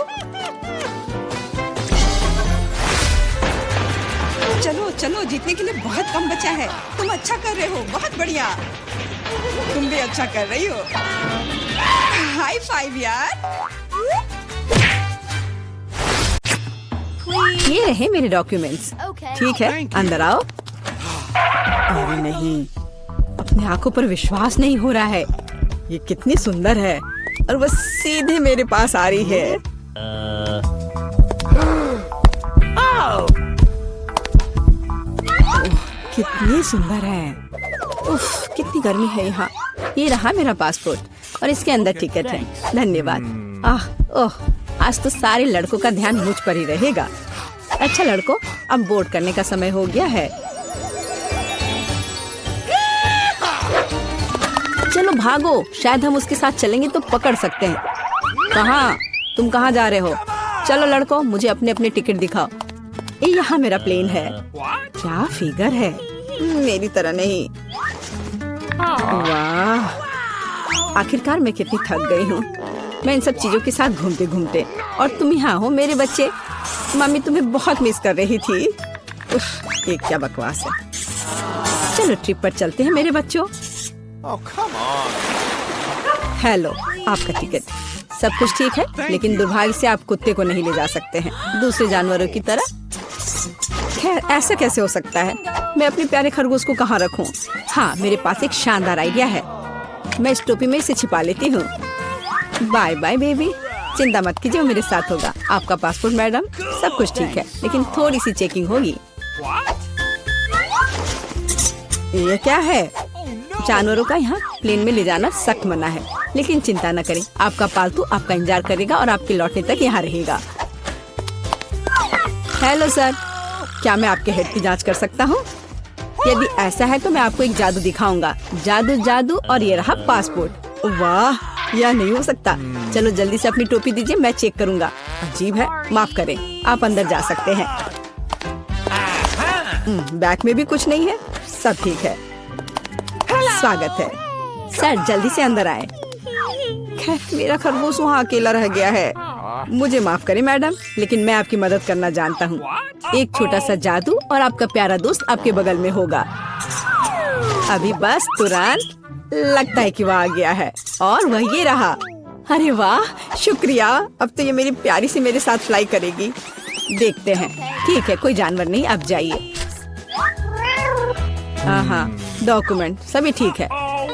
चलो चलो, जीतने के लिए बहुत कम बचा है। तुम अच्छा कर रहे हो, बहुत बढ़िया। तुम भी अच्छा कर रही हो। हाई फाइव यार। ये रहे मेरे डॉक्यूमेंट्स। Okay. ठीक है, अंदर आओ। अरे नहीं, अपने आंखों पर विश्वास नहीं हो रहा है। ये कितनी सुंदर है और वो सीधे मेरे पास आ रही है। कितनी सुंदर है। उफ, कितनी गर्मी है यहाँ। ये रहा मेरा पासपोर्ट और इसके अंदर टिकट है। धन्यवाद। ओह, आज तो सारे लड़कों का ध्यान मुझ पर ही रहेगा। अच्छा लड़कों, अब बोर्ड करने का समय हो गया है। चलो भागो, शायद हम उसके साथ चलेंगे तो पकड़ सकते हैं। कहाँ? तुम कहाँ जा रहे हो? चलो लड़कों, मुझे अपने अपने टिकट दिखाओ। ये यहाँ मेरा प्लेन है। क्या फिगर है, मेरी तरह नहीं। वाह, आखिरकार मैं कितनी थक गई हूँ। मैं इन सब चीजों के साथ घूमते घूमते, और तुम यहाँ हो मेरे बच्चे। मम्मी तुम्हें बहुत मिस कर रही थी। उफ, ये क्या बकवास है। चलो ट्रिप पर चलते हैं मेरे बच्चों। Oh, come on. हेलो, आपका टिकट। सब कुछ ठीक है, लेकिन दुर्भाग्य से आप कुत्ते को नहीं ले जा सकते हैं, दूसरे जानवरों की तरह। खैर, ऐसा कैसे हो सकता है? मैं अपने प्यारे खरगोश को कहाँ रखूं? हाँ, मेरे पास एक शानदार आइडिया है। मैं इस टोपी में इसे छिपा लेती हूँ। बाय बाय बेबी, चिंता मत कीजिए, वो मेरे साथ होगा। आपका पासपोर्ट मैडम, सब कुछ ठीक है, लेकिन थोड़ी सी चेकिंग होगी। ये क्या है? जानवरों का यहाँ प्लेन में ले जाना सख्त मना है, लेकिन चिंता न करें, आपका पालतू आपका इंतजार करेगा और आपके लौटने तक यहाँ रहेगा। हेलो सर, क्या मैं आपके हेड की जांच कर सकता हूँ? यदि ऐसा है तो मैं आपको एक जादू दिखाऊंगा। जादू जादू, और ये रहा पासपोर्ट। वाह, यह नहीं हो सकता। चलो जल्दी से अपनी टोपी दीजिए, मैं चेक करूंगा। अजीब है, माफ करें, आप अंदर जा सकते हैं। बैग में भी कुछ नहीं है, सब ठीक है। स्वागत है सर, जल्दी से अंदर आए। खैर, मेरा खरगोश वहाँ अकेला रह गया है। मुझे माफ करें मैडम, लेकिन मैं आपकी मदद करना जानता हूँ। एक छोटा सा जादू और आपका प्यारा दोस्त आपके बगल में होगा। अभी बस तुरंत, लगता है कि वह आ गया है, और वह ये रहा। अरे वाह, शुक्रिया। अब तो ये मेरी प्यारी सी मेरे साथ फ्लाई करेगी। देखते हैं। ठीक है, कोई जानवर नहीं, अब जाइए। हाँ, डॉक्यूमेंट सभी ठीक है,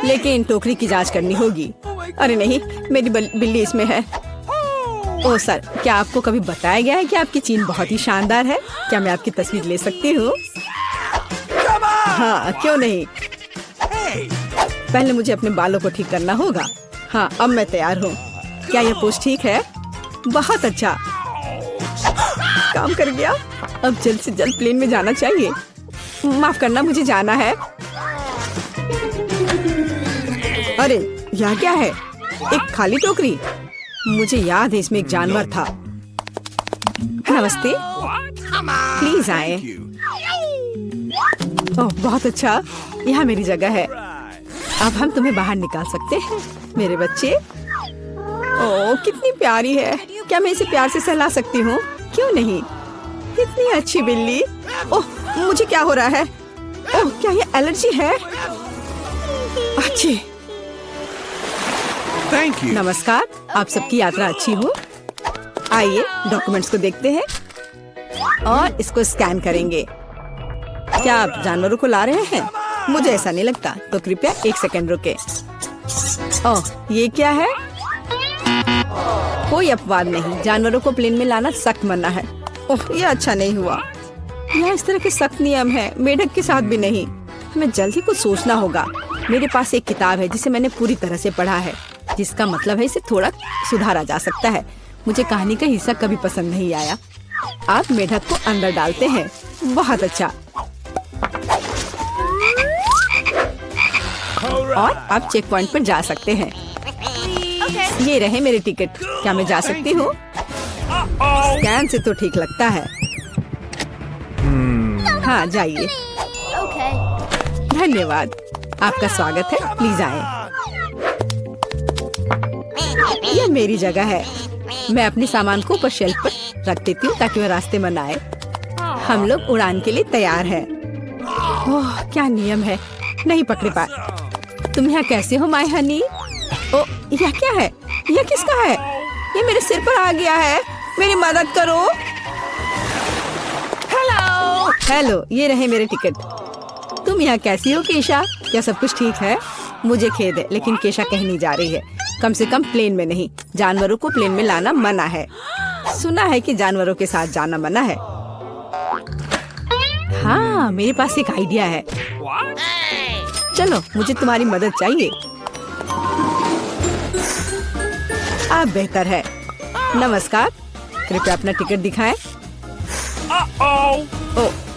लेकिन टोकरी की जांच करनी होगी। अरे नहीं, मेरी बिल्ली इसमें है। ओह सर, क्या आपको कभी बताया गया है कि आपकी चीन बहुत ही शानदार है? क्या मैं आपकी तस्वीर ले सकती हूँ? हाँ, क्यों नहीं। पहले मुझे अपने बालों को ठीक करना होगा। हाँ, अब मैं तैयार हूँ। क्या यह पोस्ट ठीक है? बहुत अच्छा, काम कर गया। अब जल्द से जल्द प्लेन में जाना चाहिए। माफ करना, मुझे जाना है। अरे यह क्या है? एक खाली टोकरी। मुझे याद है इसमें एक जानवर था। नमस्ते, प्लीज आए। ओह बहुत अच्छा, यहाँ मेरी जगह है। अब हम तुम्हें बाहर निकाल सकते हैं मेरे बच्चे। ओह कितनी प्यारी है। क्या मैं इसे प्यार से सहला सकती हूँ? क्यों नहीं? कितनी अच्छी बिल्ली। ओह मुझे क्या हो रहा है? ओह क्या ये एलर्जी है? अच्छी। Thank you. नमस्कार, आप सबकी यात्रा अच्छी हो। आइए डॉक्यूमेंट्स को देखते हैं और इसको स्कैन करेंगे। क्या आप जानवरों को ला रहे हैं? मुझे ऐसा नहीं लगता, तो कृपया 1 सेकंड रुके। ओह ये क्या है? कोई अपवाद नहीं, जानवरों को प्लेन में लाना सख्त मना है। ओह ये अच्छा नहीं हुआ। यहाँ इस तरह के सख्त नियम है, मेढक के साथ भी नहीं। हमें जल्द ही कुछ सोचना होगा। मेरे पास एक किताब है जिसे मैंने पूरी तरह से पढ़ा है, जिसका मतलब है इसे थोड़ा सुधारा जा सकता है। मुझे कहानी का हिस्सा कभी पसंद नहीं आया। आप मेढक को अंदर डालते हैं। बहुत अच्छा। और आप चेक पॉइंट पर जा सकते हैं। ये रहे मेरे टिकट। क्या मैं जा सकती हूँ? स्कैन से तो ठीक लगता है। हाँ जाइए। Okay. धन्यवाद, आपका स्वागत है। प्लीज आए। यह मेरी जगह है। मैं अपने सामान को ऊपर शेल्फ पर रख देती हूँ ताकि वह रास्ते में न आए। हम लोग उड़ान के लिए तैयार हैं। ओह क्या नियम है, नहीं पकड़े पाए। तुम यहाँ कैसे हो माय हनी? ओ यह क्या है? यह किसका है? ये मेरे सिर पर आ गया है। मेरी मदद करो। हेलो, ये रहे मेरे टिकट। तुम यहाँ कैसी हो केशा? क्या सब कुछ ठीक है? मुझे खेद है, लेकिन केशा कहीं नहीं जा रही है। कम से कम प्लेन में नहीं। जानवरों को प्लेन में लाना मना है। सुना है कि जानवरों के साथ जाना मना है। हाँ मेरे पास एक आइडिया है। चलो मुझे तुम्हारी मदद चाहिए। आप बेहतर है। नमस्कार, कृपया अपना टिकट दिखाएं। ओ,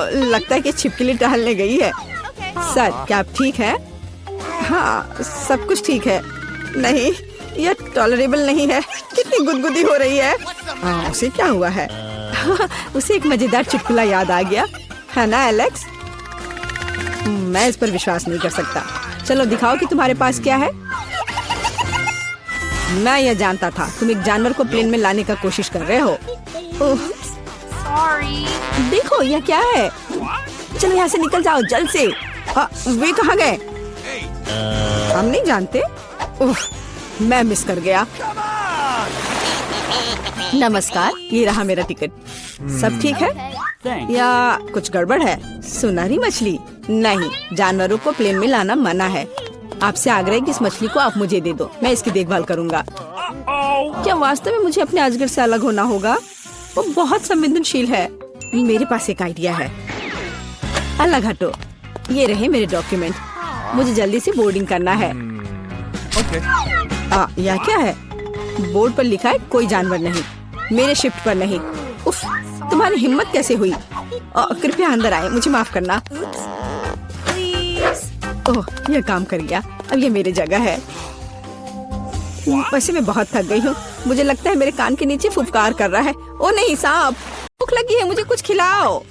लगता है कि छिपकली टहलने गई है। सर क्या आप ठीक है? हाँ सब कुछ ठीक है। नहीं यह टॉलरेबल नहीं है। कितनी गुदगुदी हो रही है। उसे क्या हुआ है? उसे एक मजेदार चुटकुला याद आ गया है ना एलेक्स? मैं इस पर विश्वास नहीं कर सकता। चलो दिखाओ कि तुम्हारे पास क्या है। मैं यह जानता था, तुम एक जानवर को प्लेन में लाने का कोशिश कर रहे हो। ओह Sorry. देखो यह क्या है? चलो यहाँ से निकल जाओ जल्द से। वे कहाँ गए? हम नहीं जानते। ओह मैं मिस कर गया। नमस्कार, ये रहा मेरा टिकट। सब ठीक है या कुछ गड़बड़ है? सुनहरी मछली नहीं, जानवरों को प्लेन में लाना मना है। आपसे आग्रह है कि इस मछली को आप मुझे दे दो, मैं इसकी देखभाल करूंगा। क्या वास्तव में मुझे अपने अजगर से अलग होना होगा? वो बहुत संवेदनशील है। मेरे पास एक आइडिया है। अलग हटो। ये रहे मेरे डॉक्यूमेंट। मुझे जल्दी से बोर्डिंग करना है। यह क्या है? बोर्ड पर लिखा है कोई जानवर नहीं, मेरे शिफ्ट पर नहीं। उफ, तुम्हारी हिम्मत कैसे हुई? कृपया अंदर आए, मुझे माफ करना। ओह यह काम कर गया। अब ये मेरी जगह है। वैसे मैं बहुत थक गई हूँ। मुझे लगता है मेरे कान के नीचे फुफकार कर रहा है। ओ नहीं सांप, भूख लगी है, मुझे कुछ खिलाओ।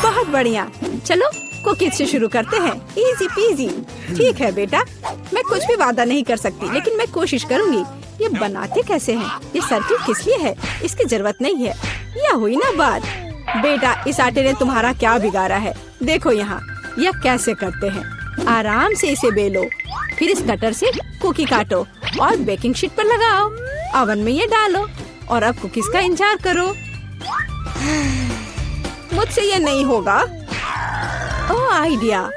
बहुत बढ़िया, चलो कुकीज से शुरू करते हैं। Easy PG. ठीक है बेटा, मैं कुछ भी वादा नहीं कर सकती, लेकिन मैं कोशिश करूंगी। ये बनाते कैसे हैं? ये सर्किल किस लिए है? इसकी जरूरत नहीं है। यह हुई ना बात। बेटा इस आटे ने तुम्हारा क्या बिगाड़ा है? देखो यहाँ, यह कैसे करते हैं। आराम से इसे बेलो, फिर इस कटर से कुकी काटो और बेकिंग शीट पर लगाओ। ओवन में ये डालो और अब कुकीज का इंतजार करो। मुझसे ये नहीं होगा। ओह आइडिया,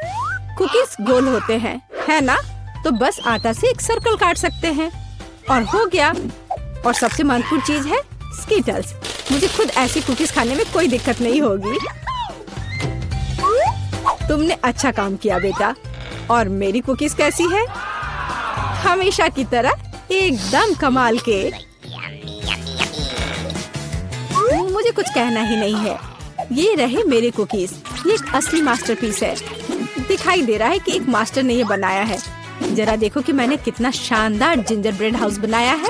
कुकीज गोल होते हैं, है ना? तो बस आटा से एक सर्कल काट सकते हैं और हो गया। और सबसे महत्वपूर्ण चीज है स्कीटल्स। मुझे खुद ऐसी कुकीज खाने में कोई दिक्कत नहीं होगी। तुमने अच्छा काम किया बेटा। और मेरी कुकीज कैसी है? हमेशा की तरह एकदम कमाल के। मुझे कुछ कहना ही नहीं है। ये रहे मेरे कुकीज। ये एक असली मास्टरपीस है। दिखाई दे रहा है कि एक मास्टर ने ये बनाया है। जरा देखो कि मैंने कितना शानदार जिंजर ब्रेड हाउस बनाया है।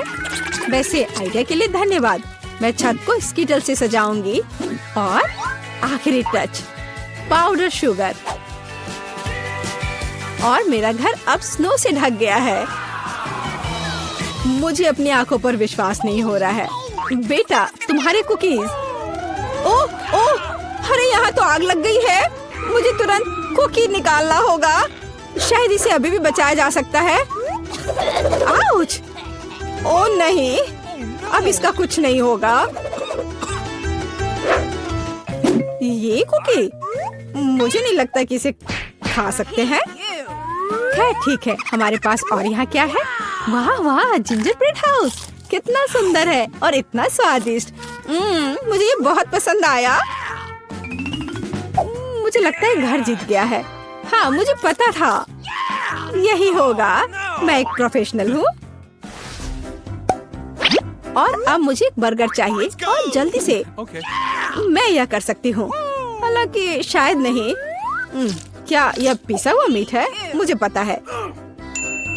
वैसे आइडिया के लिए धन्यवाद। मैं छत को स्कीटल से सजाऊंगी और आखिरी टच पाउडर शुगर। और मेरा घर अब स्नो से ढक गया है। मुझे अपनी आंखों पर विश्वास नहीं हो रहा है। बेटा, तुम्हारे कुकीज। ओह ओह, अरे यहाँ तो आग लग गई है। मुझे तुरंत कुकी निकालना होगा। शायद इसे अभी भी बचाया जा सकता है। आउच! ओह नहीं, अब इसका कुछ नहीं होगा। ये कुकी मुझे नहीं लगता कि इसे खा सकते हैं। खैर ठीक है, हमारे पास और यहाँ क्या है? वाह वाह, जिंजर ब्रेड हाउस कितना सुंदर है और इतना स्वादिष्ट। मुझे ये बहुत पसंद आया। मुझे लगता है घर जीत गया है। हाँ, मुझे पता था यही होगा। मैं एक प्रोफेशनल हूँ। और अब मुझे एक बर्गर चाहिए और जल्दी से। Okay. मैं यह कर सकती हूँ, हालांकि शायद नहीं। क्या यह पिसा हुआ मीट है? मुझे पता है।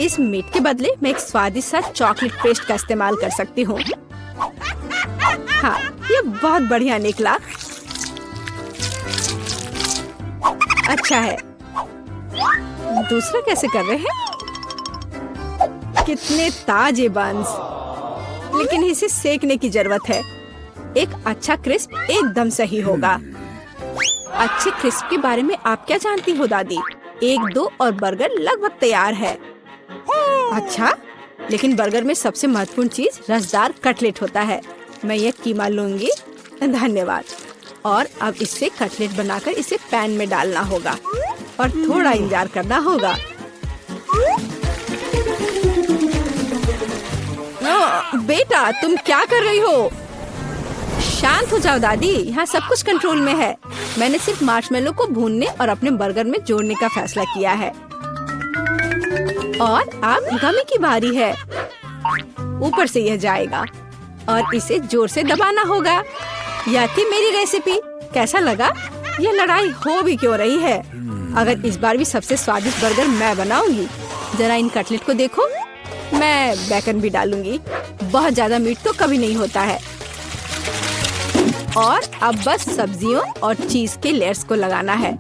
इस मीट के बदले मैं एक स्वादिष्ट सा चॉकलेट पेस्ट का इस्तेमाल कर सकती हूँ। हाँ, ये बहुत बढ़िया निकला। अच्छा है। दूसरा कैसे कर रहे हैं? कितने ताजे बंस, लेकिन इसे सेकने की जरूरत है। एक अच्छा क्रिस्प एकदम सही होगा। अच्छे क्रिस्प के बारे में आप क्या जानती हो दादी? 1-2 और बर्गर लगभग तैयार है। अच्छा, लेकिन बर्गर में सबसे महत्वपूर्ण चीज रसदार कटलेट होता है। मैं ये कीमा लूंगी। धन्यवाद। और अब इससे कटलेट बनाकर इसे पैन में डालना होगा और थोड़ा इंतजार करना होगा। बेटा, तुम क्या कर रही हो? शांत हो जाओ दादी, यहाँ सब कुछ कंट्रोल में है। मैंने सिर्फ मार्शमेलो को भूनने और अपने बर्गर में जोड़ने का फैसला किया है। और अब गमी की बारी है। ऊपर से यह जाएगा और इसे जोर से दबाना होगा। यह थी मेरी रेसिपी। कैसा लगा? यह लड़ाई हो भी क्यों रही है? अगर इस बार भी सबसे स्वादिष्ट बर्गर मैं बनाऊंगी। जरा इन कटलेट को देखो। मैं बेकन भी डालूंगी। बहुत ज्यादा मीट तो कभी नहीं होता है। और अब बस सब्जियों और चीज के लेयर्स को लगाना है।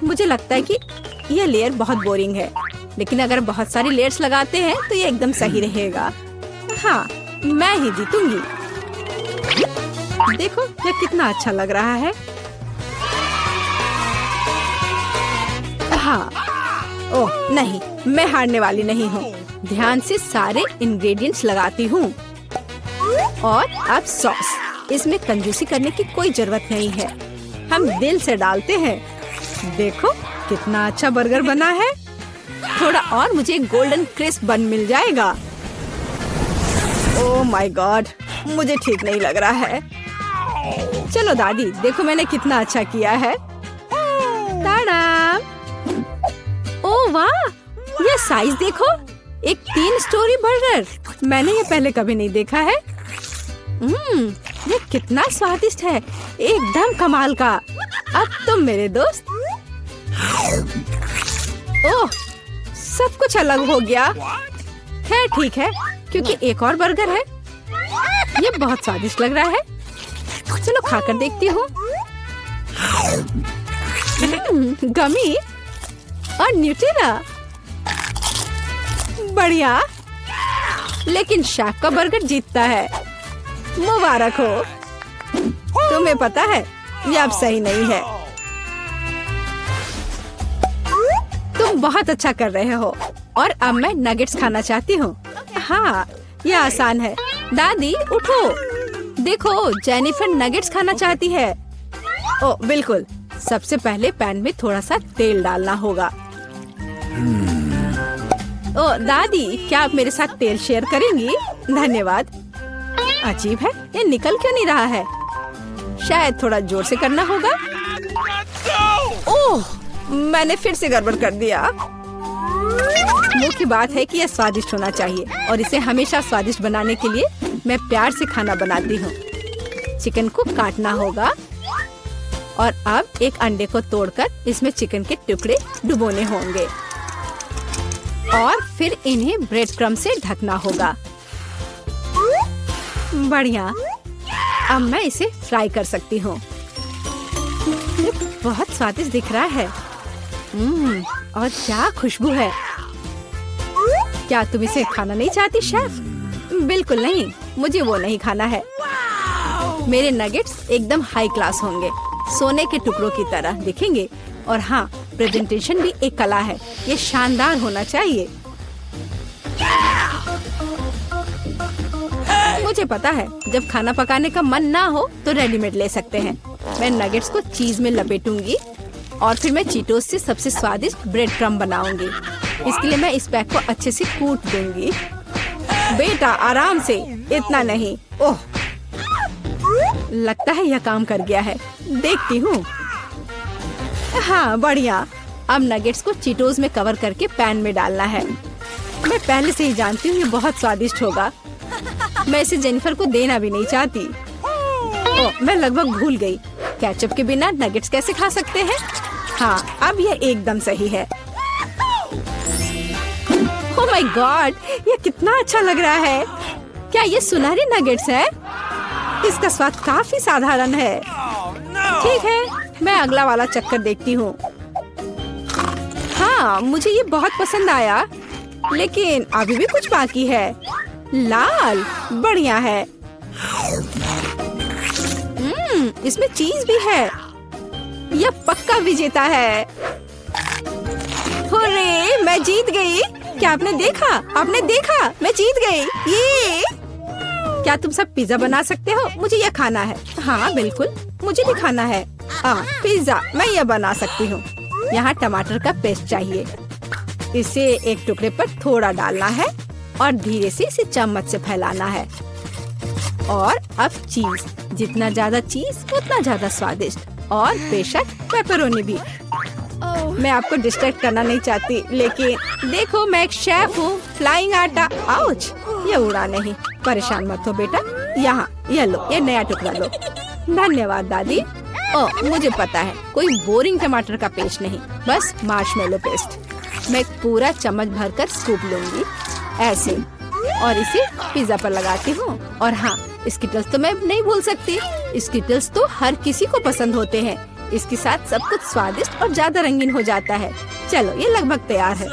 मुझे लगता है कि यह लेयर बहुत बोरिंग है, लेकिन अगर बहुत सारी लेयर्स लगाते हैं तो ये एकदम सही रहेगा। हाँ, मैं ही जीतूंगी। देखो यह कितना अच्छा लग रहा है। हाँ, ओह नहीं, मैं हारने वाली नहीं हूँ। ध्यान से सारे इंग्रेडिएंट्स लगाती हूँ। और अब सॉस। इसमें कंजूसी करने की कोई जरूरत नहीं है। हम दिल से डालते हैं। देखो कितना अच्छा बर्गर बना है। थोड़ा और मुझे गोल्डन क्रिस्प बन मिल जाएगा। ओह माय गॉड, मुझे ठीक नहीं लग रहा है। चलो दादी, देखो मैंने कितना अच्छा किया है। ताड़ा! ओह वाह, ये साइज देखो। एक 3 स्टोरी बर्गर। मैंने ये पहले कभी नहीं देखा है। ये कितना स्वादिष्ट है, एकदम कमाल का। अब तुम मेरे दोस्त। ओह, सब कुछ अलग हो गया। खैर ठीक है, क्योंकि एक और बर्गर है। ये बहुत स्वादिष्ट लग रहा है। चलो खाकर देखती हूँ। गमी और न्यूटेला, बढ़िया। लेकिन शेफ का बर्गर जीतता है। मुबारक हो। तुम्हें पता है ये अब सही नहीं है। तुम बहुत अच्छा कर रहे हो। और अब मैं नगेट्स खाना चाहती हूँ। हाँ, ये आसान है। दादी उठो, देखो जेनिफर नगेट्स खाना चाहती है। ओ बिल्कुल। सबसे पहले पैन में थोड़ा सा तेल डालना होगा। ओ दादी, क्या आप मेरे साथ तेल शेयर करेंगी? धन्यवाद। अजीब है, ये निकल क्यों नहीं रहा है? शायद थोड़ा जोर से करना होगा। ओह, मैंने फिर से गड़बड़ कर दिया। मुख्य बात है कि यह स्वादिष्ट होना चाहिए और इसे हमेशा स्वादिष्ट बनाने के लिए मैं प्यार से खाना बनाती हूँ। चिकन को काटना होगा और अब एक अंडे को तोड़कर इसमें चिकन के टुकड़े डुबोने होंगे। और फिर इन्हें ब्रेड क्रम्ब से ढकना होगा। बढ़िया। अब मैं इसे फ्राई कर सकती हूँ। ये बहुत स्वादिष्ट दिख रहा है। और क्या खुशबू है। क्या तुम इसे खाना नहीं चाहती शेफ? बिल्कुल नहीं, मुझे वो नहीं खाना है। मेरे नगेट्स एकदम हाई क्लास होंगे, सोने के टुकड़ों की तरह दिखेंगे। और हाँ, प्रेजेंटेशन भी एक कला है, ये शानदार होना चाहिए। मुझे पता है, जब खाना पकाने का मन ना हो तो रेडीमेड ले सकते हैं। मैं नगेट्स को चीज में लपेटूंगी और फिर मैं चीटोस से सबसे स्वादिष्ट ब्रेड क्रम्ब बनाऊंगी। इसके लिए मैं इस पैक को अच्छे से कूट दूंगी। बेटा आराम से, इतना नहीं। ओह, लगता है यह काम कर गया है। देखती हूँ। हाँ बढ़िया। अब नगेट्स को चीटोस में कवर करके पैन में डालना है। मैं पहले से ही जानती हूँ ये बहुत स्वादिष्ट होगा। मैं इसे जेनिफर को देना भी नहीं चाहती। ओह, मैं लगभग भूल गई। केचप के बिना नगेट्स कैसे खा सकते हैं? हाँ, अब यह एकदम सही है। ओह माय गॉड, ये कितना अच्छा लग रहा है। क्या ये सुनहरे नगेट्स है? इसका स्वाद काफी साधारण है। ठीक है, मैं अगला वाला चक्कर देखती हूँ। हाँ, मुझे ये बहुत पसंद आया, लेकिन अभी भी कुछ बाकी है। लाल, बढ़िया है। इसमें चीज भी है। यह पक्का विजेता है। हुर्रे, मैं जीत गई। क्या आपने देखा? आपने देखा? मैं जीत गई। ये क्या तुम सब पिज्जा बना सकते हो? मुझे यह खाना है। हाँ बिल्कुल, मुझे भी खाना है। पिज्जा मैं यह बना सकती हूँ। यहाँ टमाटर का पेस्ट चाहिए। इसे एक टुकड़े पर थोड़ा डालना है और धीरे से इसे चम्मच से फैलाना है। और अब चीज, जितना ज्यादा चीज उतना ज्यादा स्वादिष्ट। और बेशक पेपरोनी भी। मैं आपको डिस्ट्रैक्ट करना नहीं चाहती, लेकिन देखो मैं एक शेफ हूँ। फ्लाइंग आटा, आउच, ये उड़ा नहीं। परेशान मत हो बेटा। यहाँ ये लो, ये नया टुकड़ा लो। धन्यवाद दादी। ओह, मुझे पता है, कोई बोरिंग टमाटर का पेस्ट नहीं, बस मार्शमेलो पेस्ट। मैं पूरा चम्मच भरकर स्कूप लूंगी ऐसे, और इसे पिज्जा पर लगाती हूँ। और हाँ, स्किटल्स तो मैं नहीं भूल सकती। स्किटल्स तो हर किसी को पसंद होते हैं। इसके साथ सब कुछ स्वादिष्ट और ज्यादा रंगीन हो जाता है। चलो, ये लगभग तैयार है।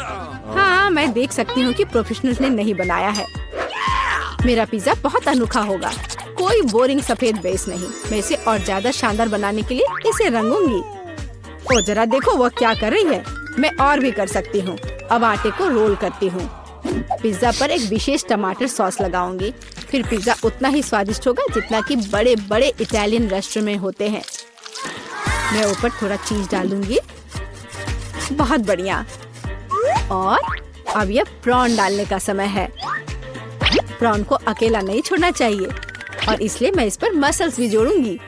हाँ, मैं देख सकती हूँ कि प्रोफेशनल्स ने नहीं बनाया है। मेरा पिज्जा बहुत अनोखा होगा, कोई बोरिंग सफेद बेस नहीं। मैं इसे और ज्यादा शानदार बनाने के लिए इसे रंगूंगी। ओ जरा देखो वो क्या कर रही है। मैं और भी कर सकती हूँ। अब आटे को रोल करती हूँ। पिज्जा पर एक विशेष टमाटर सॉस लगाऊंगी। फिर पिज्जा उतना ही स्वादिष्ट होगा जितना कि बड़े बड़े इटालियन रेस्टोरेंट में होते हैं। मैं ऊपर थोड़ा चीज डालूंगी। बहुत बढ़िया। और अब यह प्रॉन डालने का समय है। प्रॉन को अकेला नहीं छोड़ना चाहिए, और इसलिए मैं इस पर मसल्स भी जोड़ूंगी।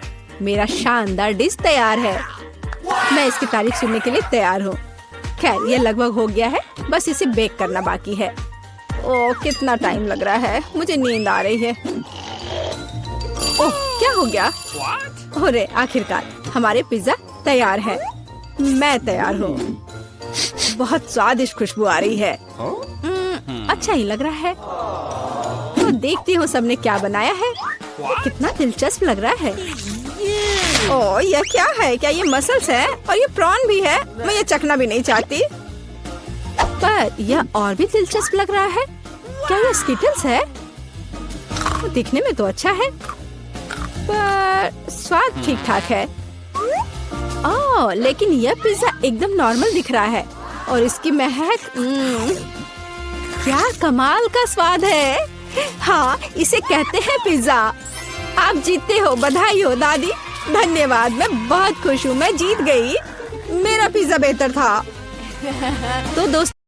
मेरा शानदार डिश तैयार है। मैं इसकी तारीफ सुनने के लिए तैयार हूँ। खैर, ये लगभग हो गया है, बस इसे बेक करना बाकी है। ओह, कितना टाइम लग रहा है, मुझे नींद आ रही है। ओह, क्या हो गया? अरे आखिरकार हमारे पिज्जा तैयार है। मैं तैयार हूँ। बहुत स्वादिष्ट खुशबू आ रही है। अच्छा ही लग रहा है। तो देखती हूँ सबने क्या बनाया है। कितना दिलचस्प लग रहा है। ओह, यह क्या है? क्या ये मसल्स है? और ये प्रॉन भी है? मैं ये चखना भी नहीं चाहती। पर यह और भी दिलचस्प लग रहा है। क्या ये स्किटल्स है? दिखने में तो अच्छा है, पर स्वाद ठीक ठाक है। ओह, लेकिन यह पिज्जा एकदम नॉर्मल दिख रहा है। और इसकी महक, क्या कमाल का स्वाद है। हाँ, इसे कहते हैं पिज्जा। आप जीतते हो, बधाई हो दादी। धन्यवाद, मैं बहुत खुश हूँ। मैं जीत गई। मेरा पिज्जा बेहतर था। तो दोस्तों,